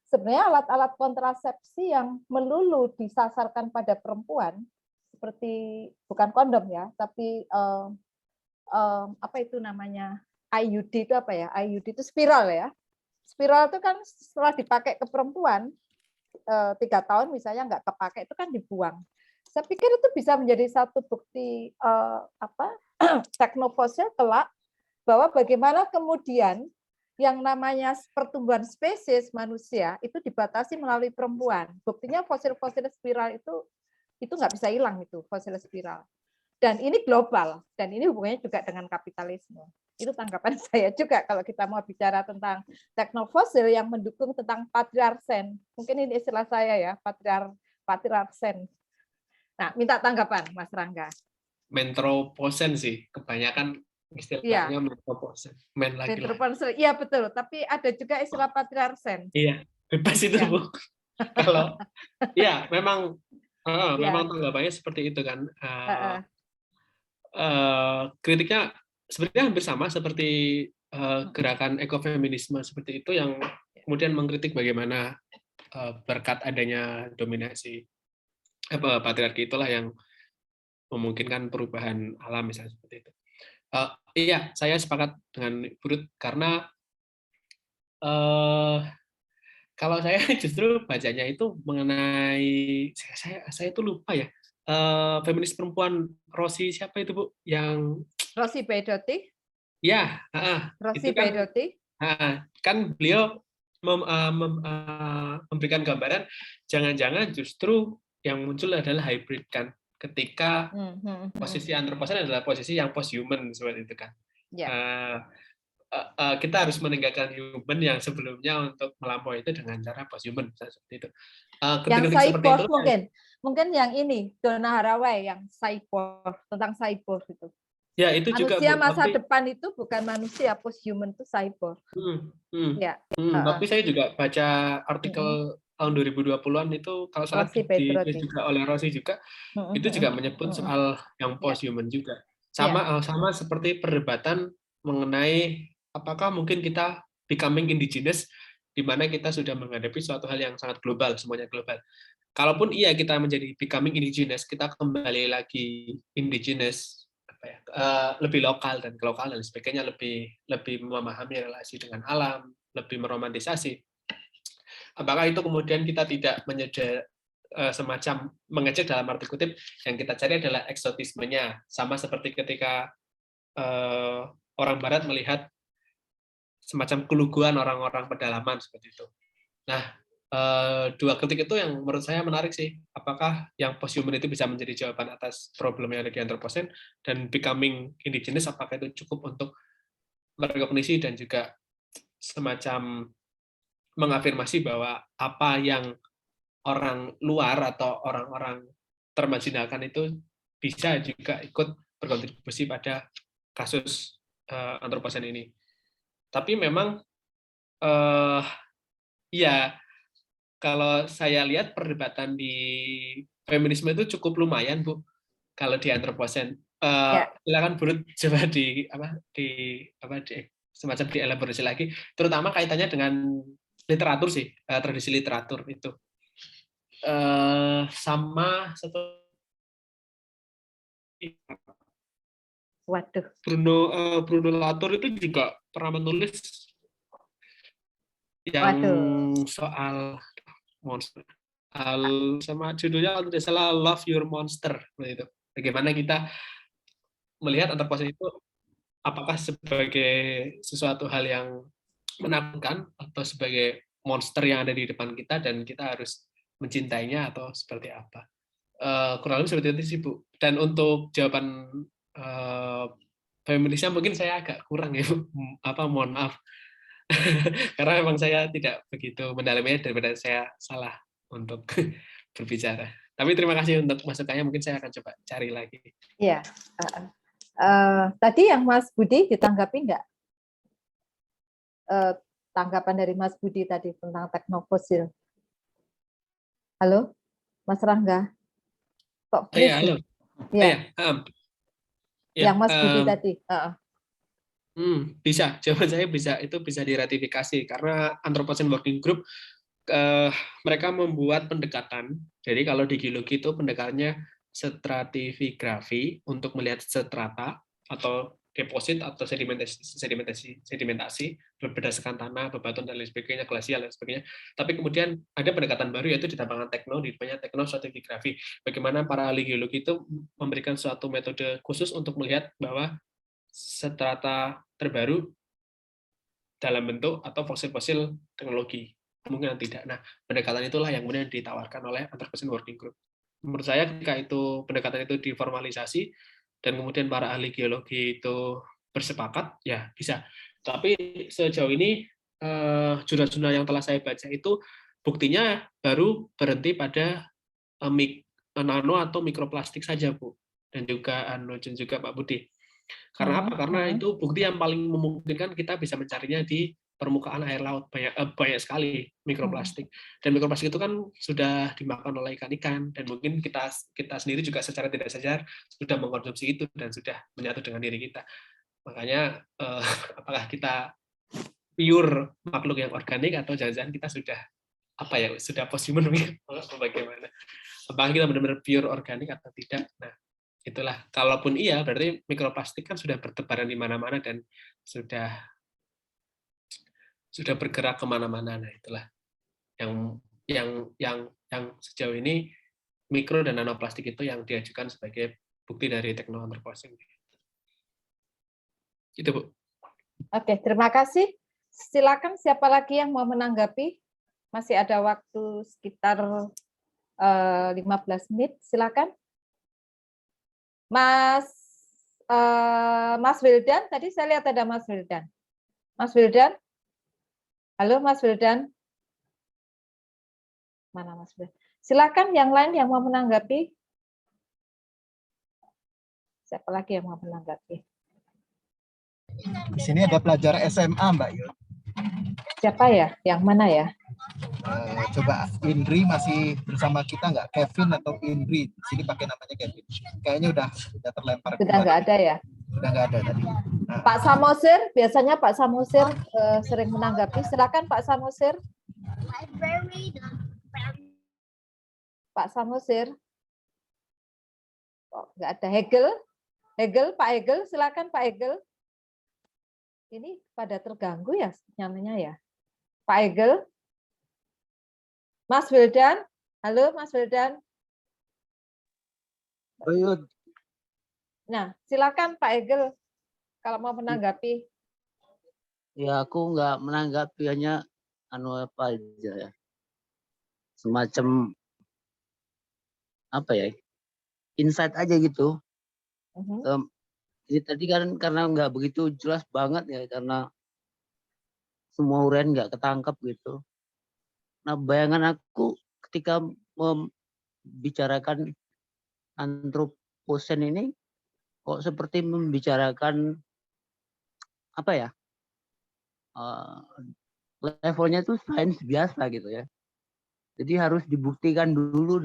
Sebenarnya alat-alat kontrasepsi yang melulu disasarkan pada perempuan, seperti bukan kondom ya, tapi apa itu namanya, IUD itu apa ya? IUD itu spiral ya. Spiral itu kan setelah dipakai ke perempuan 3 tahun misalnya nggak kepakai, itu kan dibuang. Saya pikir itu bisa menjadi satu bukti teknofosil kelak, bahwa bagaimana kemudian yang namanya pertumbuhan spesies manusia itu dibatasi melalui perempuan. Buktinya fosil-fosil spiral itu nggak bisa hilang, itu fosil spiral. Dan ini global, dan ini hubungannya juga dengan kapitalisme. Itu tanggapan saya juga kalau kita mau bicara tentang teknofosil yang mendukung tentang patriarsen. Mungkin ini istilah saya ya, patriarsen. Nah, minta tanggapan Mas Rangga. Mentroposen sih, kebanyakan istilahnya mentroposen, men laki-laki. Iya betul, tapi ada juga istilah patriarsen. Iya, bebas itu Ya. Bu. Kalau ya memang memang tanggapannya seperti itu kan. Kritiknya sebenarnya hampir sama seperti gerakan ekofeminisme seperti itu yang kemudian mengkritik bagaimana berkat adanya dominasi patriarki itulah yang memungkinkan perubahan alam misalnya seperti itu. Iya, saya sepakat dengan Burut karena kalau saya justru bacanya itu mengenai saya itu lupa ya, feminis perempuan Rosi siapa itu Bu yang Rosi Baidotti. Ya, Rosi Baidotti. Kan beliau memberikan gambaran jangan-jangan justru yang muncul adalah hybrid kan, ketika posisi antroposen adalah posisi yang post-human seperti itu kan. Kita harus meninggalkan human yang sebelumnya untuk melampaui itu dengan cara post-human seperti itu. Yang cyborg mungkin yang ini Donna Haraway yang cyborg, tentang cyborg itu. Ya, itu manusia juga masa depan itu bukan manusia, post-human itu cyborg. Ya. Tapi saya juga baca artikel tahun 2020-an itu kalau salah ditulis juga oleh Rosi juga, itu juga menyebut soal yang post-human juga. Sama seperti perdebatan mengenai apakah mungkin kita becoming indigenous, di mana kita sudah menghadapi suatu hal yang sangat global, semuanya global. Kalaupun iya kita menjadi becoming indigenous, kita kembali lagi indigenous, lebih lokal dan sebagainya, lebih memahami relasi dengan alam, lebih meromantisasi. Apakah itu kemudian kita tidak menyedar semacam mengecek dalam arti kutip, yang kita cari adalah eksotismenya, sama seperti ketika orang Barat melihat semacam keluguan orang-orang pedalaman seperti itu. Nah, dua kritik itu yang menurut saya menarik sih. Apakah yang post-human itu bisa menjadi jawaban atas problem yang ada di antroposen, dan becoming indigenous apakah itu cukup untuk merekognisi dan juga semacam mengafirmasi bahwa apa yang orang luar atau orang-orang termarginalkan itu bisa juga ikut berkontribusi pada kasus antroposen ini. Tapi memang ya kalau saya lihat perdebatan di feminisme itu cukup lumayan Bu. Kalau di antroposen, silakan Burut coba di semacam dielaborasi lagi, terutama kaitannya dengan literatur sih, tradisi literatur itu. Sama satu Bruno Latour itu juga pernah menulis yang soal monster. Sama judulnya kalau tidak salah Love Your Monster, begitu. Bagaimana kita melihat antroposen itu apakah sebagai sesuatu hal yang menakutkan atau sebagai monster yang ada di depan kita dan kita harus mencintainya atau seperti apa. Kurang lebih seperti itu sih Bu. Dan untuk jawaban feminisnya mungkin saya agak kurang ya Bu. Mohon maaf. Karena memang saya tidak begitu mendalaminya, daripada saya salah untuk berbicara. Tapi terima kasih untuk masukannya, mungkin saya akan coba cari lagi. Iya. Tadi yang Mas Budi ditanggapi nggak? Tanggapan dari Mas Budi tadi tentang teknofosil. Halo, Mas Rangga. Kok freeze? Ya, halo. Ya, Ya, yang Mas Budi tadi. bisa, jawaban saya bisa, itu bisa diratifikasi karena Anthropocene Working Group mereka membuat pendekatan. Jadi kalau di geologi itu pendekatannya stratigrafi untuk melihat strata atau deposit atau sedimentasi berdasarkan tanah, bebatuan dan lain sebagainya, glasial dan sebagainya. Tapi kemudian ada pendekatan baru yaitu ditambahkan namanya teknostratigrafi. Bagaimana para ahli geologi itu memberikan suatu metode khusus untuk melihat bahwa strata terbaru dalam bentuk atau fosil-fosil teknologi kemungkinan tidak. Nah, pendekatan itulah yang kemudian ditawarkan oleh Anthropocene Working Group. Menurut saya ketika itu pendekatan itu diformalisasi dan kemudian para ahli geologi itu bersepakat, ya bisa. Tapi sejauh ini jurnal-jurnal yang telah saya baca itu buktinya baru berhenti pada nano atau mikroplastik saja, Bu. Dan juga Pak Budi. Karena apa? Karena itu bukti yang paling memungkinkan kita bisa mencarinya di permukaan air laut, banyak sekali mikroplastik. Dan mikroplastik itu kan sudah dimakan oleh ikan-ikan, dan mungkin kita sendiri juga secara tidak sadar sudah mengkonsumsi itu dan sudah menyatu dengan diri kita. Makanya apakah kita pure makhluk yang organik atau jangan-jangan kita sudah posthuman bagaimana? Apakah kita benar-benar pure organik atau tidak? Nah, itulah. Kalaupun iya, berarti mikroplastik kan sudah bertebaran di mana-mana dan sudah bergerak kemana-mana. Nah, itulah yang sejauh ini mikro dan nanoplastik itu yang diajukan sebagai bukti dari teknoantropocene. Itu, Bu. Oke, terima kasih. Silakan siapa lagi yang mau menanggapi? Masih ada waktu sekitar 15 menit. Silakan. Mas Wildan, tadi saya lihat ada Mas Wildan. Mas Wildan? Halo Mas Wildan? Mana Mas Wildan? Silakan yang lain yang mau menanggapi. Siapa lagi yang mau menanggapi? Di sini ada pelajar SMA, Mbak Yul. Siapa ya? Yang mana ya? Coba Indri masih bersama kita nggak? Kevin atau Indri? Di sini pakai namanya Kevin. Kayaknya udah terlempar. Sudah nggak ada ya? Sudah nggak ada tadi. Nah, Pak Samosir, biasanya Pak Samosir sering menanggapi. Silakan Pak Samosir. Pak Samosir. Oh, nggak ada. Pak Hegel, silakan Pak Hegel. Ini pada terganggu ya sinyalnya ya. Pak Hegel. Mas Wildan. Halo Mas Wildan. Nah, silakan Pak Hegel kalau mau menanggapi. Ya, aku nggak menanggapi, hanya apa aja ya. Semacam apa ya? Insight aja gitu. Ini tadi kan karena nggak begitu jelas banget ya, karena semua uraian nggak ketangkap gitu. Nah, bayangan aku ketika membicarakan Anthropocene ini kok seperti membicarakan apa ya, levelnya itu sains biasa gitu ya. Jadi harus dibuktikan dulu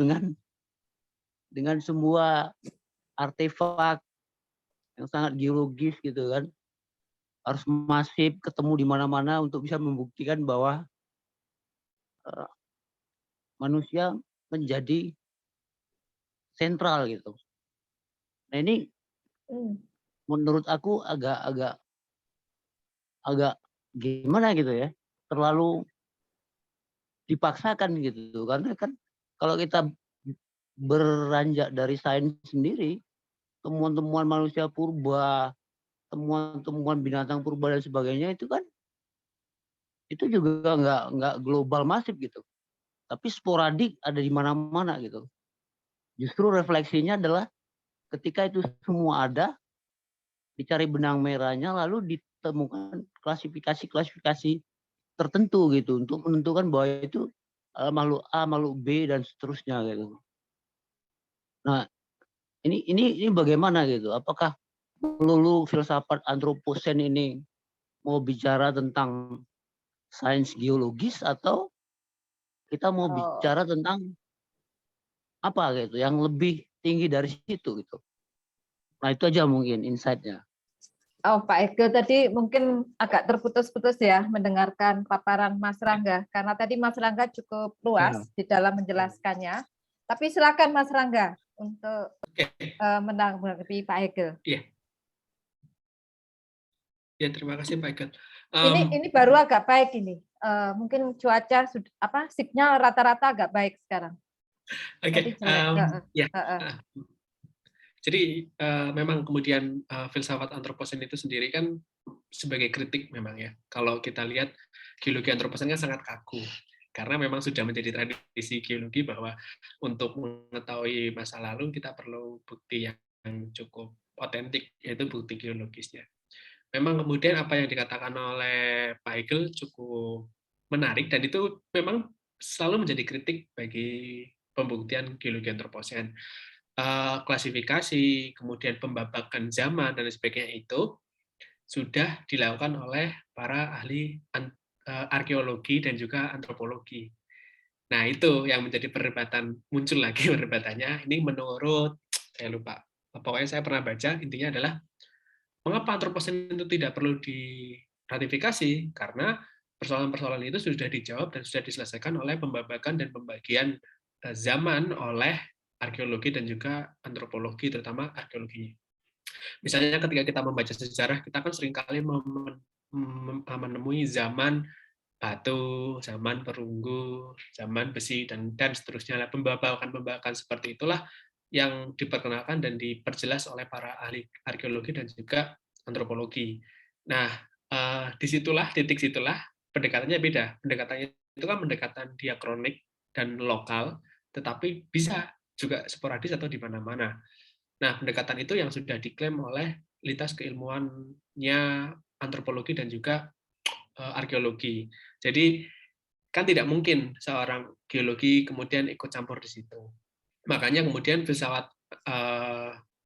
dengan semua artefak yang sangat geologis gitu kan. Harus masif, ketemu di mana-mana untuk bisa membuktikan bahwa manusia menjadi sentral gitu. Nah, ini menurut aku agak gimana gitu ya, terlalu dipaksakan gitu, karena kan kalau kita beranjak dari sains sendiri, temuan-temuan manusia purba, temuan-temuan binatang purba dan sebagainya itu kan itu juga nggak global masif gitu, tapi sporadik, ada di mana-mana gitu. Justru refleksinya adalah ketika itu semua ada, dicari benang merahnya, lalu ditemukan klasifikasi tertentu gitu untuk menentukan bahwa itu makhluk A, makhluk B dan seterusnya gitu. Nah, ini bagaimana gitu? Apakah melulu filsafat antroposen ini mau bicara tentang sains geologis atau kita mau bicara tentang apa gitu yang lebih tinggi dari situ gitu. Nah itu aja mungkin insight-nya. Oh, Pak Ege tadi mungkin agak terputus-putus ya mendengarkan paparan Mas Rangga, karena tadi Mas Rangga cukup luas di dalam menjelaskannya. Tapi silakan Mas Rangga untuk menanggapi Pak Ege. Iya. Ya, terima kasih Pak Ege. Ini baru agak baik ini. Mungkin cuaca signal rata-rata agak baik sekarang. Oke. Ya. Jadi memang kemudian filsafat antroposen itu sendiri kan sebagai kritik memang ya. Kalau kita lihat geologi antroposen kan sangat kaku. Karena memang sudah menjadi tradisi geologi bahwa untuk mengetahui masa lalu kita perlu bukti yang cukup otentik, yaitu bukti geologisnya. Memang kemudian apa yang dikatakan oleh Pak Hegel cukup menarik, dan itu memang selalu menjadi kritik bagi pembuktian geologi antroposen. Klasifikasi, kemudian pembabakan zaman, dan sebagainya itu sudah dilakukan oleh para ahli arkeologi dan juga antropologi. Nah, itu yang menjadi perdebatan, muncul lagi perdebatannya. Ini menurut, saya lupa, pokoknya saya pernah baca, intinya adalah, mengapa antroposen itu tidak perlu diratifikasi? Karena persoalan-persoalan itu sudah dijawab dan sudah diselesaikan oleh pembabakan dan pembagian zaman oleh arkeologi dan juga antropologi, terutama arkeologi. Misalnya ketika kita membaca sejarah, kita kan seringkali menemui zaman batu, zaman perunggu, zaman besi, dan seterusnya. Pembabakan seperti itulah yang diperkenalkan dan diperjelas oleh para ahli arkeologi dan juga antropologi. Nah, disitulah, titik situlah pendekatannya beda. Pendekatannya itu kan pendekatan diakronik dan lokal, tetapi bisa juga sporadis atau di mana-mana. Nah, pendekatan itu yang sudah diklaim oleh lintas keilmuannya antropologi dan juga arkeologi. Jadi kan tidak mungkin seorang geologi kemudian ikut campur di situ. Makanya kemudian filsafat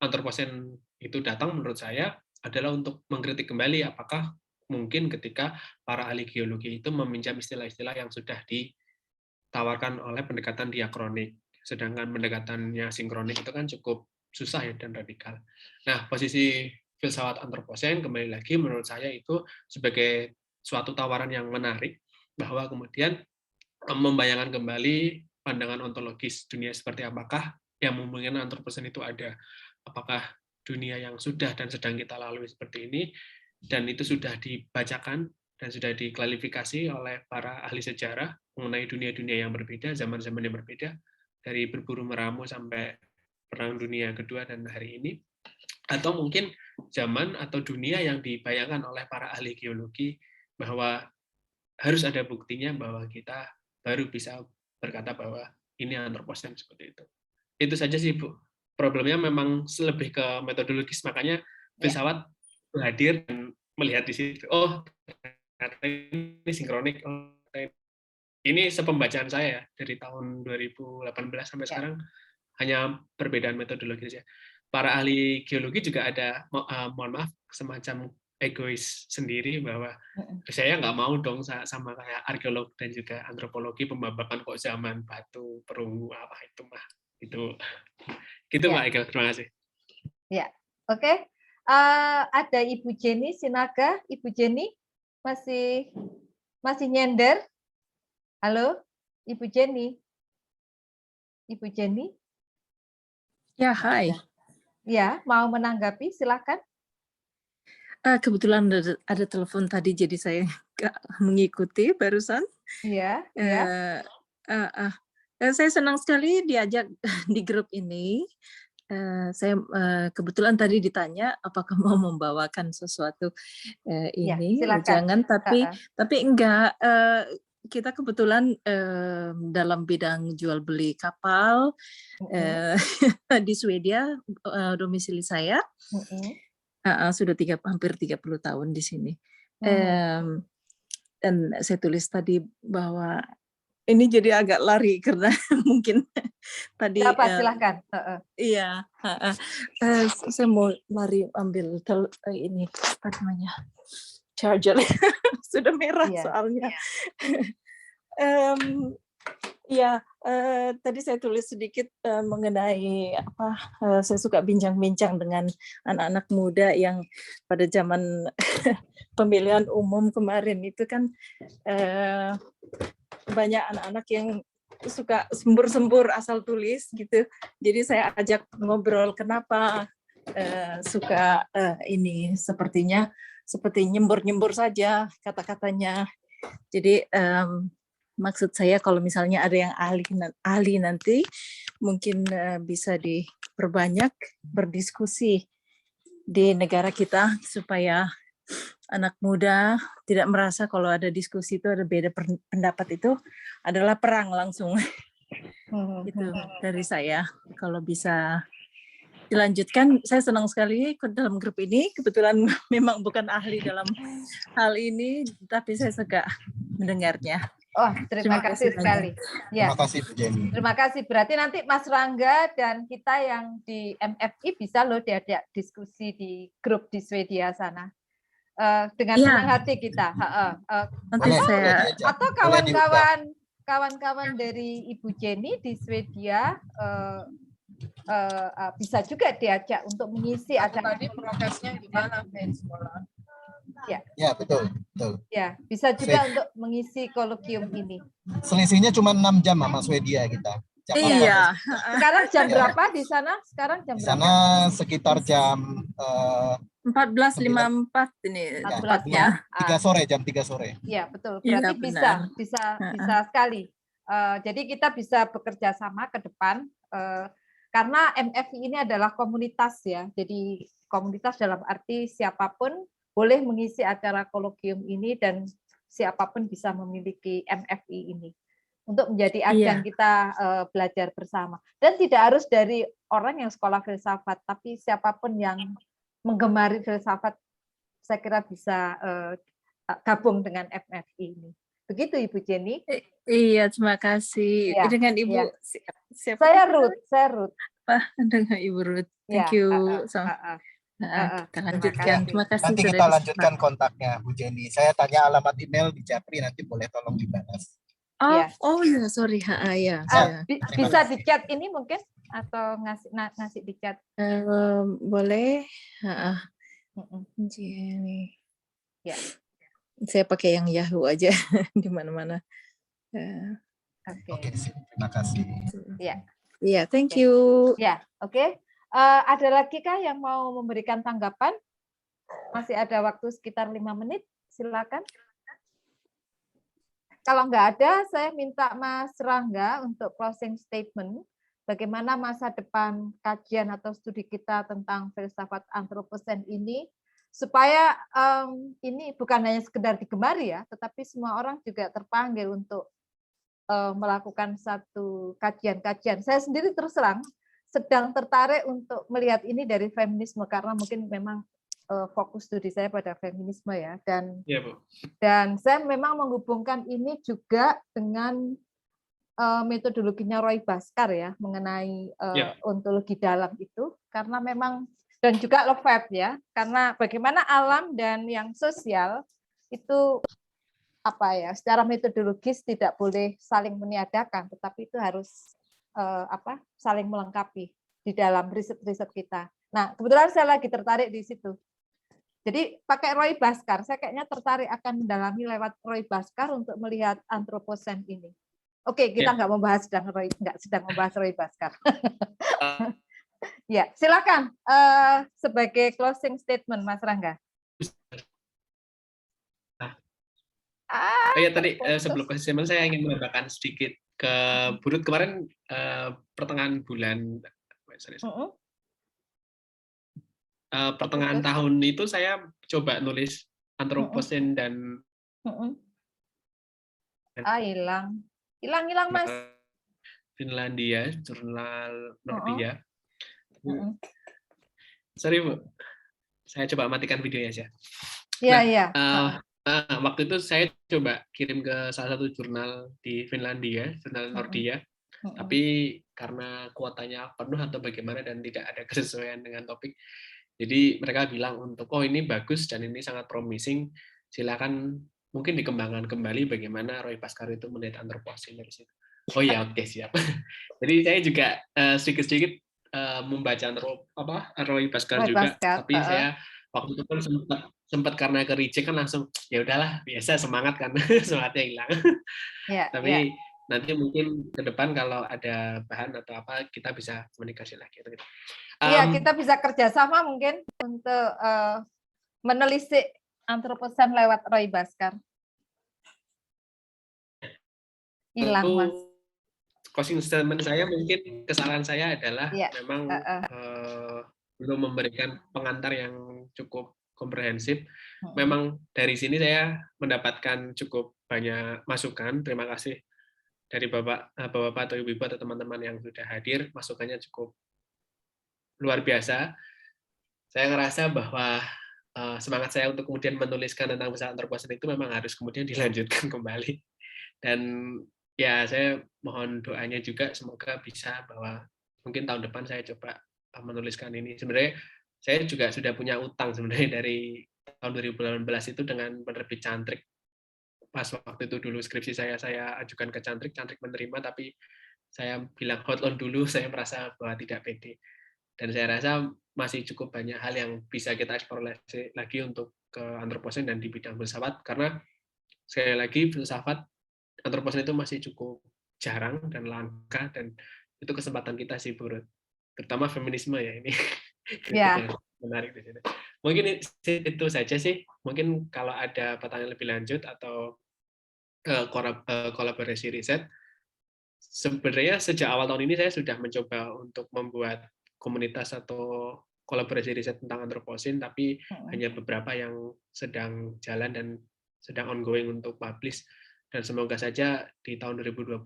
antroposen itu datang menurut saya adalah untuk mengkritik kembali apakah mungkin ketika para ahli geologi itu meminjam istilah-istilah yang sudah ditawarkan oleh pendekatan diakronik. Sedangkan pendekatannya sinkronik itu kan cukup susah ya dan radikal. Nah, posisi filsafat antroposen kembali lagi menurut saya itu sebagai suatu tawaran yang menarik, bahwa kemudian membayangkan kembali pandangan ontologis dunia seperti apakah yang memungkinkan antroposen itu ada. Apakah dunia yang sudah dan sedang kita lalui seperti ini, dan itu sudah dibacakan dan sudah diklarifikasi oleh para ahli sejarah mengenai dunia-dunia yang berbeda, zaman-zaman yang berbeda, dari berburu meramu sampai Perang Dunia Kedua dan hari ini, atau mungkin zaman atau dunia yang dibayangkan oleh para ahli geologi bahwa harus ada buktinya bahwa kita baru bisa berkata bahwa ini antroposen seperti itu. Itu saja sih, Bu. Problemnya memang lebih ke metodologis, makanya filsafat hadir dan melihat di situ. Oh, ternyata ini sinkronik. Ini sepembacaan saya dari tahun 2018 sampai sekarang, hanya perbedaan metodologi saja. Para ahli geologi juga ada, mohon maaf, semacam egois sendiri bahwa saya nggak mau dong sama kayak arkeolog dan juga antropologi pembabakan kok zaman batu perunggu apa itu mah itu gitu Pak Ega, terima kasih. Ya, oke. Ada Ibu Jenny Sinaga. Ibu Jenny masih nyender. Halo, Ibu Jenny. Ibu Jenny. Ya, hai. Ya, mau menanggapi, silakan. Kebetulan ada telepon tadi, jadi saya nggak mengikuti barusan. Iya. Saya senang sekali diajak di grup ini. Saya kebetulan tadi ditanya apakah mau membawakan sesuatu ini, silakan. jangan, tapi enggak. Kita kebetulan dalam bidang jual beli kapal di Swedia, domisili saya. Sudah hampir 30 tahun di sini. Dan saya tulis tadi bahwa ini jadi agak lari karena mungkin tadi Silahkan. iya, saya mau lari ambil ini apa namanya charger sudah merah soalnya. Ya, tadi saya tulis sedikit mengenai apa saya suka bincang-bincang dengan anak-anak muda yang pada zaman pemilihan umum kemarin itu kan banyak anak-anak yang suka sembur-sembur asal tulis gitu. Jadi saya ajak ngobrol kenapa suka ini sepertinya seperti nyembur-nyembur saja kata-katanya. Jadi maksud saya kalau misalnya ada yang ahli nanti mungkin bisa diperbanyak berdiskusi di negara kita supaya anak muda tidak merasa kalau ada diskusi itu ada beda pendapat itu adalah perang langsung. Itu dari saya. Kalau bisa dilanjutkan, saya senang sekali dalam grup ini. Kebetulan memang bukan ahli dalam hal ini, tapi saya suka mendengarnya. Oh, terima kasih sekali. Ya. Terima kasih Bu Jenny. Terima kasih. Berarti nanti Mas Rangga dan kita yang di MFI bisa loh diajak diskusi di grup di Swedia sana. Dengan senang hati kita. Nanti saya atau kawan-kawan dari Ibu Jenny di Swedia bisa juga diajak untuk mengisi acara. Tadi prosesnya gimana di sekolah? Ya, betul. Ya, bisa juga untuk mengisi kolokium ini. Selisihnya cuma 6 jam sama Swedia kita. Iya. Sekarang jam berapa di sana? Sekarang jam berapa? Di sana sekitar jam 14.54 ini tepatnya. 3 sore, jam 3 sore. Iya, betul. Berarti bisa sekali. Jadi kita bisa bekerja sama ke depan karena MFI ini adalah komunitas ya. Jadi komunitas dalam arti siapapun boleh mengisi acara kolokium ini dan siapapun bisa memiliki MFI ini untuk menjadi ajang kita belajar bersama. Dan tidak harus dari orang yang sekolah filsafat, tapi siapapun yang menggemari filsafat, saya kira bisa gabung dengan MFI ini. Begitu Ibu Jenny? Iya, terima kasih. Ya, dengan Ibu siapa? Saya Ruth. Dengan Ibu Ruth. Thank you. Kita lanjutkan. Terima kasih. Nanti kita lanjutkan kontaknya Bu Jenny. Saya tanya alamat email di Japri, nanti boleh tolong dibalas. Oh ya, sorry. Bisa di chat ini mungkin atau ngasih di chat? Boleh. Jenny. Ya. Saya pakai yang Yahoo aja di mana-mana. Oke, terima kasih. Iya, thank you. Ya, oke. Ada lagi kah yang mau memberikan tanggapan? Masih ada waktu sekitar 5 menit. Silakan. Kalau nggak ada, saya minta Mas Rangga untuk closing statement. Bagaimana masa depan kajian atau studi kita tentang filsafat antroposen ini, supaya ini bukan hanya sekedar digemari ya, tetapi semua orang juga terpanggil untuk melakukan satu kajian-kajian. Saya sendiri terus terang sedang tertarik untuk melihat ini dari feminisme karena mungkin memang fokus studi saya pada feminisme ya, dan saya memang menghubungkan ini juga dengan metodologinya Roy Bhaskar ya mengenai ontologi dalam itu, karena memang dan juga Lefebvre ya, karena bagaimana alam dan yang sosial itu secara metodologis tidak boleh saling meniadakan, tetapi itu harus saling melengkapi di dalam riset-riset kita. Nah, kebetulan saya lagi tertarik di situ. Jadi pakai Roy Bhaskar, saya kayaknya tertarik akan mendalami lewat Roy Bhaskar untuk melihat antroposen ini. Oke, kita nggak sedang membahas Roy Bhaskar. Ya, silakan sebagai closing statement, Mas Rangga. Tadi sebelum closing statement saya ingin menambahkan sedikit ke Burut kemarin pertengahan bulan pertengahan tahun itu saya coba nulis antroposen dan hilang Mas. Finlandia, jurnal Nordia. Sorry Bu, saya coba matikan videonya aja. Iya. Waktu itu saya coba kirim ke salah satu jurnal di Finlandia, jurnal Nordia, tapi karena kuotanya penuh atau bagaimana dan tidak ada kesesuaian dengan topik, jadi mereka bilang untuk, oh ini bagus dan ini sangat promising, silakan mungkin dikembangkan kembali bagaimana Roy Bhaskar itu melihat antroposen dari situ. Oh ya, oke, siap. Jadi saya juga sedikit-sedikit membaca Roy Bhaskar juga, tapi saya waktu itu pun sempat karena ke reject kan langsung ya udahlah, biasa semangat kan, semangatnya hilang. Tapi nanti mungkin ke depan kalau ada bahan atau apa kita bisa komunikasi lagi. Iya, kita bisa kerjasama mungkin untuk menelisik antroposen lewat Roy Bhaskar. Hilang, Mas. Closing statement saya mungkin kesalahan saya adalah memang belum memberikan pengantar yang cukup komprehensif. Memang dari sini saya mendapatkan cukup banyak masukan. Terima kasih dari Bapak atau Ibu atau teman-teman yang sudah hadir. Masukannya cukup luar biasa. Saya ngerasa bahwa semangat saya untuk kemudian menuliskan tentang masalah antroposen itu memang harus kemudian dilanjutkan kembali. Dan ya saya mohon doanya juga semoga bisa bahwa mungkin tahun depan saya coba menuliskan ini. Sebenarnya saya juga sudah punya utang sebenarnya dari tahun 2018 itu dengan penerbit Cantrik. Pas waktu itu dulu skripsi saya ajukan ke Cantrik menerima, tapi saya bilang hold on dulu, saya merasa bahwa tidak pede. Dan saya rasa masih cukup banyak hal yang bisa kita eksplorasi lagi untuk ke antroposen dan di bidang filsafat, karena sekali lagi filsafat antroposen itu masih cukup jarang dan langka, dan itu kesempatan kita sih, Bu Ruth. Terutama feminisme ya ini. Yang menarik di sini. Mungkin itu saja sih. Mungkin kalau ada pertanyaan lebih lanjut atau kolaborasi riset, sebenarnya sejak awal tahun ini saya sudah mencoba untuk membuat komunitas atau kolaborasi riset tentang antroposen, tapi hanya beberapa yang sedang jalan dan sedang ongoing untuk publish. Dan semoga saja di tahun 2022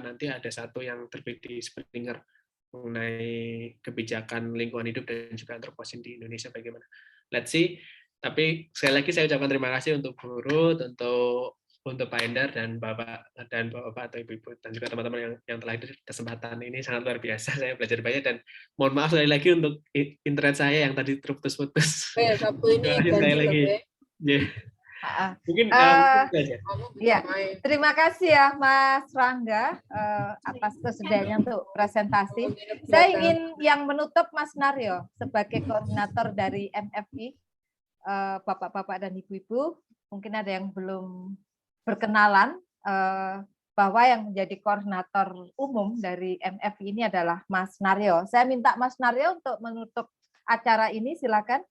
nanti ada satu yang terbit di Springer mengenai kebijakan lingkungan hidup dan juga antroposen di Indonesia bagaimana. Let's see. Tapi sekali lagi saya ucapkan terima kasih untuk Bu Ruth, untuk Pak Endar dan Bapak atau Ibu dan juga teman-teman yang telah hadir. Kesempatan ini sangat luar biasa. Saya belajar banyak dan mohon maaf sekali lagi untuk internet saya yang tadi terputus-putus. Sabtu ini sekali lagi. Mungkin ya, terima kasih ya Mas Rangga atas kesediaannya untuk presentasi. Saya ingin yang menutup Mas Naryo sebagai koordinator dari MFI, Bapak-bapak dan Ibu-ibu, mungkin ada yang belum berkenalan bahwa yang menjadi koordinator umum dari MFI ini adalah Mas Naryo. Saya minta Mas Naryo untuk menutup acara ini, silakan.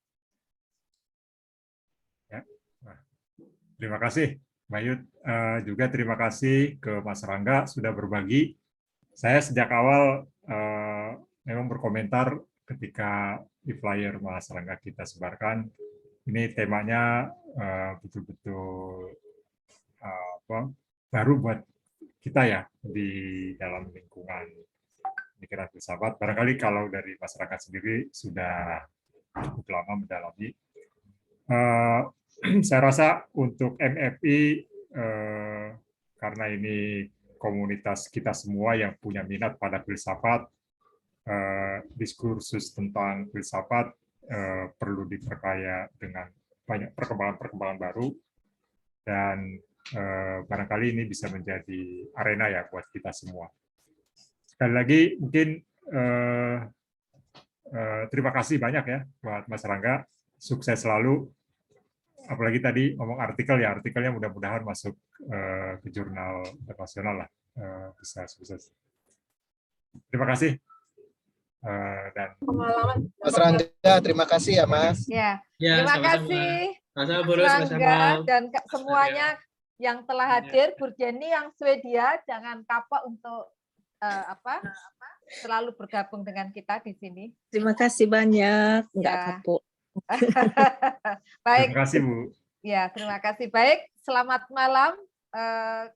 Terima kasih, Mbak Yud. Juga terima kasih ke Mas Rangga sudah berbagi. Saya sejak awal memang berkomentar ketika di flyer Mas Rangga kita sebarkan. Ini temanya betul-betul baru buat kita ya di dalam lingkungan pikiran filsafat. Barangkali kalau dari masyarakat sendiri sudah cukup lama mendalami. Saya rasa untuk MFI, karena ini komunitas kita semua yang punya minat pada filsafat, diskursus tentang filsafat perlu diperkaya dengan banyak perkembangan-perkembangan baru, dan barangkali ini bisa menjadi arena ya buat kita semua. Sekali lagi mungkin terima kasih banyak ya buat Mas Rangga, sukses selalu. Apalagi tadi ngomong artikel ya, artikelnya mudah-mudahan masuk ke jurnal internasional lah, bisa sukses. Terima kasih. Dan Mas Rangga, terima kasih ya Mas. Ya, terima kasih Mas Rangga dan semuanya yang telah hadir. Bu Jenny yang Swedia, jangan kapok untuk selalu bergabung dengan kita di sini. Terima kasih banyak, nggak kapok. Baik. Terima kasih Bu. Ya, terima kasih. Baik, selamat malam.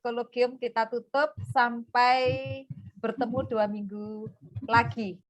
Kologium kita tutup sampai bertemu 2 minggu lagi.